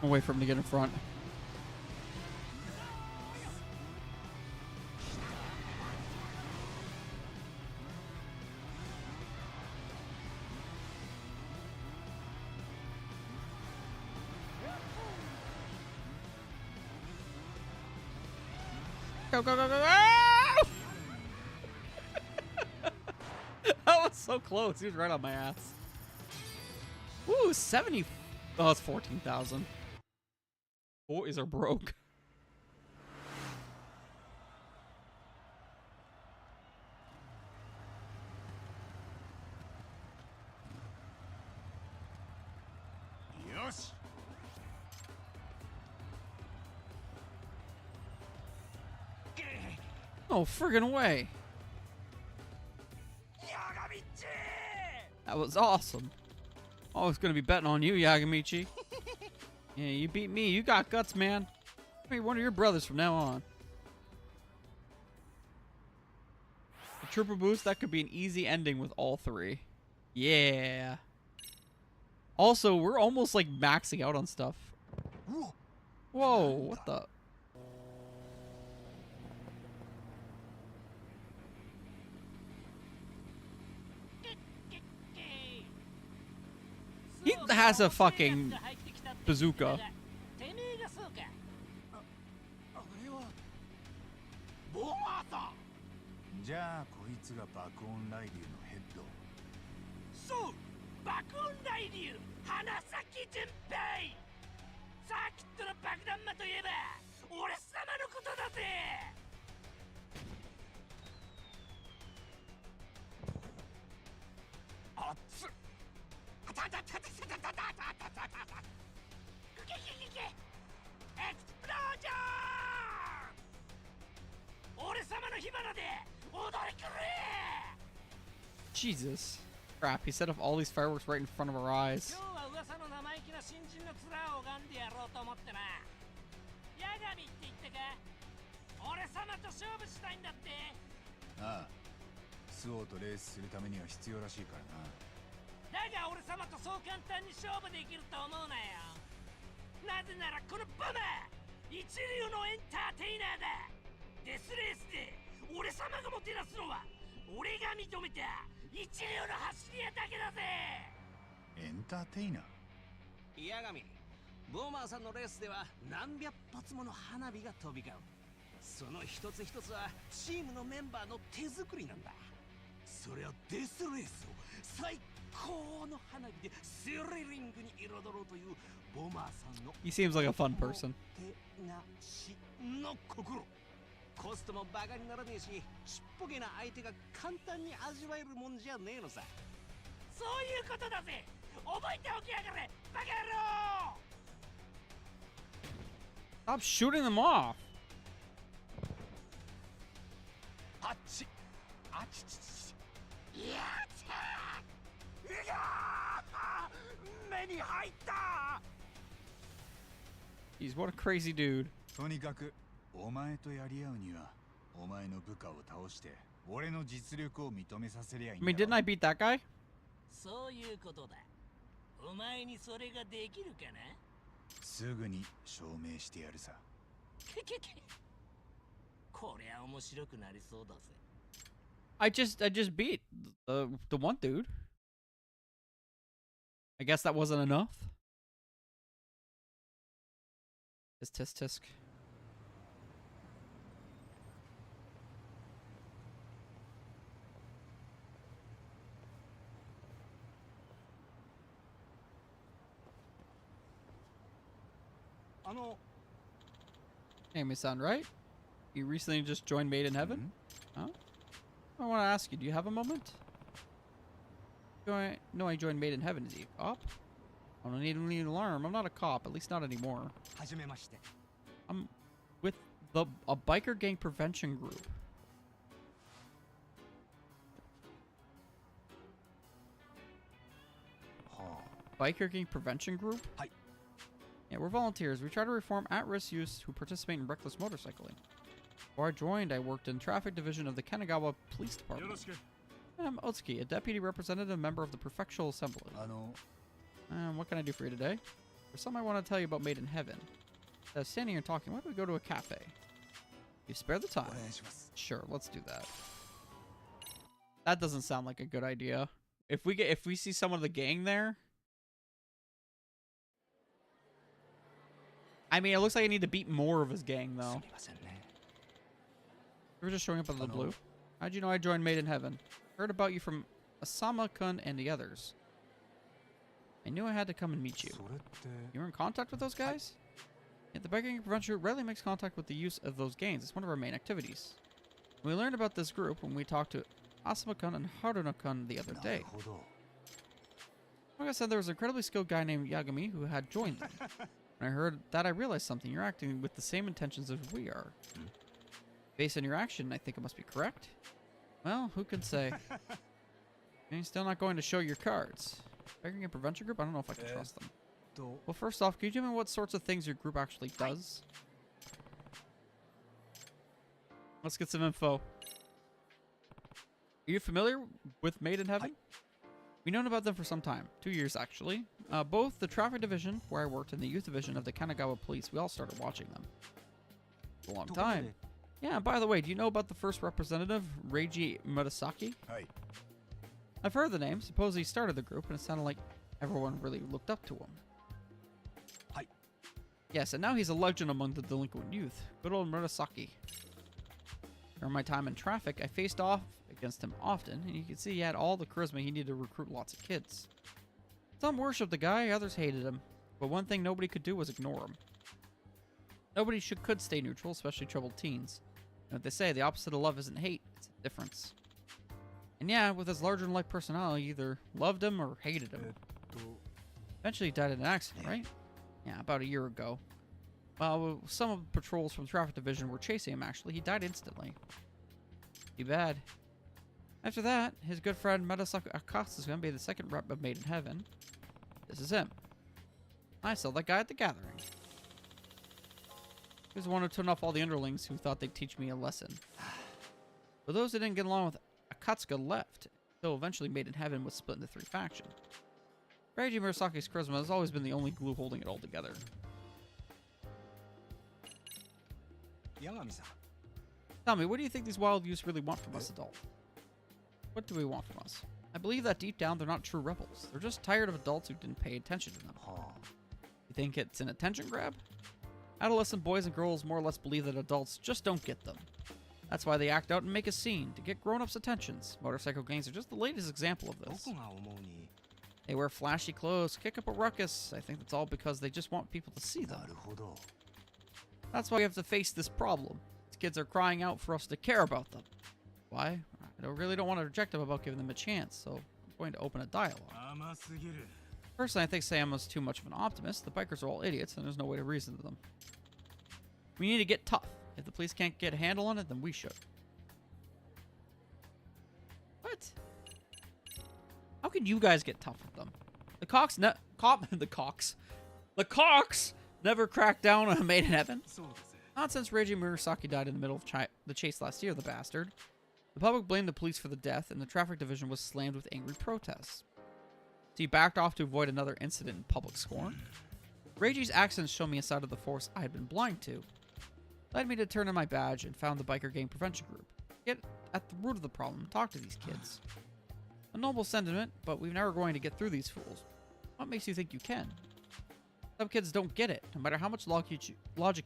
I'll wait for him to get in front. Go, go, go, go, go! That was so close. He was right on my ass. Ooh, 70. Oh, it's 14,000. Boys are broke. Yosh! Oh, friggin' way. That was awesome. I was gonna be betting on you, Yagamichi. Yeah, you beat me. You got guts, man. I'll be one of your brothers from now on. The triple boost, that could be an easy ending with all three. Yeah. Also, we're almost like maxing out on stuff. Whoa, what the? He has a fucking bazooka. じゃあこいつが爆音雷竜のヘッド。そう爆音雷竜花咲純平サーキットの爆弾魔といえば俺様のことだぜ熱っあたたたたたたたたたたたゲゲゲゲエクスプロージョン俺様の火花で踊り狂え Jesus. Crap, he set off all these fireworks right in front of our eyes. 今日は噂の生意気な新人の面を拝んでやろうと思ってな。ヤガミって言ったか俺様と勝負したいんだって。ああ、スオーとレースするためには必要らしいからな。だが俺様とそう簡単に勝負できると思うなよ。なぜならこのバマ一流のエンターテイナーだ。デスレースで俺様がもてなすのは俺が認めた一流の走り屋だけだぜ。エンターテイナー？ヤガミ、ボーマーさんのレースでは何百発もの花火が飛び交う。その一つ一つはチームのメンバーの手作りなんだ。そりゃデスレースを最高の花火でスリリングに彩ろうというボマーさんの He seems like a fun person. おもてなしの心。コストもバカにならねえし、ちっぽけな相手が簡単に味わえるもんじゃねえのさ。そういうことだぜ。覚えておきやがれ、バカ野郎。 Stop shooting them off. あっちあちちち。やったー。うがー、目に入った。 Jeez, what a crazy dude. とにかくお前とやり合うにはお前の部下を倒して俺の実力を認めさせりゃいい I んだ mean, didn't I beat that guy? そういうことだ。お前にそれができるかな。すぐに証明してやるさ。けけけ。こりゃ面白くなりそうだぜ。I just beat the one dude. I guess that wasn't enough. Tisk tisk tisk. Hey, my son, right? You recently just joined Made in Heaven? Huh? I want to ask you, do you have a moment? No, I joined Made in Heaven. Is he a cop? I don't need an alarm. I'm not a cop, at least not anymore. はじめまして。 I'm with a biker gang prevention group. Biker gang prevention group? Hi. Yeah, we're volunteers. We try to reform at-risk youths who participate in reckless motorcycling. Before I joined, I worked in traffic division of the Kanagawa Police Department. I'm Otsuki, a deputy representative member of the Prefectural Assembly. What can I do for you today? There's something I want to tell you about Made in Heaven. Instead of standing here talking, why don't we go to a cafe? You spare the time. Sure, let's do that. That doesn't sound like a good idea. If we see some of the gang there, I mean, it looks like I need to beat more of his gang though. We're just showing up out of the blue. How'd you know I joined Made in Heaven? Heard about you from Asama-kun and the others. I knew I had to come and meet you. You were in contact with those guys? Yeah, the biking prevention group rarely makes contact with the use of those gangs. It's one of our main activities. We learned about this group when we talked to Asama-kun and Haruna-kun the other day. Like I said, there was an incredibly skilled guy named Yagami who had joined them. When I heard that, I realized something. You're acting with the same intentions as we are. Based on your action, I think it must be correct. Well, who can say? You're still not going to show your cards. Biking and prevention group? I don't know if I can trust them. Well, first off, can you tell me what sorts of things your group actually does? Let's get some info. Are you familiar with Made in Heaven? We've known about them for some time. 2 years, actually. Both the traffic division, where I worked, and the youth division of the Kanagawa police, we all started watching them. A long time. Yeah, by the way, do you know about the first representative, Reiji Murasaki? Hi. I've heard the name. Suppose he started the group, and it sounded like everyone really looked up to him. Hi. Yes, and now he's a legend among the delinquent youth. Good old Murasaki. During my time in traffic, I faced off against him often, and you can see he had all the charisma he needed to recruit lots of kids. Some worshipped the guy, others hated him. But one thing nobody could do was ignore him. Nobody could stay neutral, especially troubled teens. And what they say, the opposite of love isn't hate, it's indifference. And yeah, with his larger-than-life personality, you either loved him or hated him. Eventually he died in an accident, right? Yeah, about a year ago. While some of the patrols from the traffic division were chasing him, actually, he died instantly. Too bad. After that, his good friend Murasaki Akasu is going to be the second rep of Made in Heaven. This is him. I saw that guy at the gathering. He was the one who turned off all the underlings who thought they'd teach me a lesson. But those who didn't get along with Akatsuka left, until eventually Made in Heaven was split into 3 factions. Reiji Murasaki's charisma has always been the only glue holding it all together. Yagami-san. Tell me, what do you think these wild youths really want from us adults? What do we want from us? I believe that deep down they're not true rebels. They're just tired of adults who didn't pay attention to them. You think it's an attention grab? Adolescent boys and girls more or less believe that adults just don't get them. That's why they act out and make a scene, to get grown-ups' attentions. Motorcycle gangs are just the latest example of ど this. こが思うに They wear flashy clothes, kick up a ruckus. I think that's all because they just want people to see them. なるほど That's why we have to face this problem. These kids are crying out for us to care about them. Why? Really don't want to reject them about giving them a chance, so I'm going to open a dialogue. 甘すぎる Personally, I think Sam was too much of an optimist. The bikers are all idiots, and there's no way to reason to them. We need to get tough. If the police can't get a handle on it, then we should. What? How can you guys get tough with them? The Cox never cracked down on a Made in Heaven. そうだぜ Not since Reiji Murasaki died in the middle of the chase last year, the bastard. The public blamed the police for the death, and the traffic division was slammed with angry protests. So he backed off to avoid another incident in public scorn. Reiji's actions showed me a side of the force I had been blind to. Led me to turn in my badge and found the biker gang prevention group. Get at the root of the problem and talk to these kids. A noble sentiment, but we're never going to get through these fools. What makes you think you can? Some kids don't get it, no matter how much logic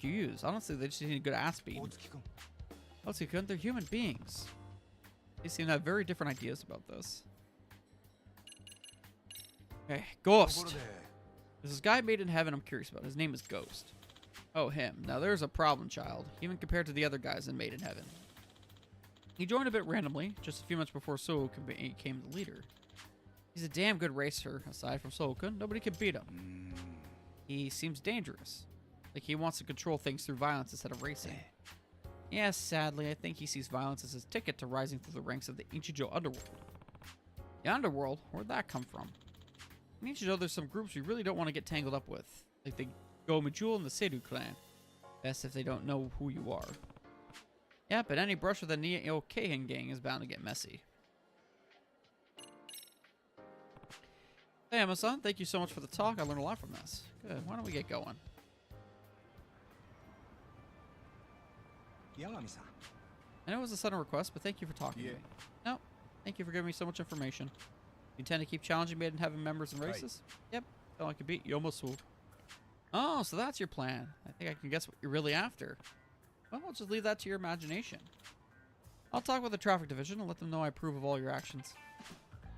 you use. Honestly, they just need a good ass beat. 大月君 Otsuki-kun, they're human beings. They seem to have very different ideas about this. Okay, ところ Ghost. で There's this guy Made in Heaven I'm curious about. His name is Ghost. Oh, him. Now there's a problem child, even compared to the other guys in Made in Heaven. He joined a bit randomly, just a few months before Sou-kun became the leader. He's a damn good racer. Aside from Sou-kun, nobody can beat him. He seems dangerous. Like he wants to control things through violence instead of racing. Yes, sadly, I think he sees violence as his ticket to rising through the ranks of the Ichijo underworld. The underworld? Where'd that come from? In Ichijo, there's some groups we really don't want to get tangled up with. Like the Gomijul and the Seidu clan. Best if they don't know who you are. Yeah, but any brush with the Neo Keihin gang is bound to get messy. Hey, Emma-san, thank you so much for the talk. I learned a lot from this. Good. Why don't we get going? 八神さん I know it was a sudden request, but thank you for talking to Yeah. me. No, thank you for giving me so much information. You intend to keep challenging Made in Heaven members and Right. races? Yep. Felt like I beat Yomosu. Oh, so that's your plan. I think I can guess what you're really after. Well, I'll just leave that to your imagination. I'll talk with the traffic division and let them know I approve of all your actions.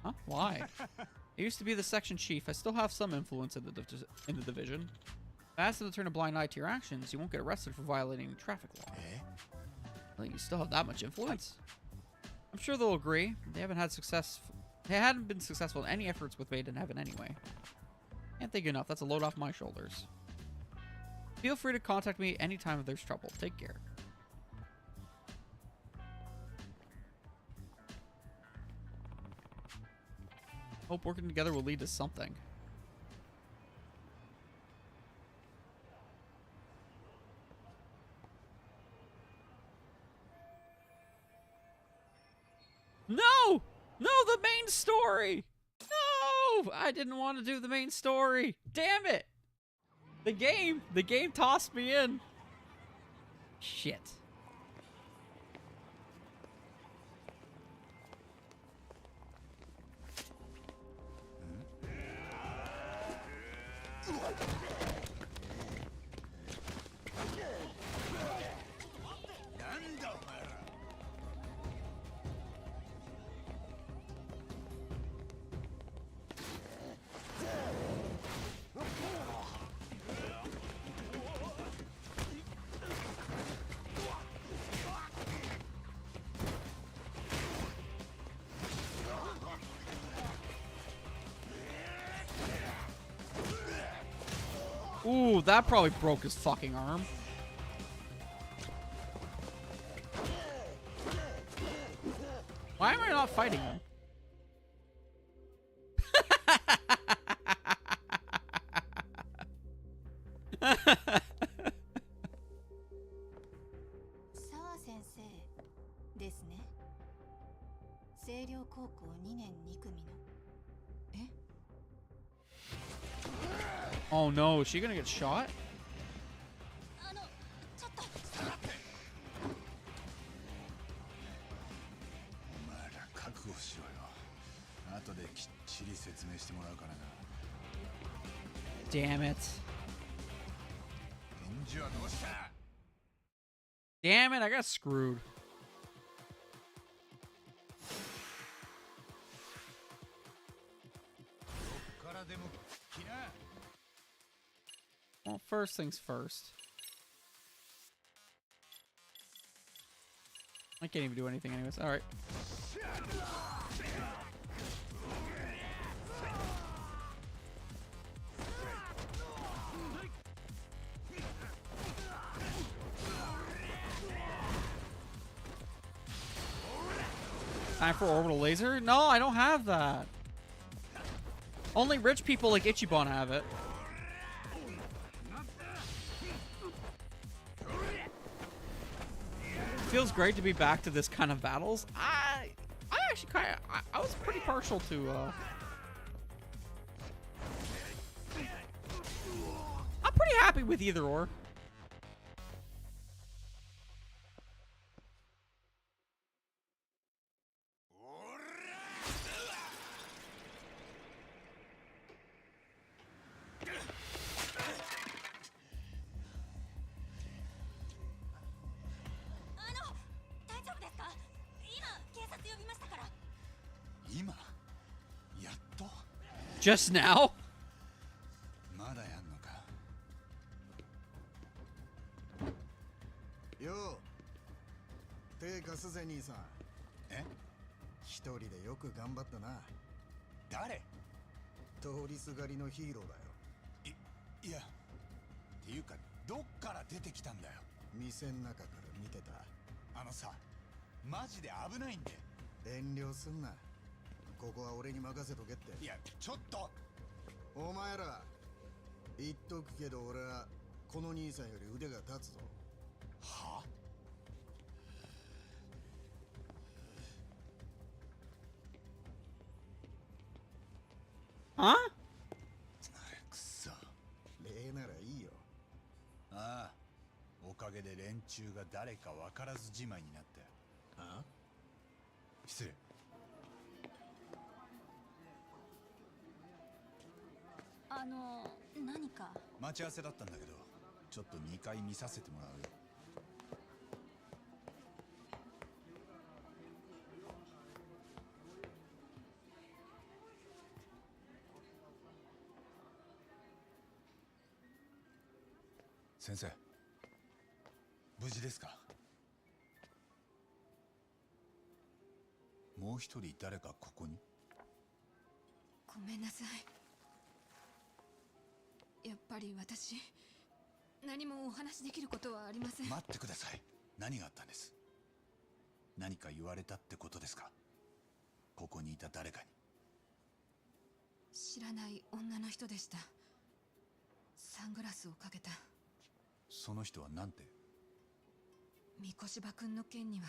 Huh? Why? I used to be the section chief. I still have some influence in the division. If I ask them to turn a blind eye to your actions, you won't get arrested for violating traffic law. Well, you still have that much influence. I'm sure they'll agree. They hadn't been successful in any efforts with Made in Heaven anyway. Can't think enough. That's a load off my shoulders. Feel free to contact me anytime if there's trouble. Take care. Hope working together will lead to something. No! No, the main story! No! I didn't want to do the main story. Damn it! The game tossed me in. Shit. Ooh, that probably broke his fucking arm. Why am I not fighting him? Oh no, is she gonna get shot? あのちょっとお前ら覚悟しろよ。後できっちり説明してもらうからな。 Damn it. 返事はどうした？ Damn it, I got screwed. でも来な。 Well, first things first. I can't even do anything anyways. All right. Time for orbital laser? No, I don't have that. Only rich people like Ichiban have it. Feels great to be back to this kind of battles. I actually I was pretty partial to I'm pretty happy with either or. Just now? まだやんのか。よう、手貸すぜ兄さん。え？一人でよく頑張ったな。誰？通りすがりのヒーローだよ。いや、っていうかどっから出てきたんだよ。店の中から見てた。あのさ、マジで危ないんで。遠慮すんな。ここは俺に任せとけって。いや、ちょっと。お前ら言っとくけど、俺はこの兄さんより腕が立つぞ。はあ？くそ。礼ならいいよ。ああ、おかげで連中が誰か分からずじまいになったよ。あ？失礼。何か待ち合わせだったんだけど、ちょっと2回見させてもらうよ。先生、無事ですか？もう一人誰かここに？ごめんなさい。やっぱり私、何もお話しできることはありません。待ってください。何があったんです？何か言われたってことですか？ここにいた誰かに。知らない女の人でした。サングラスをかけた。その人は何て？三越場君の件には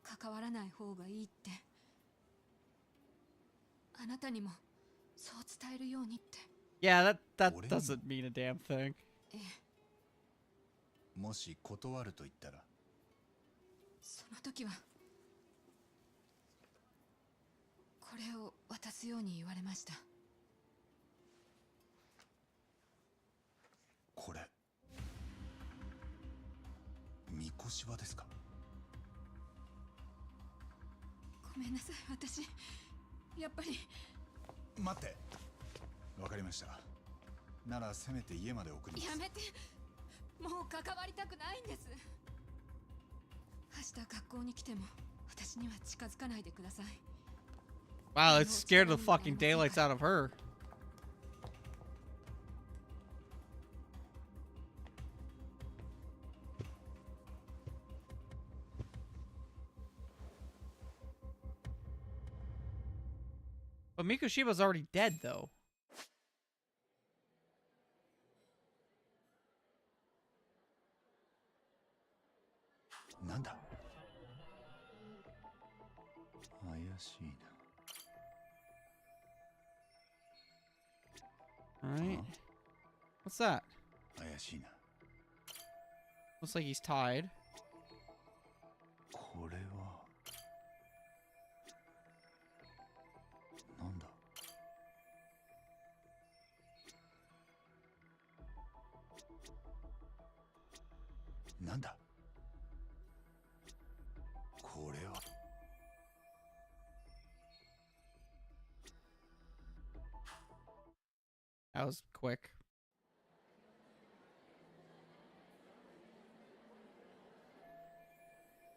関わらない方がいいって。あなたにもそう伝えるようにって。Yeah, that doesn't mean a damn thing. ええ。もし断ると言ったら？その時はこれを渡すように言われました。これ三越場ですか？ごめんなさい、私やっぱり。待って、わかりました。ならせめて家まで送ります。やめて、もう関わりたくないんです。明日学校に来ても私には近づかないでください。 Wow, it scared the fucking daylights out of her. But Mikushiba's already dead, though. Nanda? 怪しいな。 Alright. What's that? 怪しいな。 Looks like he's tied. これはなんだ？なんだ？これは。That was quick.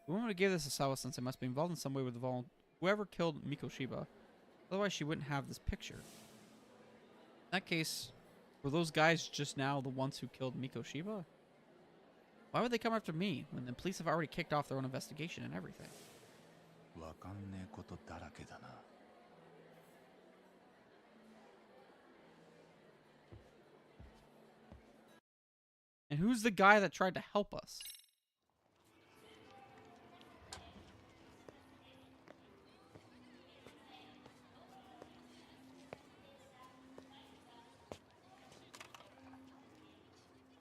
The woman who gave this to Sawa-sensei must be involved in some way with whoever killed Mikoshiba. Otherwise, she wouldn't have this picture. In that case, were those guys just now the ones who killed Mikoshiba? Why would they come after me when the police have already kicked off their own investigation and everything? わかんねえことだらけだな。And who's the guy that tried to help us?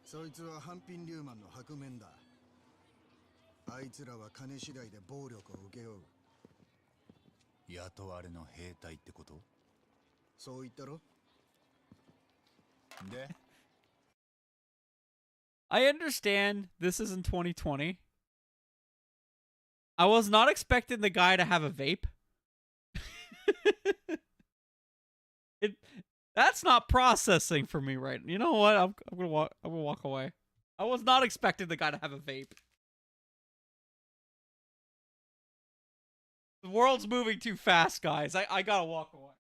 So そいつは半品リューマンの白面だ。あいつらは金次第で暴力を受け負う。雇われの兵隊ってこと？そう言ったろ？で I understand this is in 2020. I was not expecting the guy to have a vape. That's not processing for me, right? You know what? I'm gonna walk away. I was not expecting the guy to have a vape. The world's moving too fast, guys. I gotta walk away.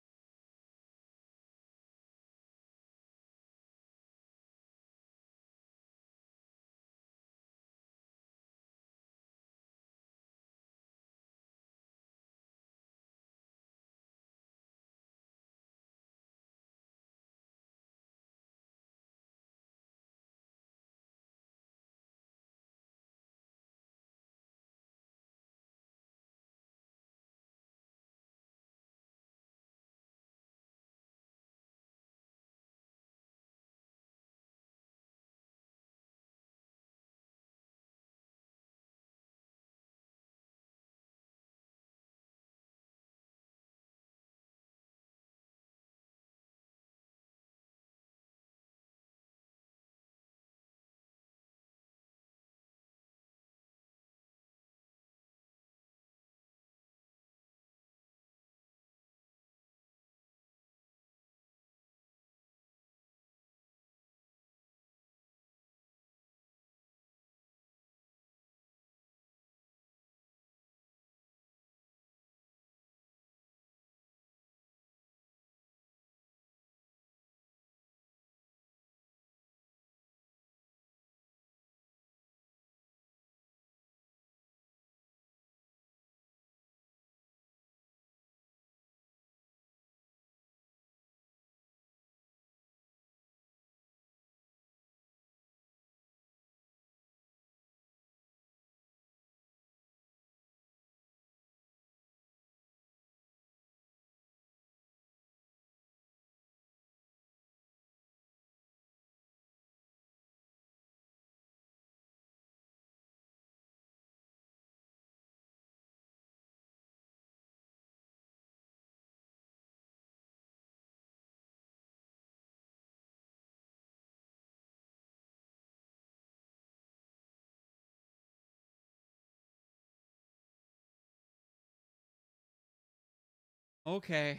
Okay,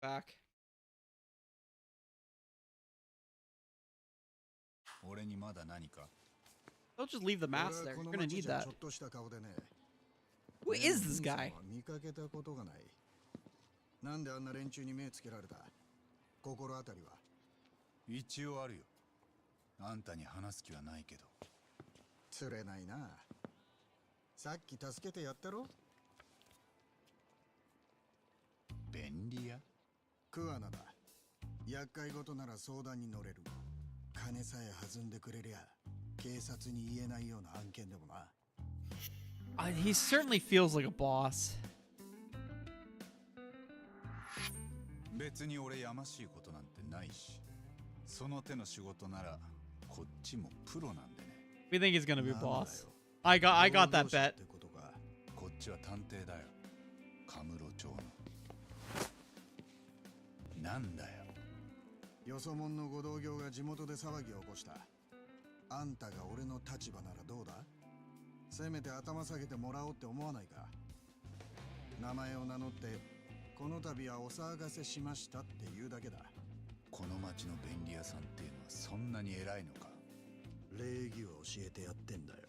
back. 俺にまだ何か？ Don't just leave the mask there. You're gonna need that. Who is this guy? 見かけたことがない。なんであんな連中に目つけられた？心当たりは？一応あるよ。あんたに話す気はないけど。釣れないな。さっき助けてやったろ？便利屋？クアナだ。厄介事なら相談に乗れる。金さえ弾んでくれりゃ、警察に言えないような案件でもな。He certainly feels like a boss. 別に俺やましいことなんてないし、その手の仕事ならこっちもプロなんでね。We think he's gonna be a boss. I got that bet. こっちは探偵だよ。カムロ町の。なんだよ。よそ者のご同業が地元で騒ぎを起こした。あんたが俺の立場ならどうだ？せめて頭下げてもらおうって思わないか？名前を名乗ってこの度はお騒がせしましたって言うだけだ。この町の便利屋さんっていうのはそんなに偉いのか。礼儀を教えてやってんだよ。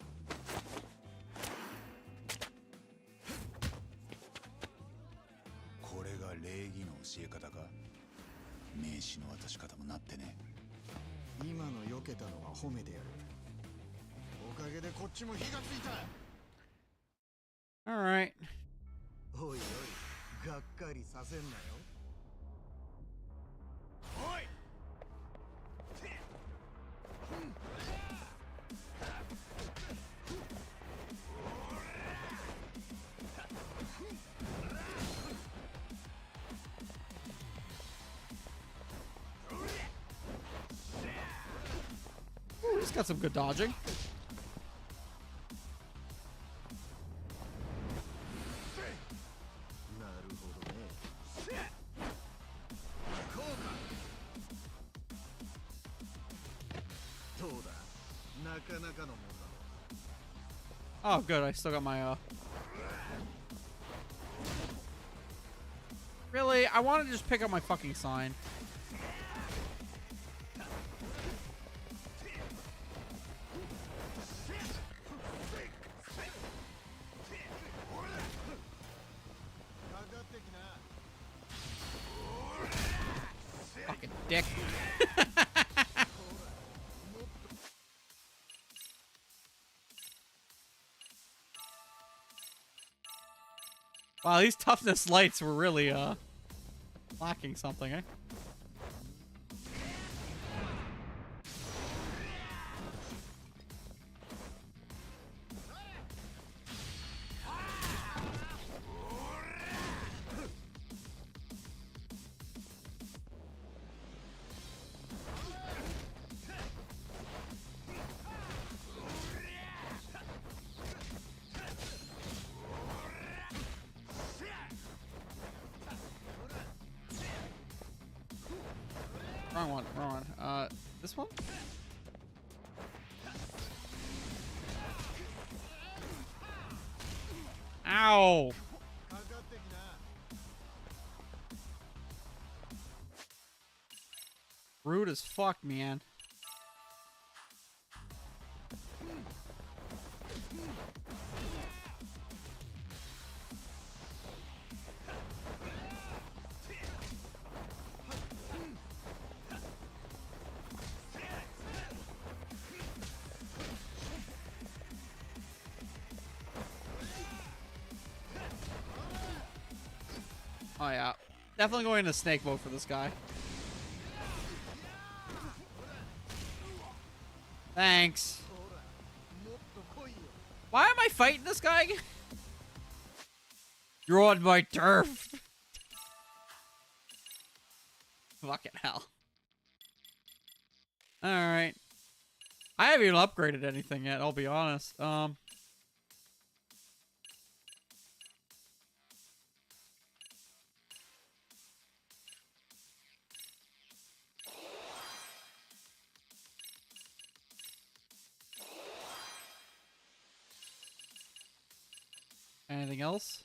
これが礼儀の教え方か。名刺の渡し方もなってね。今の避けたのは褒めてやる。おかげでこっちも火がついた。 Alright. おいおい、がっかりさせんなよ。おい。He's got some good dodging. なるほどね。こうか。どうだ、なかなかのもんだろ。 Oh, good. I still got my, Really? I want to just pick up my fucking sign. Fucking dick. Wow, these toughness lights were really, lacking something, eh? Wrong one, wrong one. This one? Ow! Rude as fuck, man. Oh yeah, definitely going into snake mode for this guy. Thanks. Why am I fighting this guy again? You're on my turf. Fucking hell. Alright. I haven't even upgraded anything yet, I'll be honest. Anything else?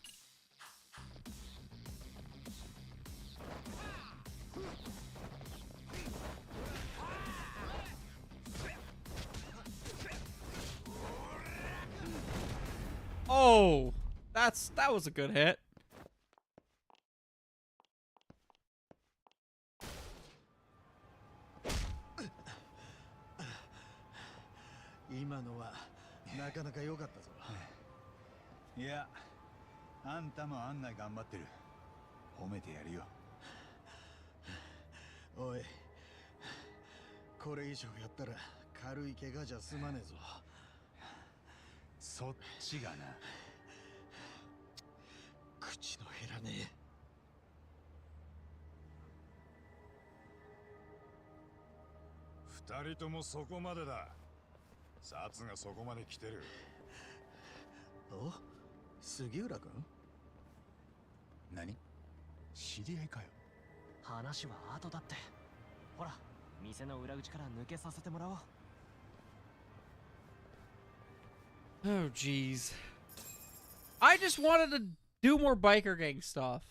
Oh, that was a good hit. Yeah. いや、あんたも案外頑張ってる。褒めてやるよ。おい、これ以上やったら軽い怪我じゃ済まねえぞ。そっちがな。口の減らねえ。二人ともそこまでだ。札がそこまで来てる。お、杉浦君？何？知り合いかよ。話は後だって。ほら、店の裏口から抜けさせてもらおう。Oh, jeez. I just wanted to do more biker gang stuff.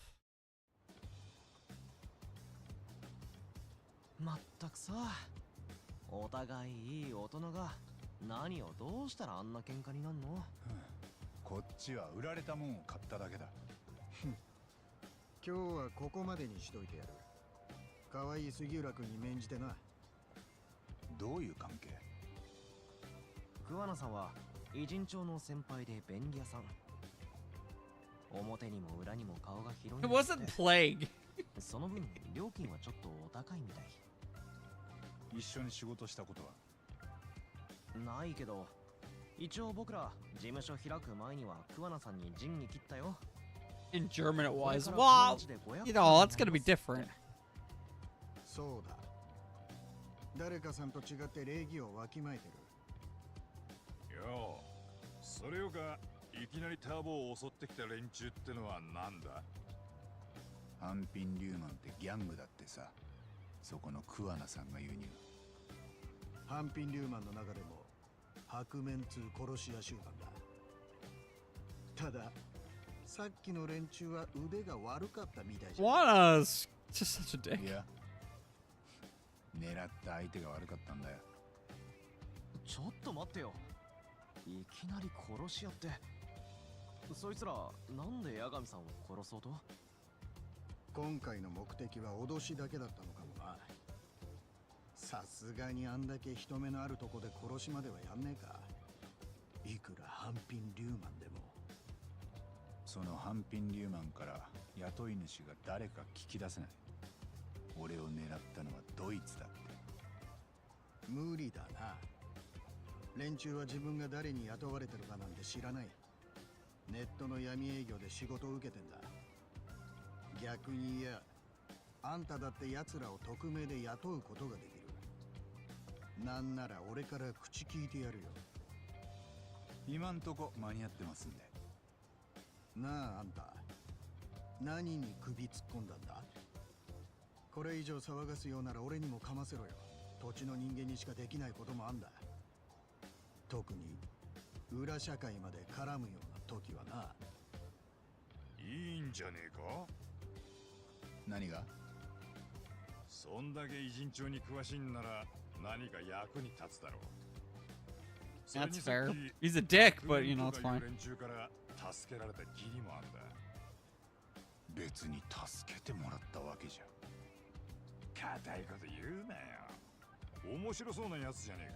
まったくさ、お互いいい大人が何をどうしたらあんな喧嘩になんの？こっちは売られたもんを買っただけだ。今日はここまでにしといてやる。可愛い杉浦君に免じてな。どういう関係？桑名さんは偉人町の先輩で便利屋さん。表にも裏にも顔が広いん It だって。 wasn't plague. その分料金はちょっとお高いみたい。一緒に仕事したことは？ないけど、一応僕ら事務所開く前には桑名さんに仁義切ったよ。 In German, it これ was. から Well, マジで500 you know, that's gonna be different. そうだ。誰かさんと違って礼儀をわきまえてる。よう、それよかいきなりターボを襲ってきた連中ってのはなんだ？安品リューマンってギャングだってさ。そこの桑名さんが言うには。ハンピンリューマンの中でも白面通殺し屋集団だ。たださっきの連中は腕が悪かったみたいじゃん。 What a just such a い dick. や、狙った相手が悪かったんだよ。ちょっと待ってよ。いきなり殺し屋って。そいつらなんで八神さんを殺そうと？今回の目的は脅しだけだったのかもな。さすがにあんだけ人目のあるとこで殺しまではやんねえか。いくらハンピンリューマンでも。そのハンピンリューマンから雇い主が誰か聞き出せない。俺を狙ったのはドイツだって。無理だな。連中は自分が誰に雇われてるかなんて知らない。ネットの闇営業で仕事を受けてんだ。逆に言や、あんただって奴らを匿名で雇うことができる。なんなら俺から口聞いてやるよ。今んとこ間に合ってますんで。なあ、あんた何に首突っ込んだんだ？これ以上騒がすようなら俺にもかませろよ。土地の人間にしかできないこともあんだ。特に裏社会まで絡むような時はな。いいんじゃねえか？何が？そんだけ偉人帳に詳しいんなら何か役に立つだろう。 That's fair. He's a dick, but you know, it's fine. 連中から助けられた義理もあんだ。別に助けてもらったわけじゃ。固いこと言うなよ。面白そうなやつじゃね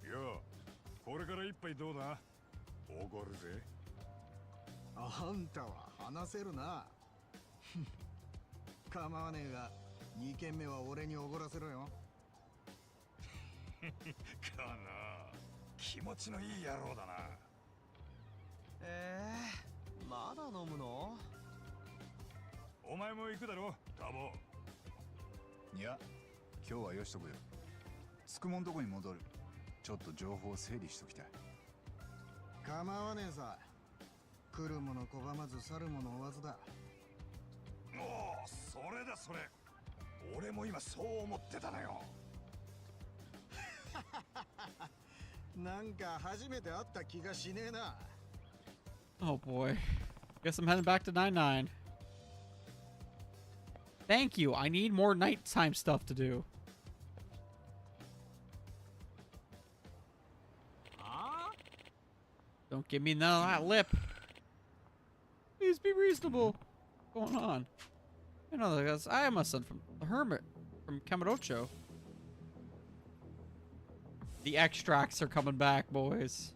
えか。よう、これから一杯どうだ？おごるぜ。あんたは話せるな。構わねえが、2軒目は俺におごらせろよ。この気持ちのいい野郎だな。まだ飲むの？お前も行くだろ、タボ。いや、今日はよしとくよ。つくもんとこに戻る。ちょっと情報を整理しときたい。構わねえさ。来るもの拒まず去るもの追わずだ。おお、それだそれ。俺も今そう思ってたのよ。なんか初めて会った気がしねえな。 Oh boy. Guess I'm heading back to 99. Thank you. I need more nighttime stuff to do. Don't give me none of that lip. Please be reasonable. What's going on? You know, guys, I am a son from the hermit from Camarocho. The extracts are coming back, boys.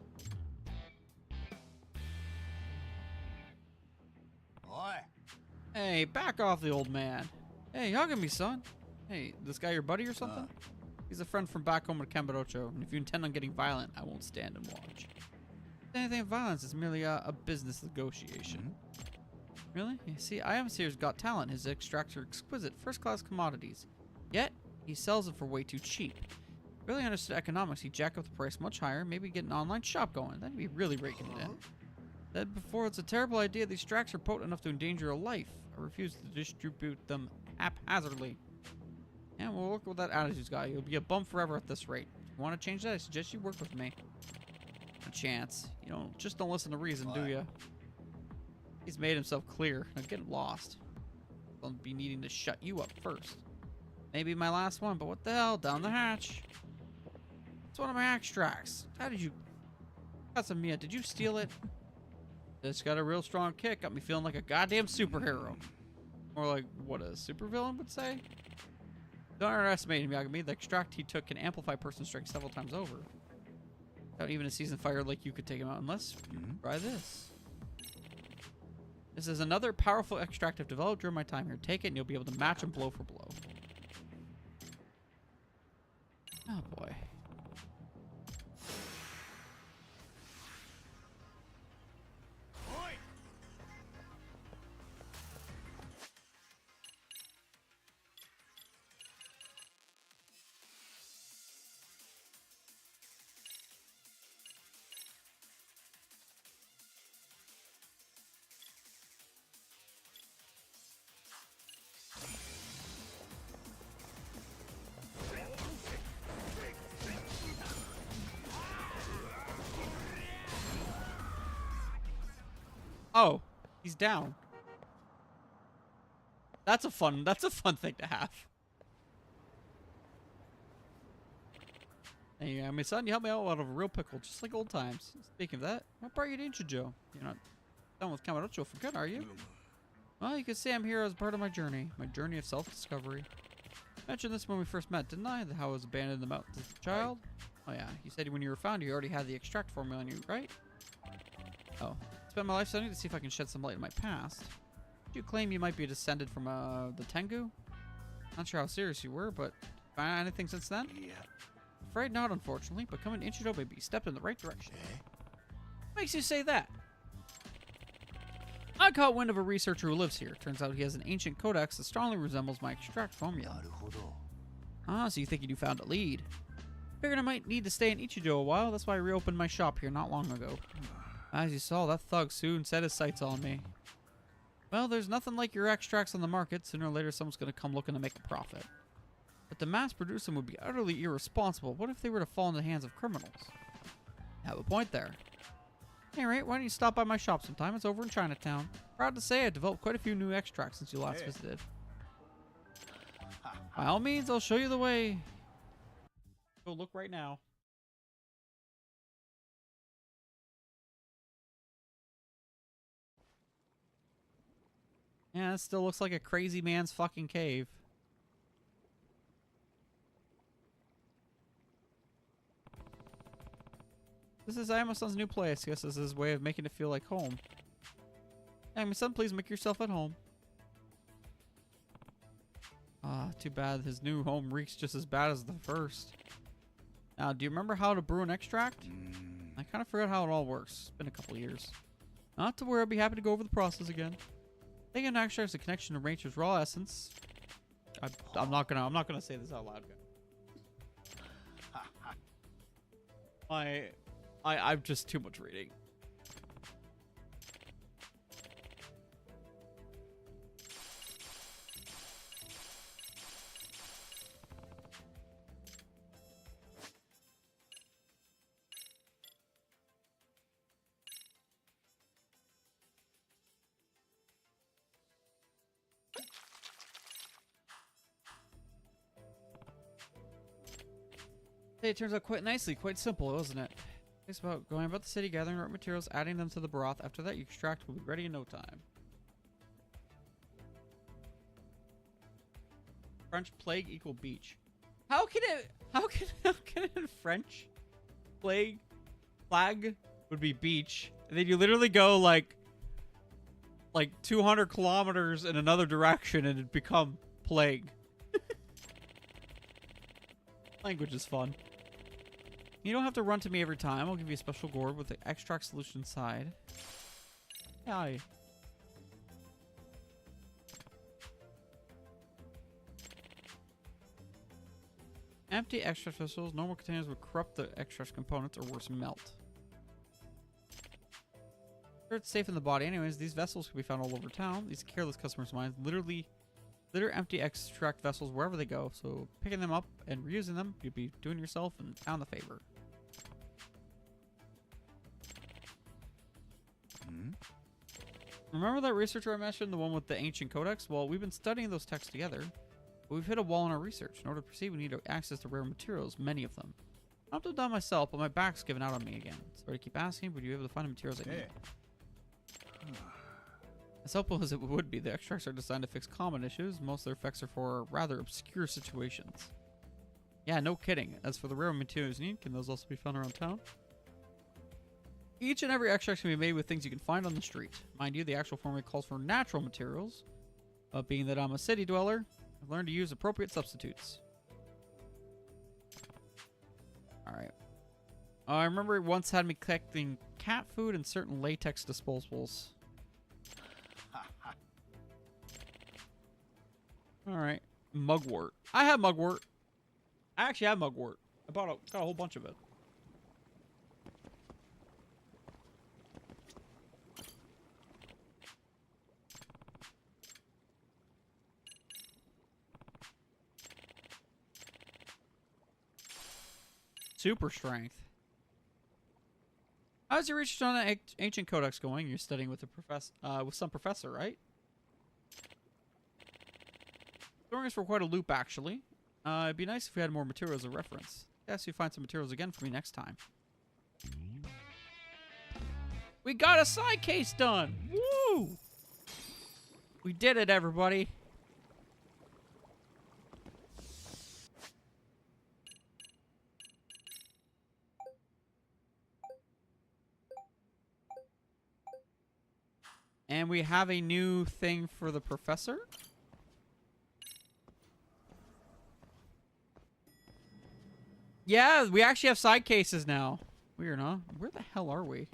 Oi! Hey, back off the old man. Hey, Yagami, son. Hey, this guy your buddy or something? He's a friend from back home at Camarocho, and if you intend on getting violent, I won't stand and watch. If anything of violence is merely a business negotiation. Really? You see, IMC's got talent. His extracts are exquisite, first-class commodities. Yet, he sells them for way too cheap. Really understood economics, he'd jack up the price much higher, maybe get an online shop going. That'd be really raking it in. Said before, it's a terrible idea. These extracts are potent enough to endanger a life. I refuse to distribute them haphazardly. And we'll work with that attitude guy. You'll be a bum forever at this rate. If you want to change that, I suggest you work with me. A chance. You don't listen to reason, do you? He's made himself clear. Now get lost. I'll be needing to shut you up first. Maybe my last one, but what the hell? Down the hatch. It's one of my extracts. How did you... Katsumiya, did you steal it? It's got a real strong kick. Got me feeling like a goddamn superhero. Or like what a supervillain would say. Don't underestimate him, Yagami. The extract he took can amplify a person's strength several times over. Without even a seasoned fighter like you could take him out unless you try this. This is another powerful extract I've developed during my time here. Take it and you'll be able to match him blow for blow. Oh boy. Oh, he's down. That's a fun thing to have. Hey, my son, you helped me out of a real pickle, just like old times. Speaking of that, what brought you to Inchijo? You're not done with Kamurocho for good, are you? Well, you could say I'm here as part of my journey of self-discovery. I mentioned this when we first met, didn't I? How I was abandoned in the mountains as a child? Oh yeah, you said when you were found, you already had the extract formula on you, right? Oh. Spent my life studying to see if I can shed some light on my past. Did you claim you might be descended from the Tengu? Not sure how serious you were, but find anything since then? Yeah. Afraid not, unfortunately, but coming to Inchijo may be a step in the right direction. What makes you say that? I caught wind of a researcher who lives here. Turns out he has an ancient codex that strongly resembles my extract formula. Ah, so you think you found a lead. Figured I might need to stay in Ichijo a while, that's why I reopened my shop here not long ago. As you saw, that thug soon set his sights on me. Well, there's nothing like your extracts on the market. Sooner or later, someone's going to come looking to make a profit. But to mass produce them would be utterly irresponsible. What if they were to fall into the hands of criminals? Have a point there. Anyway, why don't you stop by my shop sometime? It's over in Chinatown. Proud to say I developed quite a few new extracts since you last visited. By all means, I'll show you the way. Go look right now. Yeah, it still looks like a crazy man's fucking cave. This is Ayamo-san's new place. Guess this is his way of making it feel like home. Ayamo-san, please make yourself at home. Ah, too bad his new home reeks just as bad as the first. Now, do you remember how to brew an extract? I kind of forgot how it all works. It's been a couple years. Not to worry, I'll be happy to go over the process again. Taking an extract is a connection to nature's raw essence. I'm not gonna say this out loud, guys. I'm just too much reading. Hey, it turns out quite nicely, quite simple, wasn't it? It's about going about the city, gathering raw materials, adding them to the broth. After that, your extract will be ready in no time. French plague equal beach. How can it in French flag would be beach, and then you literally go like 200 kilometers in another direction and it become plague. Language is fun. You don't have to run to me every time. I'll give you a special gourd with the extract solution inside. Hi. Empty extract vessels. Normal containers would corrupt the extract components or worse, melt. Sure, it's safe in the body. Anyways, these vessels can be found all over town. These careless customers' minds literally litter empty extract vessels wherever they go. So picking them up and reusing them, you'd be doing yourself and town the favor. Remember that researcher I mentioned, the one with the ancient codex? Well, we've been studying those texts together. But we've hit a wall in our research. In order to proceed, we need to access the rare materials, many of them. I've done that myself, but my back's giving out on me again. Sorry to keep asking, but are you able to find the materials I need? As helpful as it would be, the extracts are designed to fix common issues. Most of their effects are for rather obscure situations. Yeah, no kidding. As for the rare materials you need, can those also be found around town? Each and every extract can be made with things you can find on the street. Mind you, the actual formula calls for natural materials. But being that I'm a city dweller, I've learned to use appropriate substitutes. Alright. I remember it once had me collecting cat food and certain latex disposables. Alright. Mugwort. I have mugwort. I actually have mugwort. I got a whole bunch of it. Super strength. How's your research on the ancient codex going? You're studying with some professor, right? Throwing us for quite a loop, actually. It'd be nice if we had more materials of reference. Yes, you find some materials again for me next time. We got a side case done! Woo! We did it, everybody. And we have a new thing for the professor. Yeah, we actually have side cases now. Weird, huh? Where the hell are we?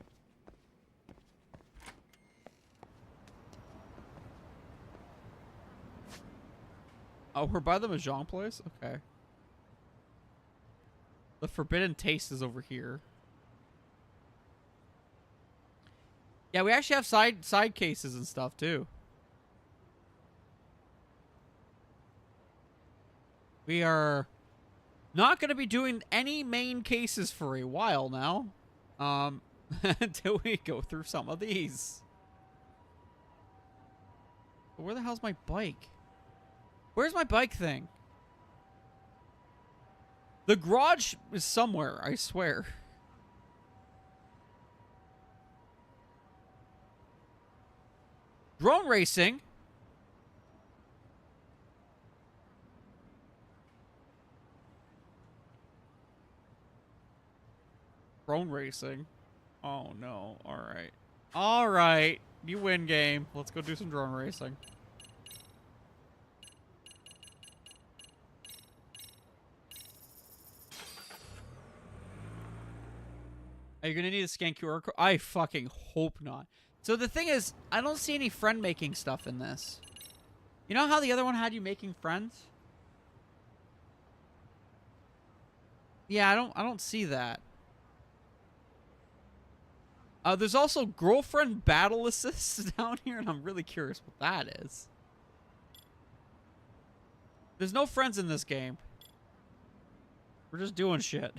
Oh, we're by the Mahjong place? Okay. The Forbidden Taste is over here. Yeah, we actually have side cases and stuff, too. We are not going to be doing any main cases for a while now. Until we go through some of these. But where the hell's my bike? Where's my bike thing? The garage is somewhere, I swear. Drone racing? Drone racing? Oh no, alright. Alright, you win game. Let's go do some drone racing. Are you gonna need a scan QR code? I fucking hope not. So the thing is, I don't see any friend-making stuff in this. You know how the other one had you making friends? Yeah, I don't see that. There's also girlfriend battle assist down here, and I'm really curious what that is. There's no friends in this game. We're just doing shit.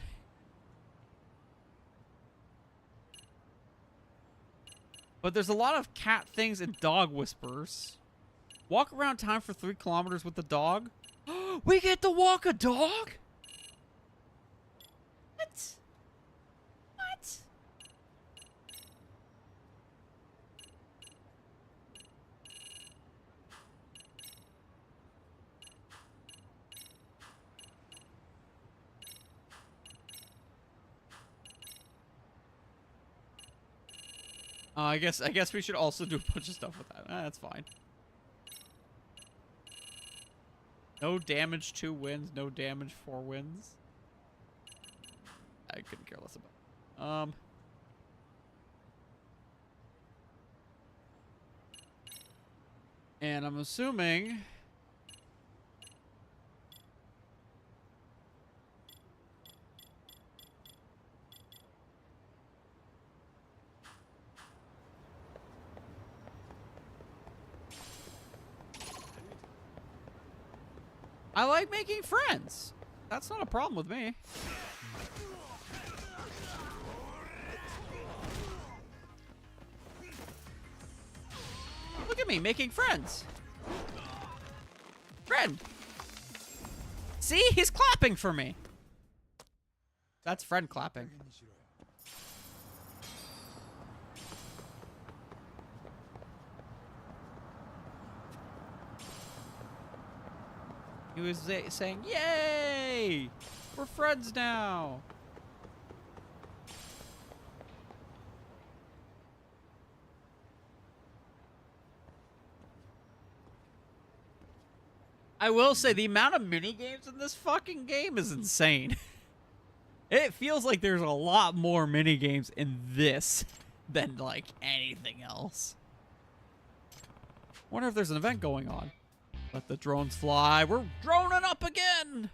But there's a lot of cat things and dog whispers. Walk around town for 3 kilometers with the dog. We get to walk a dog? What? What? I guess we should also do a bunch of stuff with that. That's fine. No damage 2 wins, no damage 4 wins. I couldn't care less about. And I'm assuming I like making friends. That's not a problem with me. Look at me making friends. Friend. See, he's clapping for me. That's friend clapping. He was saying, "Yay! We're friends now." I will say the amount of mini games in this fucking game is insane. It feels like there's a lot more mini games in this than like anything else. Wonder if there's an event going on. Let the drones fly. We're droning up again.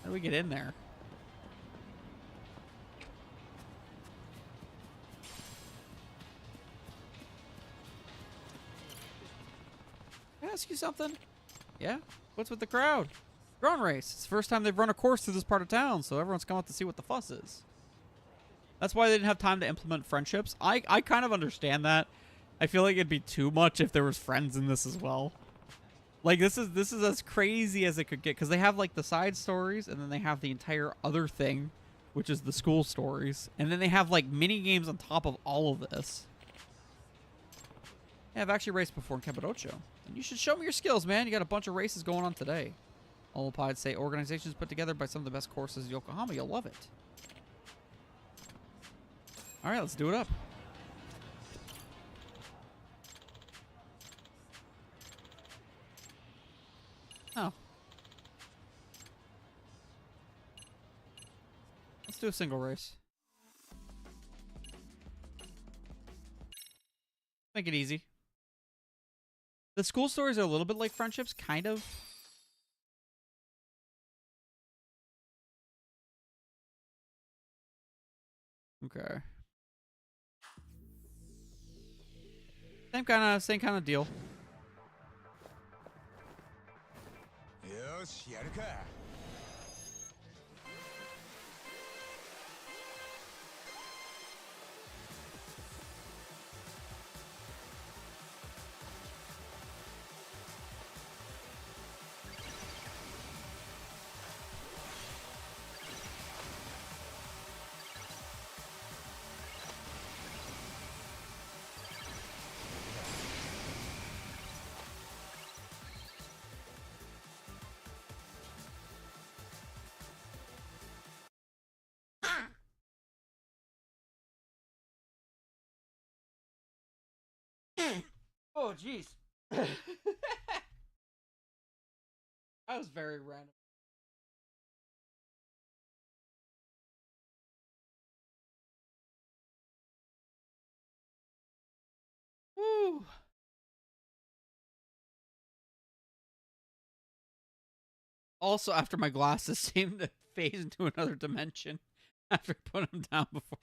How do we get in there? Can I ask you something? Yeah? What's with the crowd? Drone race. It's the first time they've run a course through this part of town, so everyone's come out to see what the fuss is. That's why they didn't have time to implement friendships. I kind of understand that. I feel like it'd be too much if there was friends in this as well. Like, this is as crazy as it could get, because they have, like, the side stories, and then they have the entire other thing, which is the school stories. And then they have, like, mini games on top of all of this. Yeah, I've actually raced before in Cappadocia. And you should show me your skills, man. You got a bunch of races going on today. All Pied say organizations put together by some of the best courses in Yokohama. You'll love it. All right, let's do it up. Oh. Let's do a single race. Make it easy. The school stories are a little bit like friendships, kind of. Okay. Same kind of deal. よし、やるか。Oh, jeez. That was very random. Woo. Also, after my glasses seemed to phase into another dimension after putting them down before.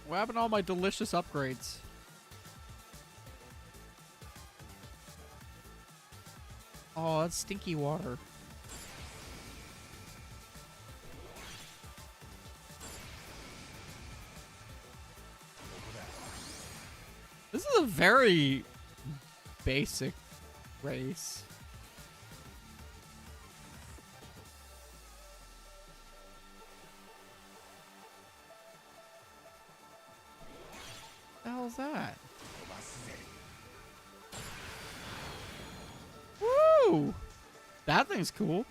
What happened to all my delicious upgrades? Oh, that's stinky water. This is a very basic race. What the hell is that? Woo! That thing's cool.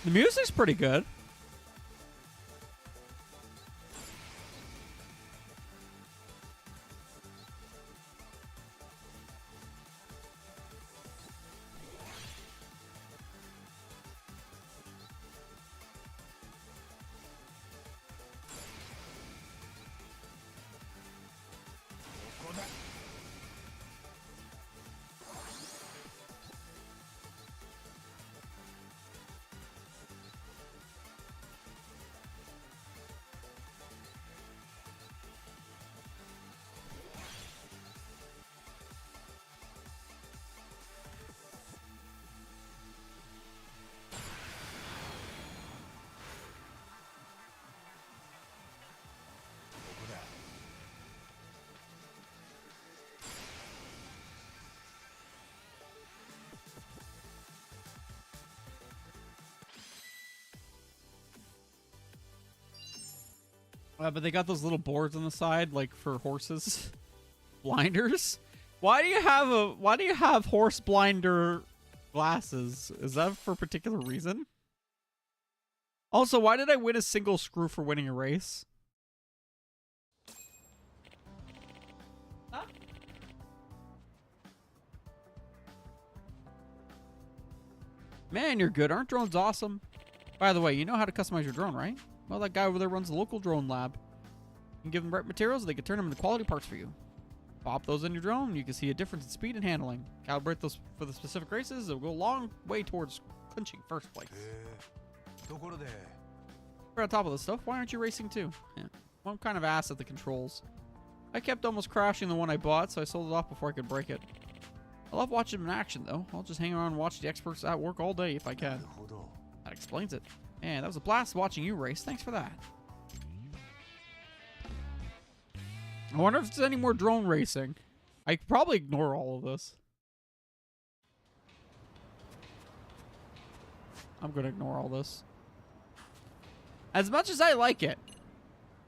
The music's pretty good. But they got those little boards on the side, like for horses. Blinders? Why do you have horse blinder glasses? Is that for a particular reason? Also, why did I win a single screw for winning a race? Huh? Man, you're good. Aren't drones awesome? By the way, you know how to customize your drone, right? Well, that guy over there runs the local drone lab. You can give them right materials, they can turn them into quality parts for you. Pop those in your drone, you can see a difference in speed and handling. Calibrate those for the specific races, it'll go a long way towards clinching first place. We're on top of this stuff, why aren't you racing too? Yeah. Well, I'm kind of ass at the controls. I kept almost crashing the one I bought, so I sold it off before I could break it. I love watching them in action, though. I'll just hang around and watch the experts at work all day if I can. That explains it. Man, that was a blast watching you race. Thanks for that. I wonder if there's any more drone racing. I could probably ignore all of this. I'm going to ignore all this. As much as I like it,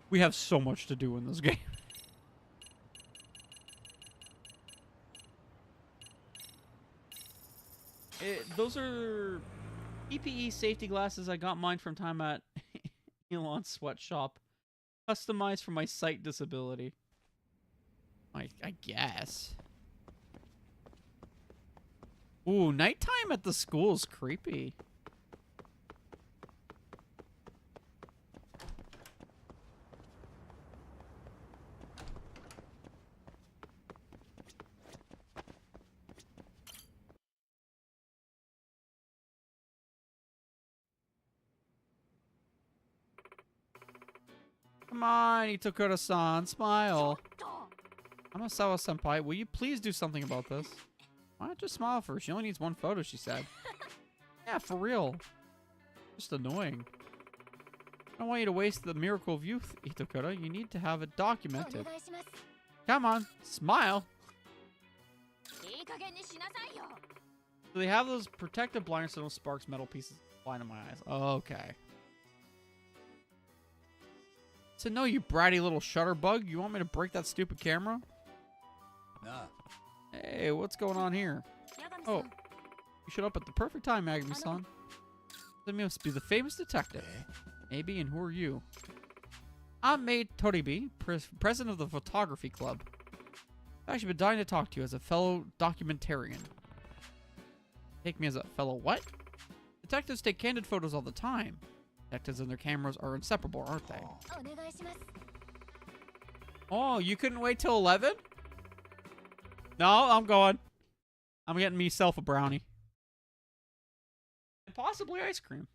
we have so much to do in this game. Those are PPE safety glasses. I got mine from time at Elon's sweatshop. Customized for my sight disability. I guess. Ooh, nighttime at the school is creepy. Come on, Itokura-san, smile. Hamasawa-senpai, will you please do something about this? Why not just smile for her? She only needs one photo, she said. Yeah, for real. Just annoying. I don't want you to waste the miracle of youth, Itokura. You need to have it documented. Come on, smile. Do they have those protective blinders so no sparks metal pieces flying in my eyes? Okay. So no, you bratty little shutterbug. You want me to break that stupid camera? Nah. Hey, what's going on here? Oh, you showed up at the perfect time, Yagami-san. That must be the famous detective. Maybe, and who are you? I'm Mei Toribi, president of the photography club. I've actually been dying to talk to you as a fellow documentarian. Take me as a fellow what? Detectives take candid photos all the time. Detectives and their cameras are inseparable, aren't they? Oh, you couldn't wait till 11? No, I'm going. I'm getting myself a brownie. And possibly ice cream.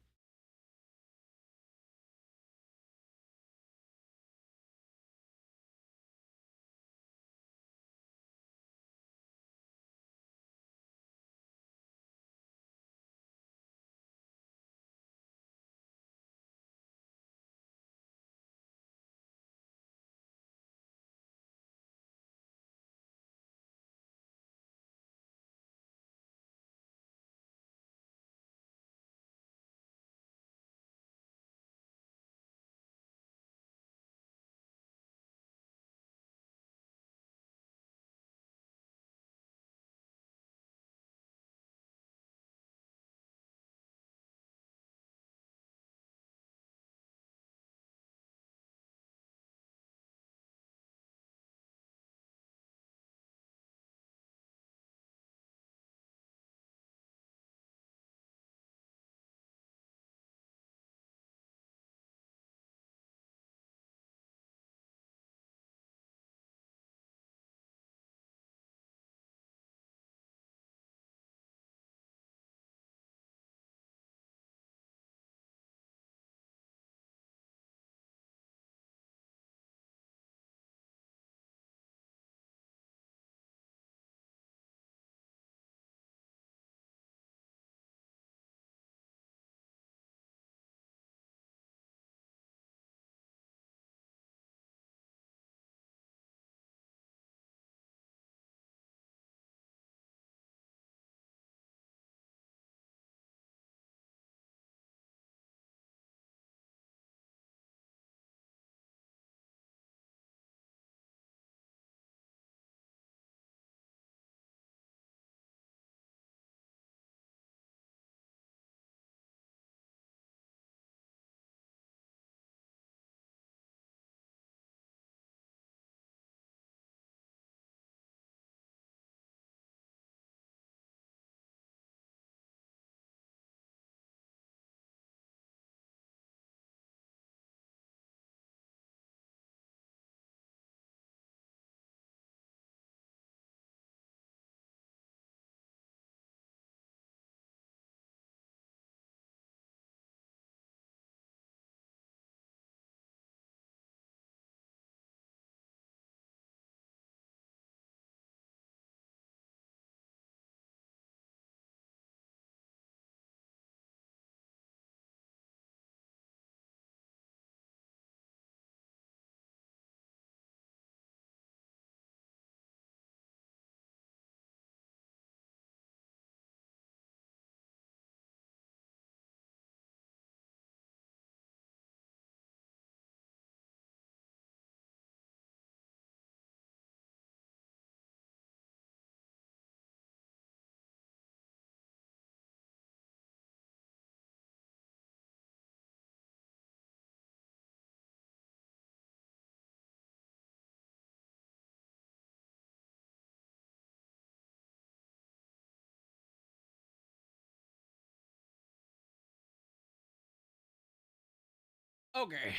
Okay.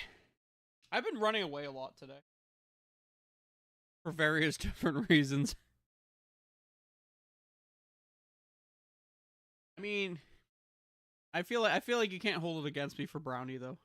I've been running away a lot today. For various different reasons. I mean, I feel like you can't hold it against me for Brownie though.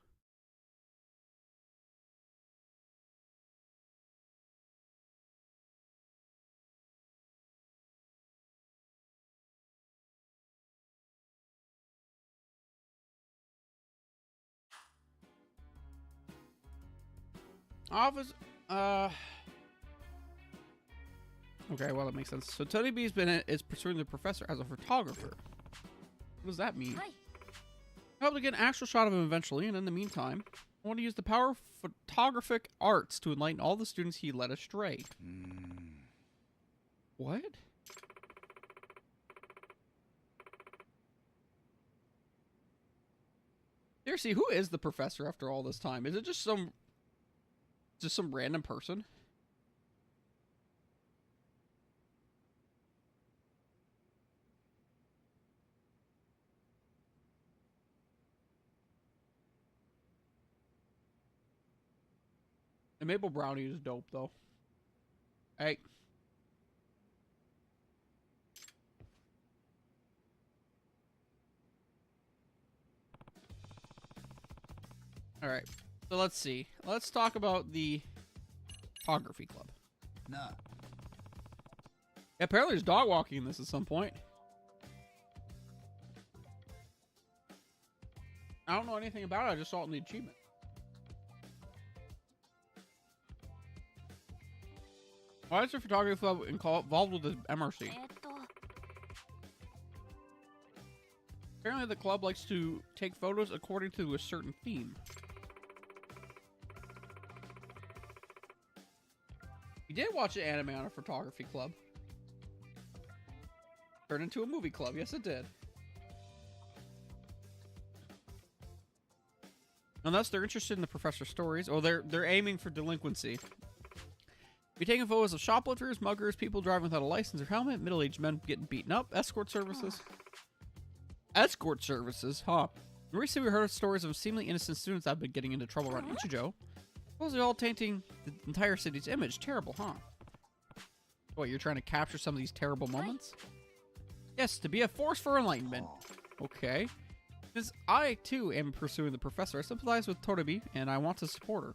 Office, okay, well, that makes sense. So Tony B's is pursuing the professor as a photographer. What does that mean? I hope to get an actual shot of him eventually, and in the meantime, I want to use the power of photographic arts to enlighten all the students he led astray. What? Seriously, who is the professor after all this time? Is it just some random person? The maple brownie is dope, though. Hey. Alright. So let's see. Let's talk about the photography club. Nah. Yeah, apparently there's dog walking in this at some point. I don't know anything about it. I just saw it in the achievement. Why is the photography club involved with the MRC? Apparently the club likes to take photos according to a certain theme. We did watch an anime on a photography club. Turned into a movie club. Yes, it did. Unless they're interested in the professor's stories, or they're aiming for delinquency. Be taking photos of shoplifters, muggers, people driving without a license or helmet, middle-aged men getting beaten up, escort services. Escort services, huh? Recently we heard of stories of seemingly innocent students that have been getting into trouble around Ichijo. Supposedly all tainting the entire city's image. Terrible, huh? What, you're trying to capture some of these terrible moments? Yes, to be a force for enlightenment. Okay. Since I, too, am pursuing the professor, I sympathize with Totobi, and I want to support her.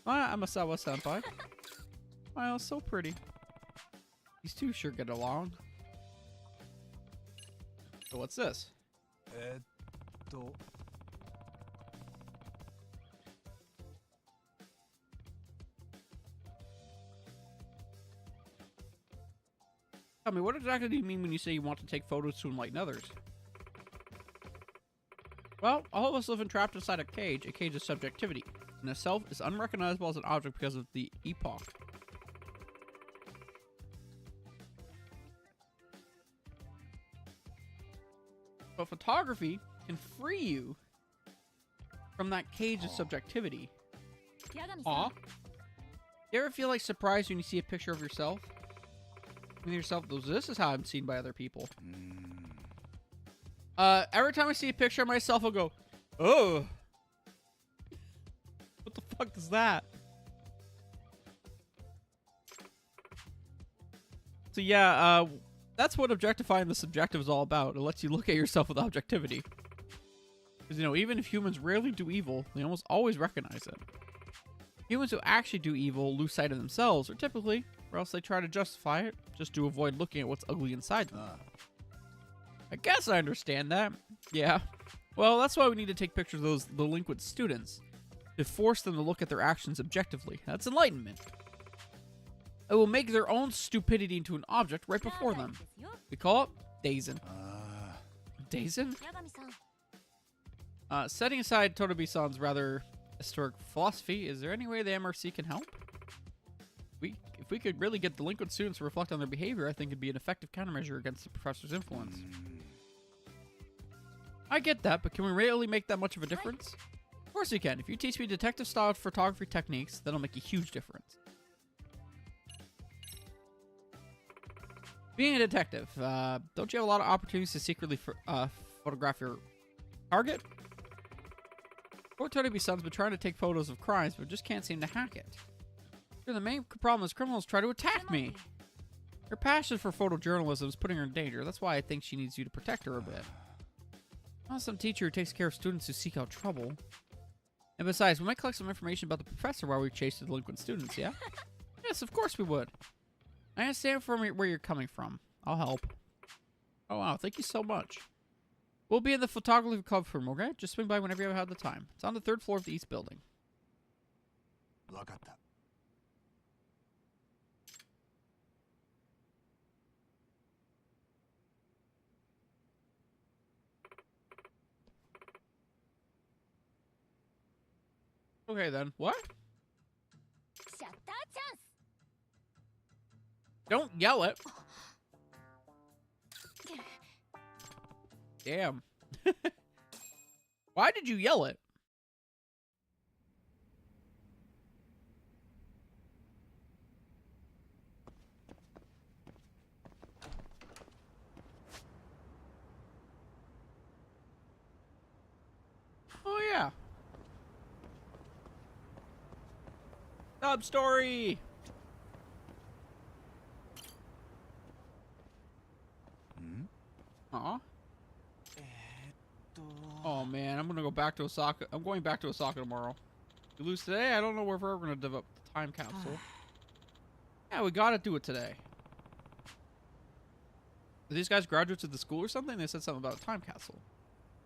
I'm a Sawa-senpai. Wow, so pretty. These two sure get along. So what's this? Tell me, what exactly do you mean when you say you want to take photos to enlighten others? Well, all of us live entrapped inside a cage of subjectivity, and a self is unrecognizable as an object because of the epoch. But photography can free you from that cage of subjectivity. Aw. You ever feel like surprised when you see a picture of yourself? And yourself, this is how I'm seen by other people. Every time I see a picture of myself, I'll go, oh. What the fuck is that? So yeah, that's what objectifying the subjective is all about. It lets you look at yourself with objectivity. Because, you know, even if humans rarely do evil, they almost always recognize it. Humans who actually do evil lose sight of themselves, or typically, or else they try to justify it, just to avoid looking at what's ugly inside them. I guess I understand that. Yeah. Well, that's why we need to take pictures of those delinquent students, to force them to look at their actions objectively. That's enlightenment. It will make their own stupidity into an object right before them. We call it dazing. Dazing? Setting aside Totobi-san's rather historic philosophy, is there any way the MRC can help? If we could really get delinquent students to reflect on their behavior, I think it'd be an effective countermeasure against the professor's influence. I get that, but can we really make that much of a difference? Of course you can. If you teach me detective-style photography techniques, that'll make a huge difference. Being a detective, don't you have a lot of opportunities to secretly photograph your target? Poor Toby-san's been trying to take photos of crimes, but just can't seem to hack it. Sure, the main problem is criminals try to attack me. Her passion for photojournalism is putting her in danger. That's why I think she needs you to protect her a bit. Not some teacher who takes care of students who seek out trouble. And besides, we might collect some information about the professor while we chase the delinquent students, yeah? Yes, of course we would. I understand from where you're coming from. I'll help. Oh, wow. Thank you so much. We'll be in the photography club room, okay? Just swing by whenever you have the time. It's on the 3rd floor of the east building. わかった。Okay, then. What? シャッターチャンス Don't yell it. Damn. Why did you yell it? Oh, yeah. Sub-story. Aw. Oh man, I'm gonna go back to Osaka. I'm going back to Osaka tomorrow. We lose today, I don't know if we're ever gonna develop the time capsule. Yeah, we gotta do it today. Are these guys graduates of the school or something? They said something about a time capsule.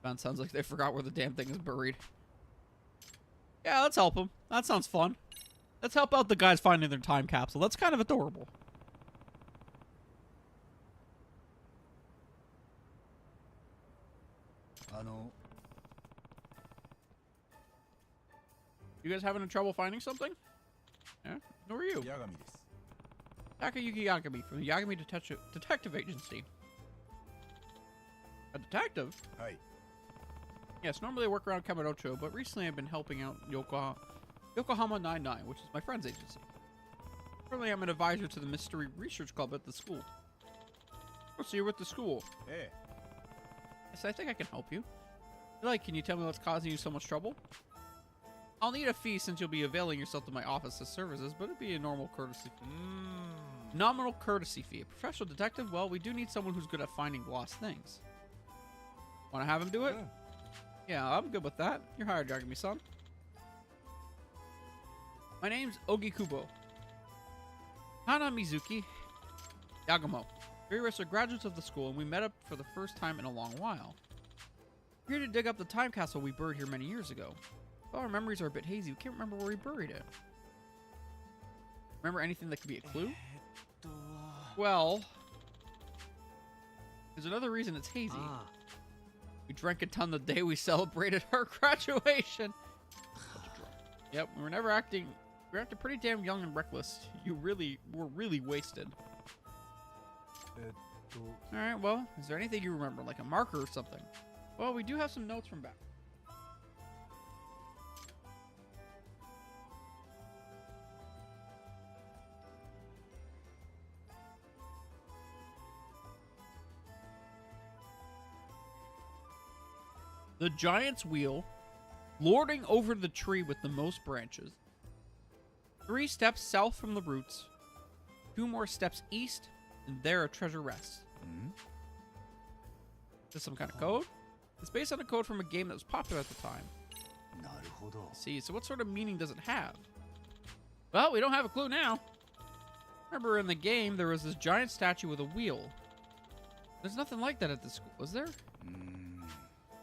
Man, sounds like they forgot where the damn thing is buried. Yeah, let's help them. That sounds fun. Let's help out the guys finding their time capsule. That's kind of adorable. You guys having trouble finding something? Yeah? Who are you? Yagami desu. Takayuki Yagami from the Yagami Detective Agency. A detective? Hi. Yes, normally I work around Kamurocho, but recently I've been helping out Yokohama 99, which is my friend's agency. Currently I'm an advisor to the Mystery Research Club at the school. Oh, so you're with the school? Hey. Yes, I think I can help you. Can you tell me what's causing you so much trouble? I'll need a fee since you'll be availing yourself to my office's services, but it'd be a normal courtesy fee. Nominal courtesy fee. A professional detective? Well, we do need someone who's good at finding lost things. Want to have him do it? Yeah, I'm good with that. You're hired, Yagami-san. My name's Ogikubo. Hana Mizuki Yagamo. Three of us are graduates of the school, and we met up for the first time in a long while. We're here to dig up the time capsule we buried here many years ago. Well, our memories are a bit hazy. We can't remember where we buried it. Remember anything that could be a clue? Well, there's another reason it's hazy. We drank a ton the day we celebrated our graduation. Yep, we were never acting. We were acting pretty damn young and reckless. You really were really wasted. Alright, well, is there anything you remember, like a marker or something? Well, we do have some notes from back. The giant's wheel, lording over the tree with the most branches. 3 steps south from the roots. 2 more steps east, and there a treasure rests. Is this some kind of code? It's based on a code from a game that was popular at the time. See, so what sort of meaning does it have? Well, we don't have a clue now. Remember in the game, there was this giant statue with a wheel. There's nothing like that at the school, is there?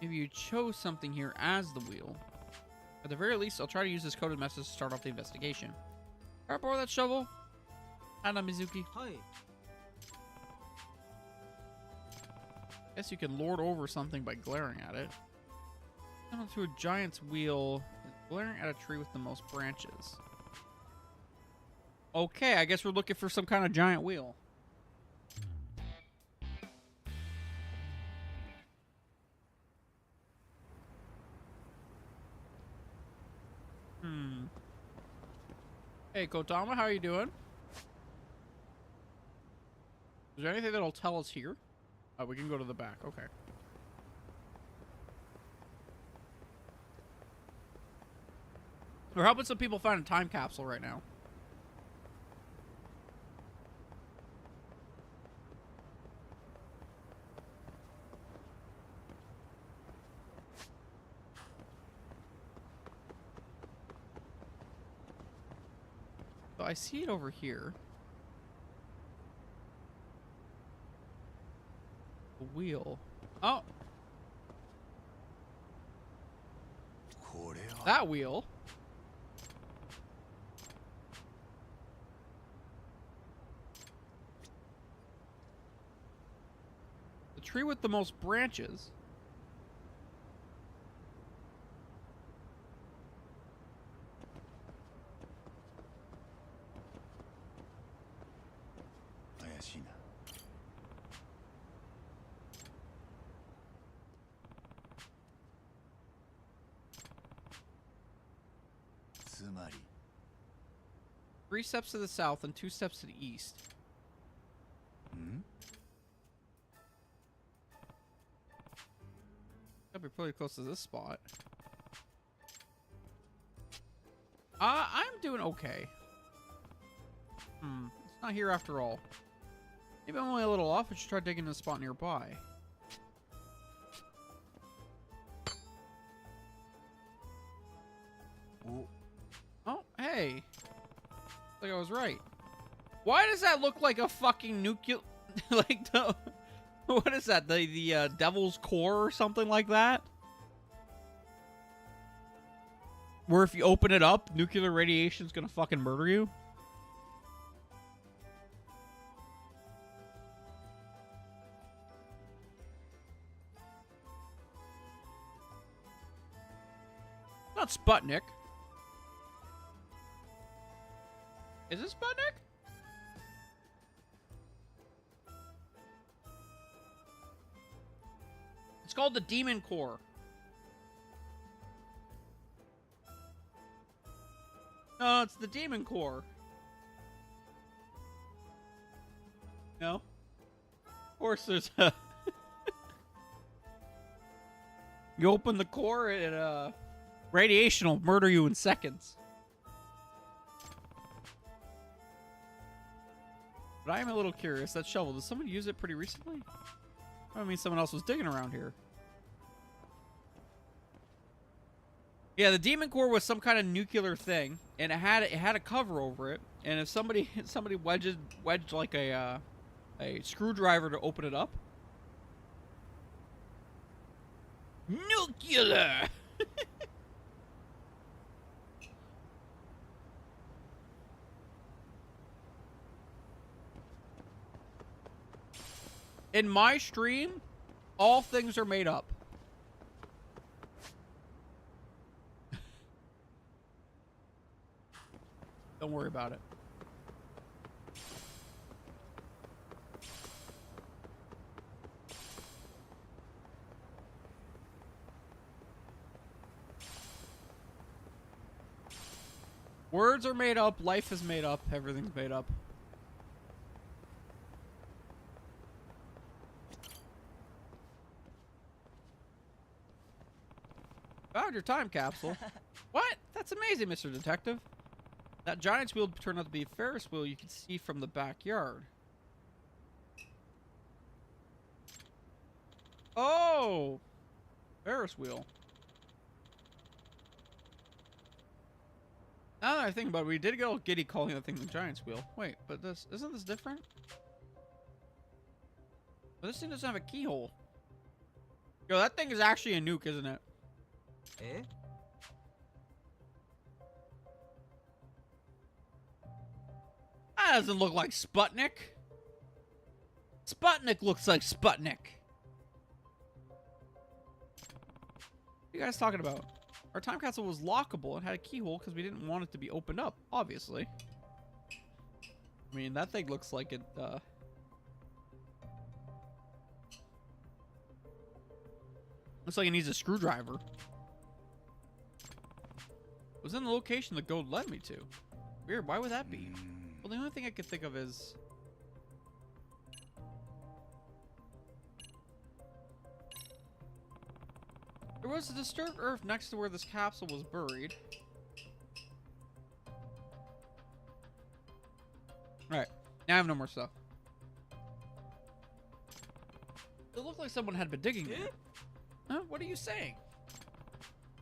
Maybe you chose something here as the wheel. At the very least, I'll try to use this coded message to start off the investigation. Alright, borrow that shovel. Hana Mizuki. Hi. Guess you can lord over something by glaring at it. Come to a giant's wheel, glaring at a tree with the most branches. Okay, I guess we're looking for some kind of giant wheel. Hey, Kotama, how are you doing? Is there anything that'll tell us here? We can go to the back. Okay. We're helping some people find a time capsule right now. So I see it over here. The wheel. Oh. That wheel. The tree with the most branches. Three steps to the south and 2 steps to the east. Gotta be pretty close to this spot. I'm doing okay. It's not here after all. Maybe I'm only a little off. I should try digging in a spot nearby. Oh, hey. Like I was right. Why does that look like a fucking nuclear... like the... What is that? The Devil's Core or something like that? Where if you open it up, nuclear radiation's gonna fucking murder you? Not Sputnik. Is it Sputnik? It's called the Demon Core. No, it's the Demon Core. No? Of course there's a... You open the core and radiation will murder you in seconds. But I am a little curious. That shovel, did someone use it pretty recently? I mean, someone else was digging around here. Yeah, the Demon Core was some kind of nuclear thing, and it had a cover over it. And if somebody wedged like a screwdriver to open it up, nuclear. In my stream, all things are made up. Don't worry about it. Words are made up, life is made up, everything's made up. Found your time capsule. What? That's amazing, Mr. Detective. That giant's wheel turned out to be a Ferris wheel you can see from the backyard. Oh! Ferris wheel. Now that I think about it, we did get all giddy calling that thing the giant's wheel. Wait, but isn't this different? But this thing doesn't have a keyhole. Yo, that thing is actually a nuke, isn't it? Eh? That doesn't look like Sputnik. Sputnik looks like Sputnik. What are you guys talking about? Our time capsule was lockable and had a keyhole because we didn't want it to be opened up, obviously. I mean, that thing looks like it, looks like it needs a screwdriver. It was in the location the gold led me to. Weird, why would that be? Well, the only thing I could think of is... There was a disturbed earth next to where this capsule was buried. have no more stuff. It looked like someone had been digging there. Huh? What are you saying?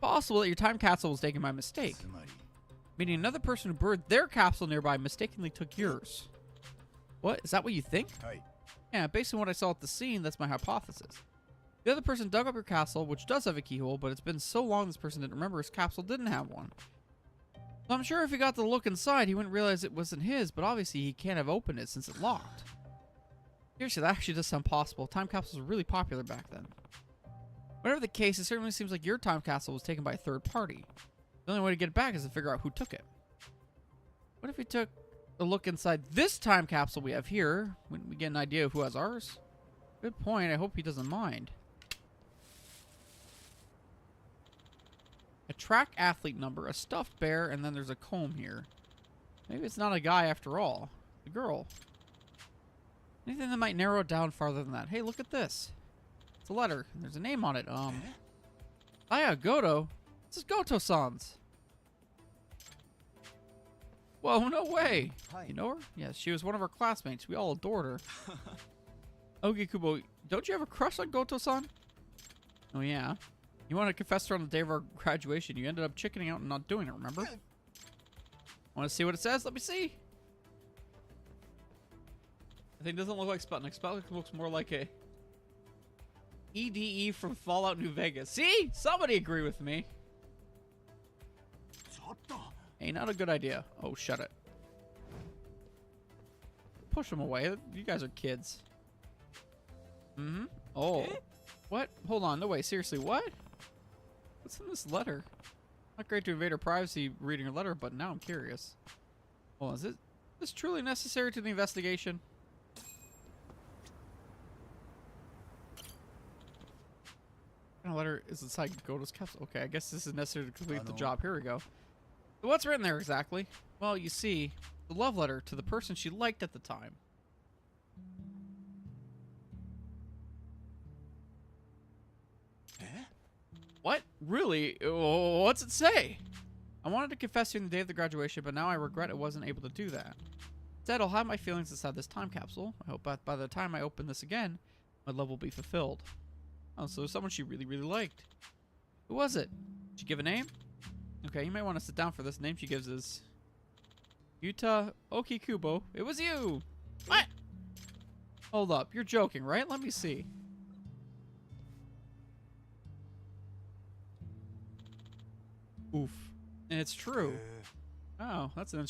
Possible that your time capsule was taken by mistake. Meaning another person who buried their capsule nearby mistakenly took yours. What? Is that what you think? Yeah, based on what I saw at the scene, that's my hypothesis. The other person dug up your capsule, which does have a keyhole, but it's been so long this person didn't remember his capsule didn't have one. So I'm sure if he got to look inside, he wouldn't realize it wasn't his, but obviously he can't have opened it since it locked. Seriously, that actually does sound possible. Time capsules were really popular back then. Whatever the case, it certainly seems like your time capsule was taken by a third party. The only way to get it back is to figure out who took it. What if we took a look inside this time capsule we have here? Wouldn't we get an idea of who has ours? Good point. I hope he doesn't mind. A track athlete number, a stuffed bear, and then there's a comb here. Maybe it's not a guy after all. It's a girl. Anything that might narrow it down farther than that. Hey, look at this. It's a letter. There's a name on it. Aya Goto? This is Goto-san's. Whoa, no way. You know her? Yes, she was one of our classmates. We all adored her. Ogikubo, don't you have a crush on Goto-san? Oh, yeah. You want to confess to her on the day of our graduation. You ended up chickening out and not doing it, remember? Want to see what it says? Let me see. I think it doesn't look like Sputnik. Sputnik looks more like a EDE from Fallout New Vegas. See? Somebody agree with me. Hey, not a good idea. Oh, shut it. Push them away. You guys are kids. Mm-hmm. Oh. What? Hold on. No way. Seriously, what? What's in this letter? Not great to invade her privacy reading her letter, but now I'm curious. Hold on. Is this truly necessary to the investigation? What kind of letter is inside Goto's capsule? Okay, I guess this is necessary to complete the job. Here we go. So what's written there exactly? Well, you see, the love letter to the person she liked at the time. What? Really? What's it say? I wanted to confess to you on the day of the graduation, but now I regret I wasn't able to do that. Instead, I'll have my feelings inside this time capsule. I hope by the time I open this again, my love will be fulfilled. Oh, so someone she really, really liked. Who was it? Did she give a name? Okay, you might want to sit down for this. Name she gives is Yuta Okikubo. It was you! What? Hold up. You're joking, right? Let me see. Oof. And it's true. Oh, that's an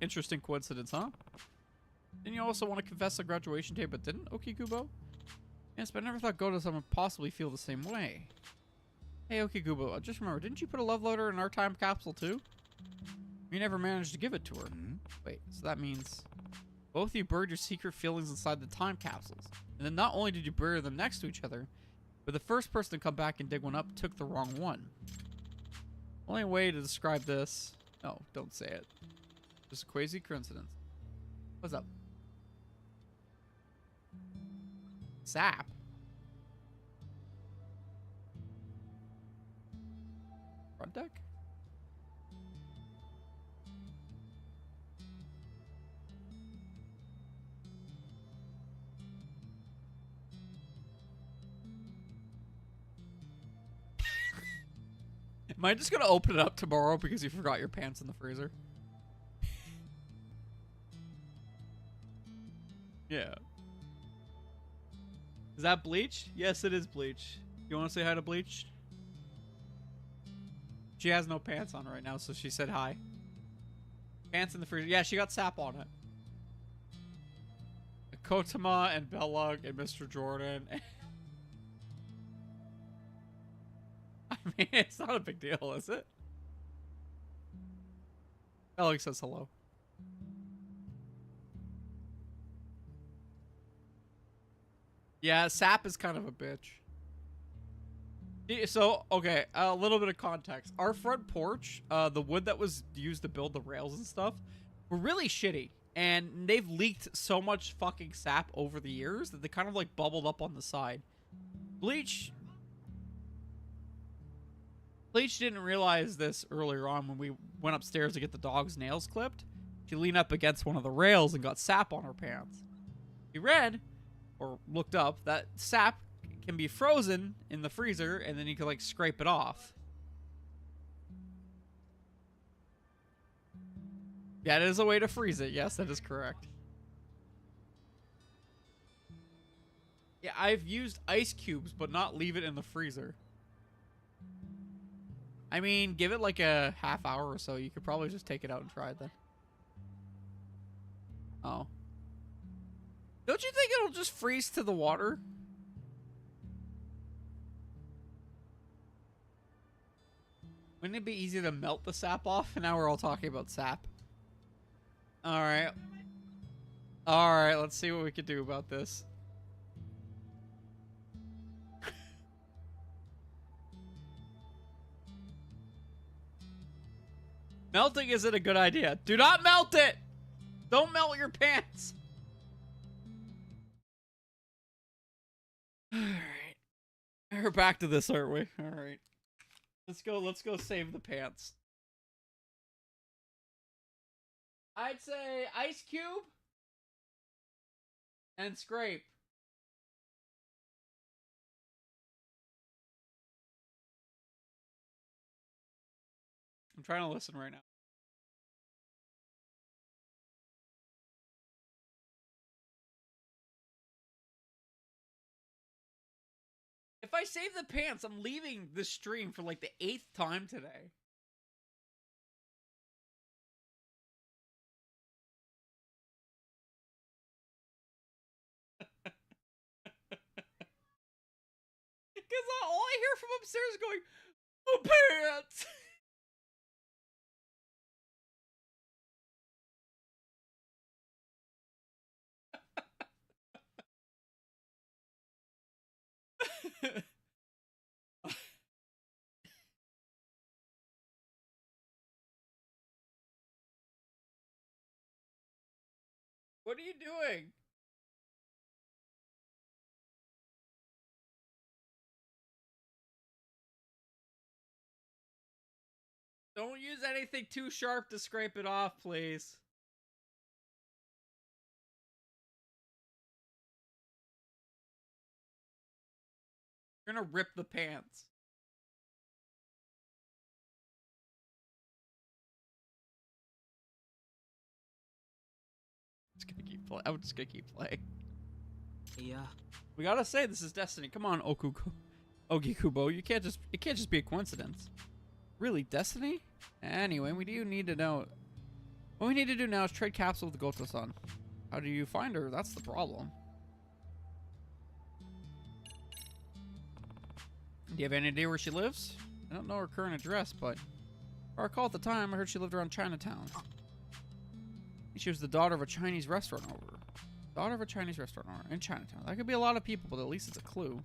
interesting coincidence, huh? Didn't you also want to confess on graduation day, but didn't, Okikubo? Yes, but I never thought Goto-san would possibly feel the same way. Hey, Okikubo, just remember, didn't you put a love letter in our time capsule, too? You never managed to give it to her. Wait, so that means both of you buried your secret feelings inside the time capsules. And then not only did you bury them next to each other, but the first person to come back and dig one up took the wrong one. Only way to describe this... No, don't say it. Just a crazy coincidence. What's up? Sap? Front deck? Am I just gonna open it up tomorrow because you forgot your pants in the freezer? Yeah. Is that Bleach? Yes, it is Bleach. You want to say hi to Bleach? She has no pants on right now, so she said hi. Pants in the freezer. Yeah, she got sap on it. Kotama and Backlog and Mr. Jordan. I mean, it's not a big deal, is it? Backlog says hello. Yeah, Sap is kind of a bitch. So, okay, a little bit of context. Our front porch, the wood that was used to build the rails and stuff, were really shitty. And they've leaked so much fucking sap over the years that they kind of like bubbled up on the side. Bleach didn't realize this earlier on when we went upstairs to get the dog's nails clipped. She leaned up against one of the rails and got sap on her pants. She read, or looked up, that sap can be frozen in the freezer, and then you can, like, scrape it off. That is a way to freeze it. Yes, that is correct. Yeah, I've used ice cubes, but not leave it in the freezer. I mean, give it like a half hour or so. You could probably just take it out and try it then. Oh. Don't you think it'll just freeze to the water? Wouldn't it be easy to melt the sap off? And now we're all talking about sap. Alright. Alright, let's see what we can do about this. Melting isn't a good idea. Do not melt it! Don't melt your pants! Alright. We're back to this, aren't we? Alright. Let's go save the pants. I'd say ice cube and scrape. I'm trying to listen right now. If I save the pants, I'm leaving this stream for like the 8th time today. Because all I hear from upstairs is going, "Oh, pants!" What are you doing? Don't use anything too sharp to scrape it off, please. You're gonna rip the pants. I'm just gonna keep playing. Yeah. We gotta say this is destiny. Come on, Ogikubo. It can't just be a coincidence. Really, destiny? Anyway, we do need to know. What we need to do now is trade capsule with Goto-san. How do you find her? That's the problem. Do you have any idea where she lives? I don't know her current address, but if I recall at the time, I heard she lived around Chinatown. She was the daughter of a Chinese restaurant owner. Daughter of a Chinese restaurant owner in Chinatown. That could be a lot of people, but at least it's a clue.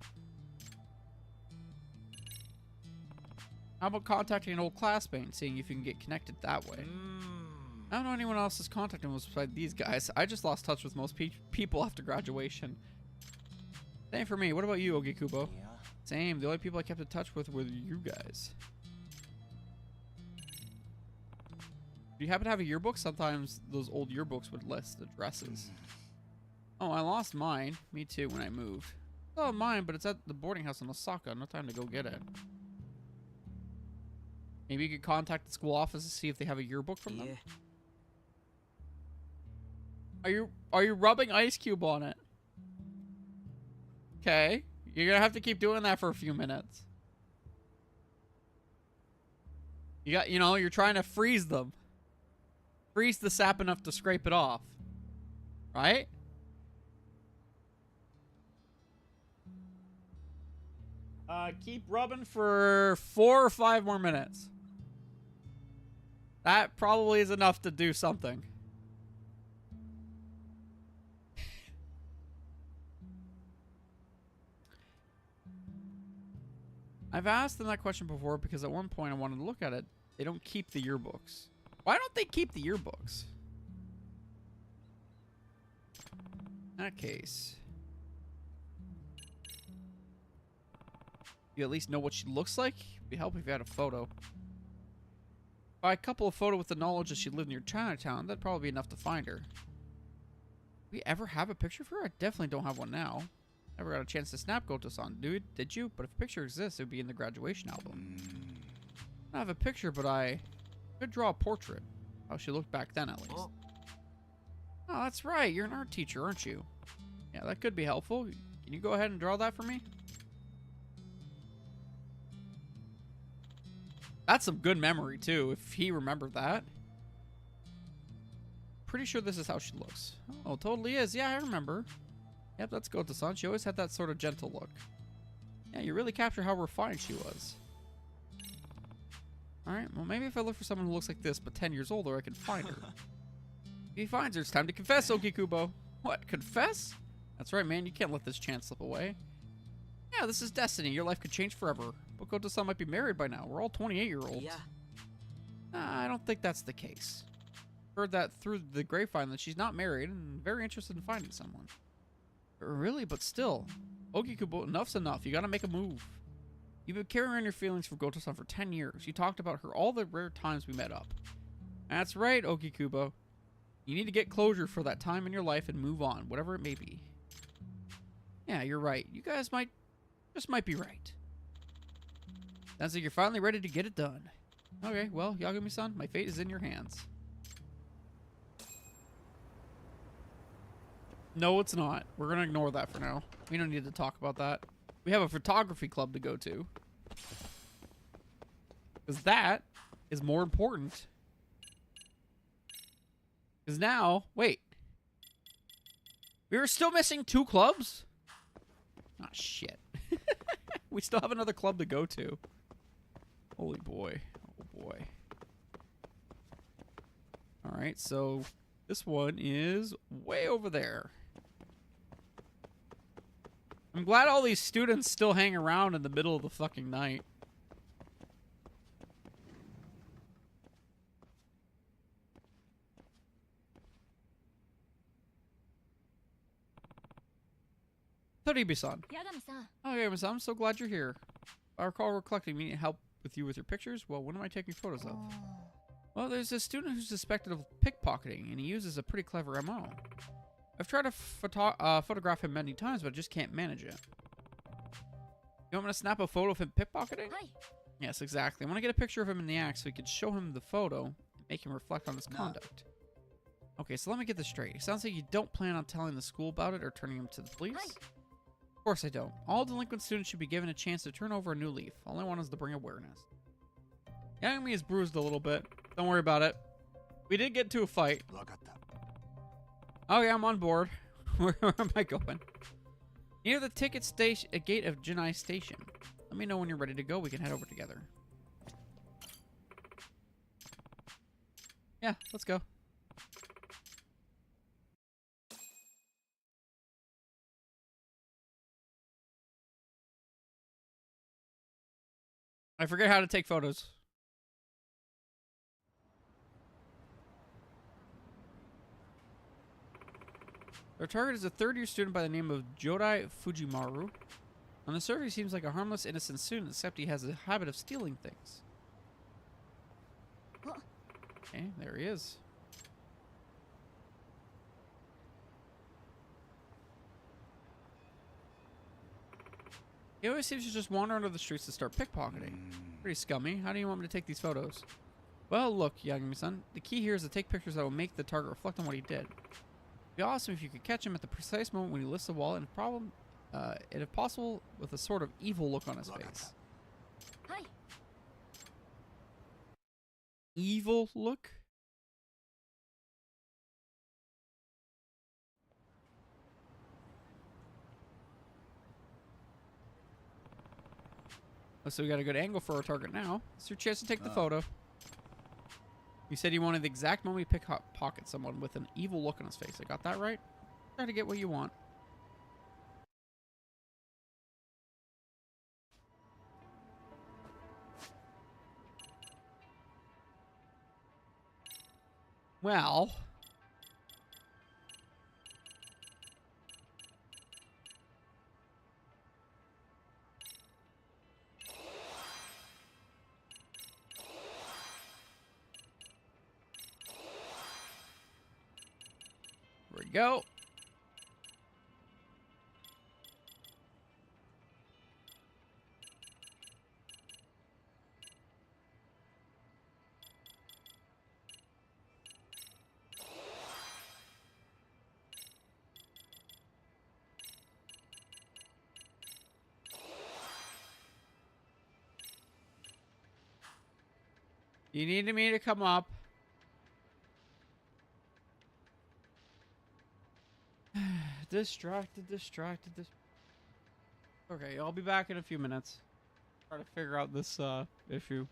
How about contacting an old classmate and seeing if you can get connected that way? I don't know anyone else is contacting us besides these guys. I just lost touch with most people after graduation. Same for me. What about you, Ogikubo? Yeah. Same. The only people I kept in touch with were you guys. Do you happen to have a yearbook? Sometimes those old yearbooks would list addresses. Oh, I lost mine. Me too, when I moved. Oh, mine, but it's at the boarding house in Osaka. No time to go get it. Maybe you could contact the school office to see if they have a yearbook from them. Are you rubbing ice cube on it? Okay. You're gonna have to keep doing that for a few minutes. You're trying to freeze them. Freeze the sap enough to scrape it off. Right? Keep rubbing for 4 or 5 more minutes. That probably is enough to do something. I've asked them that question before because at one point I wanted to look at it. They don't keep the yearbooks. Why don't they keep the yearbooks? In that case, you at least know what she looks like? It'd be helpful if you had a photo. By a couple of photos with the knowledge that she lived near Chinatown, that'd probably be enough to find her. We ever have a picture of her? I definitely don't have one now. Never got a chance to snap Goto-san, dude. Did you? But if a picture exists, it would be in the graduation album. I don't have a picture, but I could draw a portrait. How she looked back then, at least. Oh, that's right. You're an art teacher, aren't you? Yeah, that could be helpful. Can you go ahead and draw that for me? That's some good memory, too, if he remembered that. Pretty sure this is how she looks. Oh, totally is. Yeah, I remember. Yep, that's Goto-san. She always had that sort of gentle look. Yeah, you really capture how refined she was. Alright, well, maybe if I look for someone who looks like this, but 10 years older, I can find her. If he finds her, it's time to confess, Okikubo. What, confess? That's right, man. You can't let this chance slip away. Yeah, this is destiny. Your life could change forever. But Goto-san might be married by now. We're all 28-year-olds. Yeah. I don't think that's the case. Heard that through the grapevine that she's not married and very interested in finding someone. Really? But still. Okikubo, enough's enough. You gotta make a move. You've been carrying around your feelings for Goto-san for 10 years. You talked about her all the rare times we met up. That's right, Okikubo. You need to get closure for that time in your life and move on, whatever it may be. Yeah, you're right. You guys might be right. Sounds like you're finally ready to get it done. Okay, well, Yagami-san, my fate is in your hands. No, it's not. We're gonna ignore that for now. We don't need to talk about that. We have a photography club to go to. Because that is more important. Because now, wait. We were still missing 2 clubs? Ah, shit. We still have another club to go to. Holy boy. Oh, boy. Alright, so this one is way over there. I'm glad all these students still hang around in the middle of the fucking night. Toribi-san. Yagami-san. Oh, Yagami-san, I'm so glad you're here. I recall we're collecting. We need help with you with your pictures. Well, what am I taking photos of? Well, there's a student who's suspected of pickpocketing, and he uses a pretty clever MO. I've tried to photograph him many times, but I just can't manage it. You want me to snap a photo of him pickpocketing? Hi. Yes, exactly. I want to get a picture of him in the act so we could show him the photo and make him reflect on his conduct. Okay, so let me get this straight. It sounds like you don't plan on telling the school about it or turning him to the police? Hi. Of course I don't. All delinquent students should be given a chance to turn over a new leaf. All I want is to bring awareness. Yagami is bruised a little bit. Don't worry about it. We did get into a fight. Oh yeah, I'm on board. Where am I going? Near the ticket station, a gate of Jinai Station. Let me know when you're ready to go. We can head over together. Yeah, let's go. I forget how to take photos. Our target is a third-year student by the name of Jodai Fujimaru. On the surface, he seems like a harmless, innocent student, except he has a habit of stealing things. Okay, there he is. He always seems to just wander under the streets to start pickpocketing. Pretty scummy. How do you want me to take these photos? Well, look, Yagami-san. The key here is to take pictures that will make the target reflect on what he did. It'd be awesome if you could catch him at the precise moment when he lifts the wallet, and if possible, with a sort of evil look on his face. Hi. Evil look? Oh, so we got a good angle for our target now. It's your chance to take the photo. You said you wanted the exact moment you pickpocket someone with an evil look on his face. I got that right? Try to get what you want. Well... go. You needed me to come up. Distracted. Okay, I'll be back in a few minutes. Try to figure out this issue.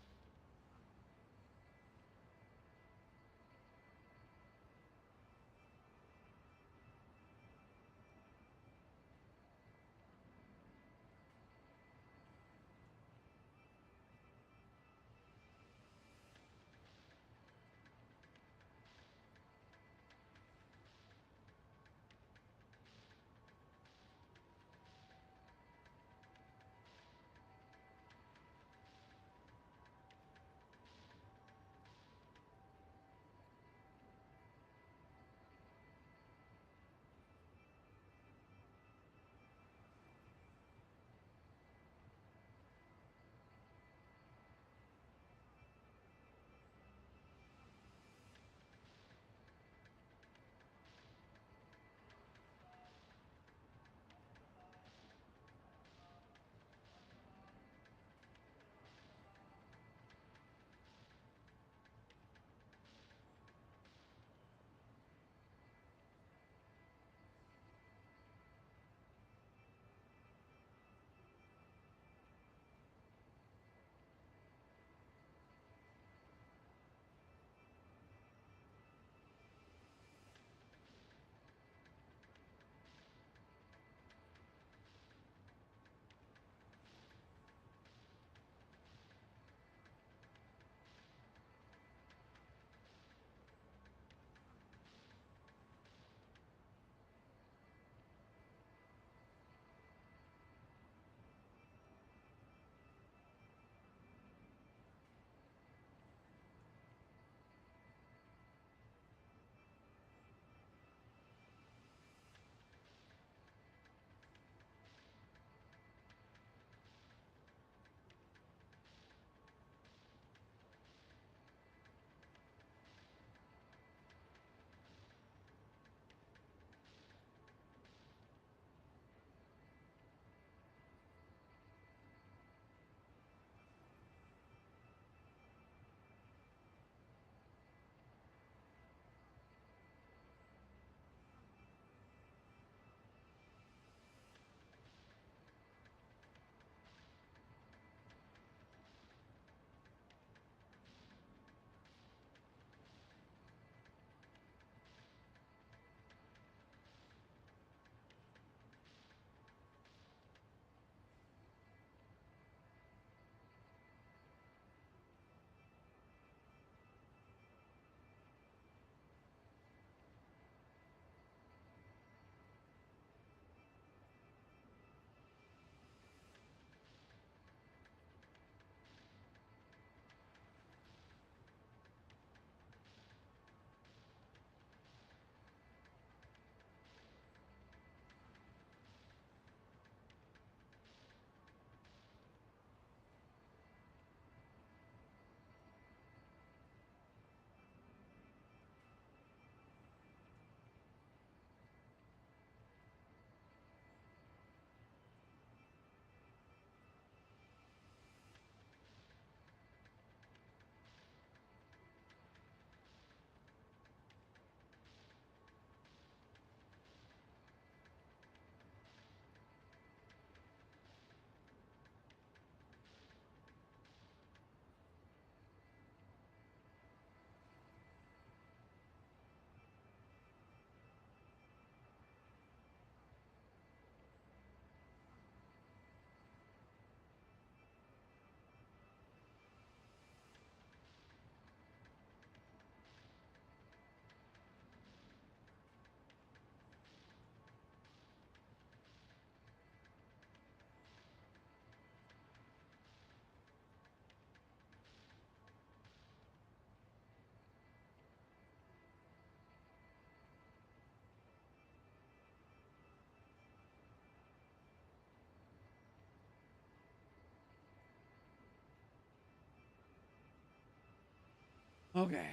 Okay.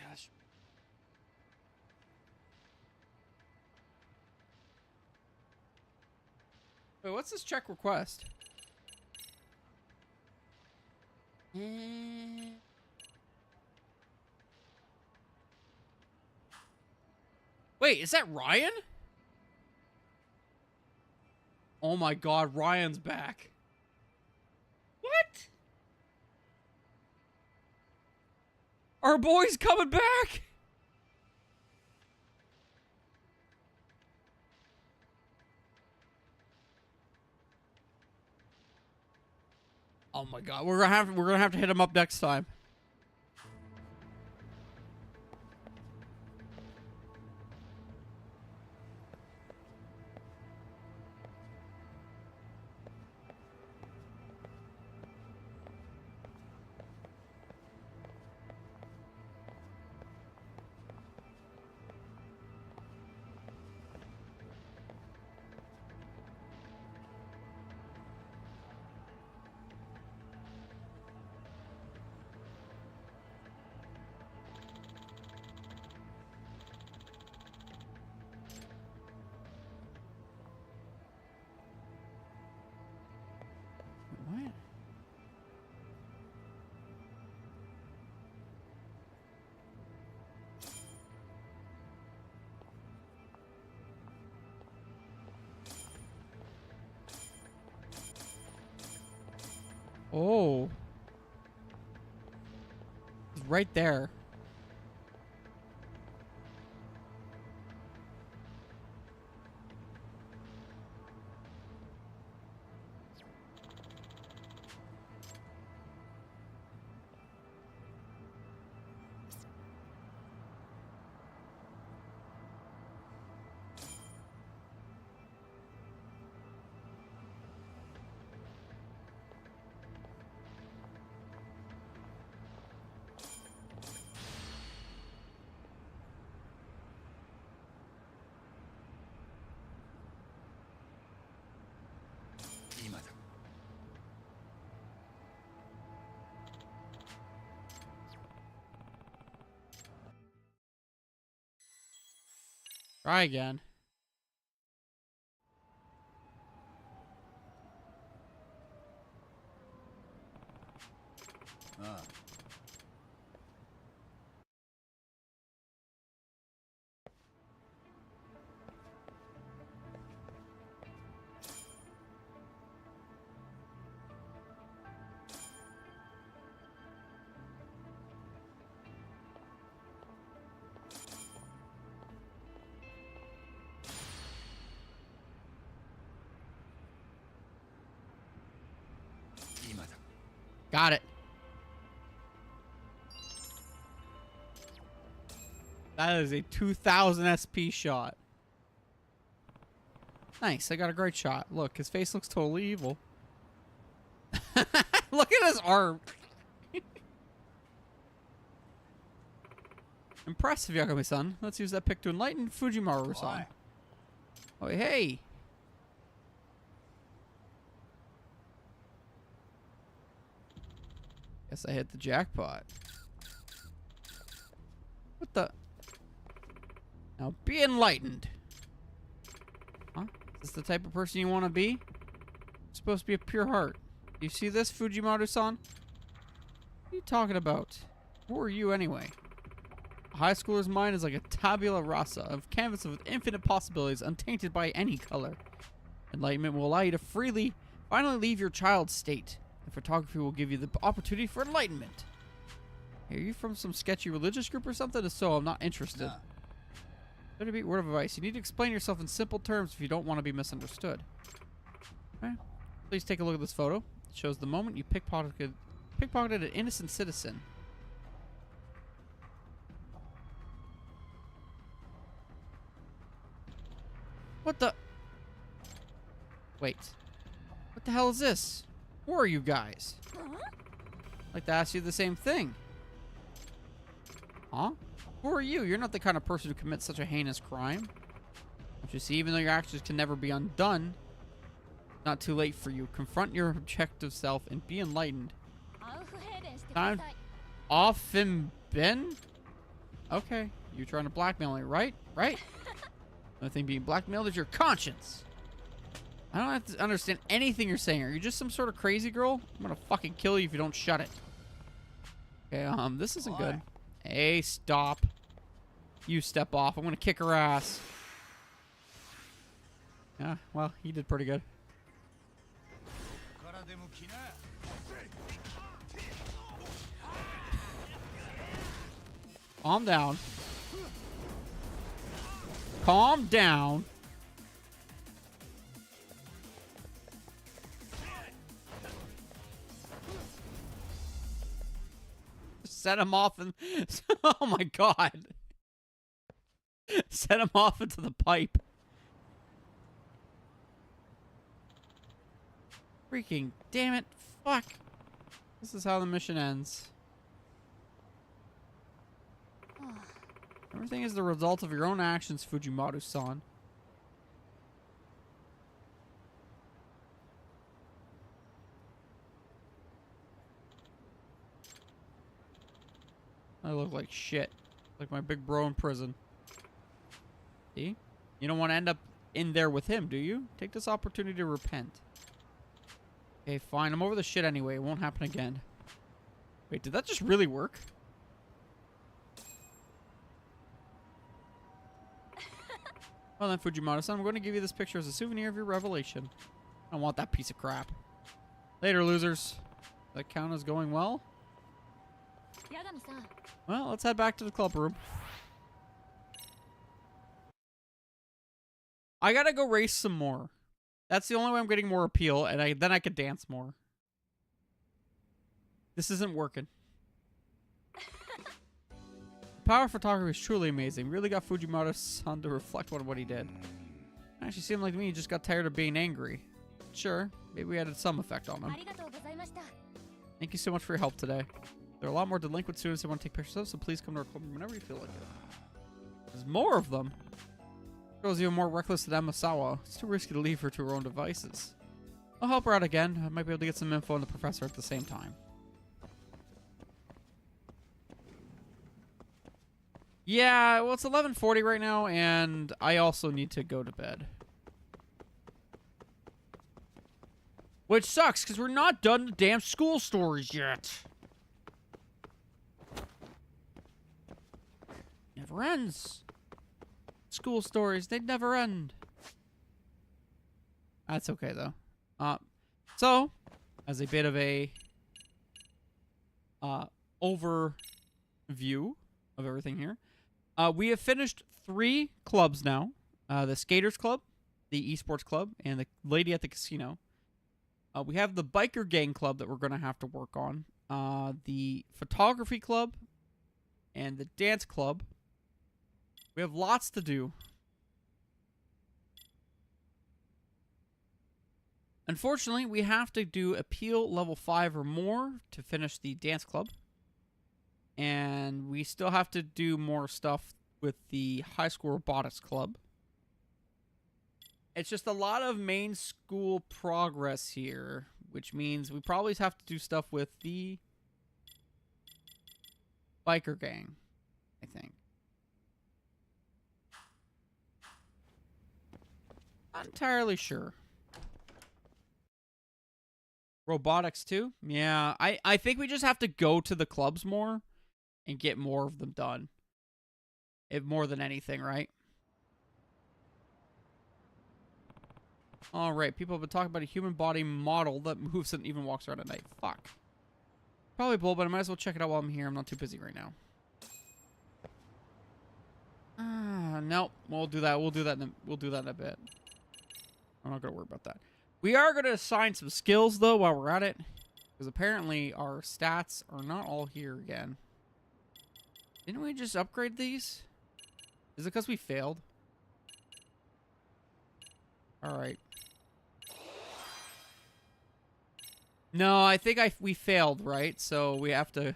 Wait, what's this check request? Wait, is that Ryan? Oh my god, Ryan's back. What? Our boy's coming back? Oh my god, we're gonna have to hit him up next time. What? Oh. He's right there. Try again. Ah. Got it. That is a 2000 SP shot. Nice, I got a great shot. Look, his face looks totally evil. Look at his arm. Impressive, Yagami-san. Let's use that pic to enlighten Fujimaru-san. Oh, hey. Guess I hit the jackpot. What the? Now be enlightened. Huh? Is this the type of person you want to be? You're supposed to be a pure heart. Do you see this, Fujimaru-san? What are you talking about? Who are you anyway? A high schooler's mind is like a tabula rasa, a canvas of infinite possibilities, untainted by any color. Enlightenment will allow you to finally leave your child's state. And photography will give you the opportunity for enlightenment. Are you from some sketchy religious group or something? If so, I'm not interested. Nah. Better be word of advice. You need to explain yourself in simple terms if you don't want to be misunderstood. Okay. Please take a look at this photo. It shows the moment you pickpocketed an innocent citizen. What the? Wait. What the hell is this? Who are you guys? I'd like to ask you the same thing. Huh? Who are you? You're not the kind of person who commits such a heinous crime. Don't you see, even though your actions can never be undone, not too late for you. Confront your objective self and be enlightened. Time off him, Ben? Okay. You're trying to blackmail me, right? Right? The only thing being blackmailed is your conscience. I don't have to understand anything you're saying. Are you just some sort of crazy girl? I'm gonna fucking kill you if you don't shut it. Okay, this isn't good. Hey, stop. You step off. I'm gonna kick her ass. Yeah, well, he did pretty good. Calm down. Calm down. Set him off and... Oh my god. Set him off into the pipe. Freaking damn it. Fuck. This is how the mission ends. Everything is the result of your own actions, Fujimaru-san. I look like shit. Like my big bro in prison. See? You don't want to end up in there with him, do you? Take this opportunity to repent. Okay, fine. I'm over the shit anyway. It won't happen again. Wait, did that just really work? Well then, Fujimaru-san, I'm going to give you this picture as a souvenir of your revelation. I don't want that piece of crap. Later, losers. That count is going well? Yagami-san. Well, let's head back to the club room. I gotta go race some more. That's the only way I'm getting more appeal, and then I could dance more. This isn't working. The power of photography is truly amazing. Really got Fujimaru-san to reflect on what he did. Actually seemed like to me he just got tired of being angry. Sure, maybe we had some effect on him. Thank you so much for your help today. There are a lot more delinquent students that want to take pictures of, so please come to our club whenever you feel like it. There's more of them. Girl's even more reckless than Amasawa. It's too risky to leave her to her own devices. I'll help her out again. I might be able to get some info on the professor at the same time. Yeah, well, it's 11:40 right now, and I also need to go to bed. Which sucks, because we're not done the damn school stories yet. Never ends. School stories, they never end. That's okay, though. So, as a bit of a overview of everything here, we have finished 3 clubs now. The Skaters Club, the Esports Club, and the Lady at the Casino. We have the Biker Gang Club that we're going to have to work on. The Photography Club, and the Dance Club. We have lots to do. Unfortunately, we have to do Appeal level 5 or more to finish the Dance Club. And we still have to do more stuff with the High School Robotics Club. It's just a lot of main school progress here, which means we probably have to do stuff with the Biker Gang, I think. Not entirely sure. Robotics too? Yeah, I think we just have to go to the clubs more and get more of them done. If more than anything, right? Alright, people have been talking about a human body model that moves and even walks around at night. Fuck. Probably bull, but I might as well check it out while I'm here. I'm not too busy right now. No, we'll do that. We'll do that in a bit. I'm not gonna worry about that. We are gonna assign some skills though while we're at it, because apparently our stats are not all here again. Didn't we just upgrade these? Is it because we failed? All right. No, I think we failed, right? So we have to.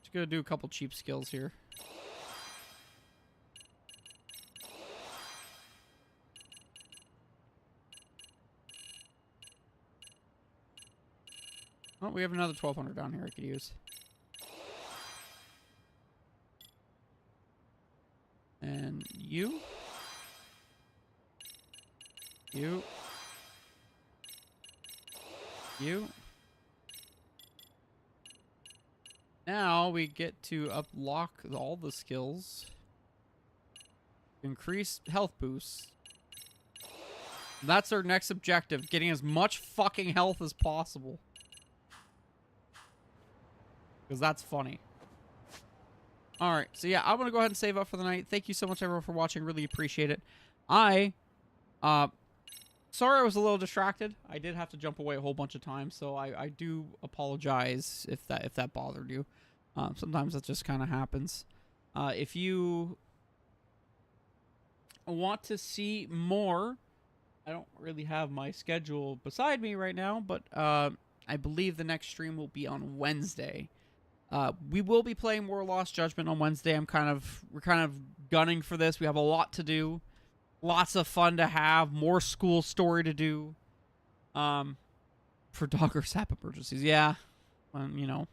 Just gonna do a couple cheap skills here. Oh, we have another 1200 down here I could use. And you. You. You. Now we get to unlock all the skills. Increase health boosts. That's our next objective, getting as much fucking health as possible. Because that's funny. Alright, so yeah, I'm going to go ahead and save up for the night. Thank you so much, everyone, for watching. Really appreciate it. Sorry I was a little distracted. I did have to jump away a whole bunch of times, so I do apologize if that bothered you. Sometimes that just kind of happens. If you want to see more, I don't really have my schedule beside me right now, but I believe the next stream will be on Wednesday. We will be playing more Lost Judgment on Wednesday. We're kind of gunning for this. We have a lot to do. Lots of fun to have. More school story to do. For dog or sap emergencies. Yeah. You know.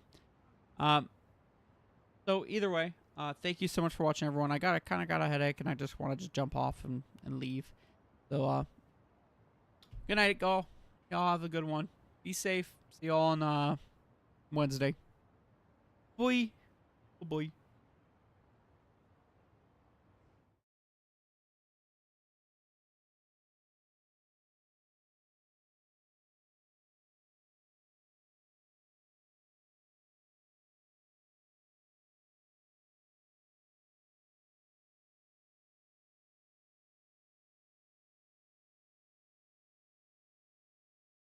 So either way, thank you so much for watching, everyone. I kind of got a headache, and I just want to just jump off and leave. So, good night, y'all. Y'all have a good one. Be safe. See y'all on Wednesday. Bye. Bye.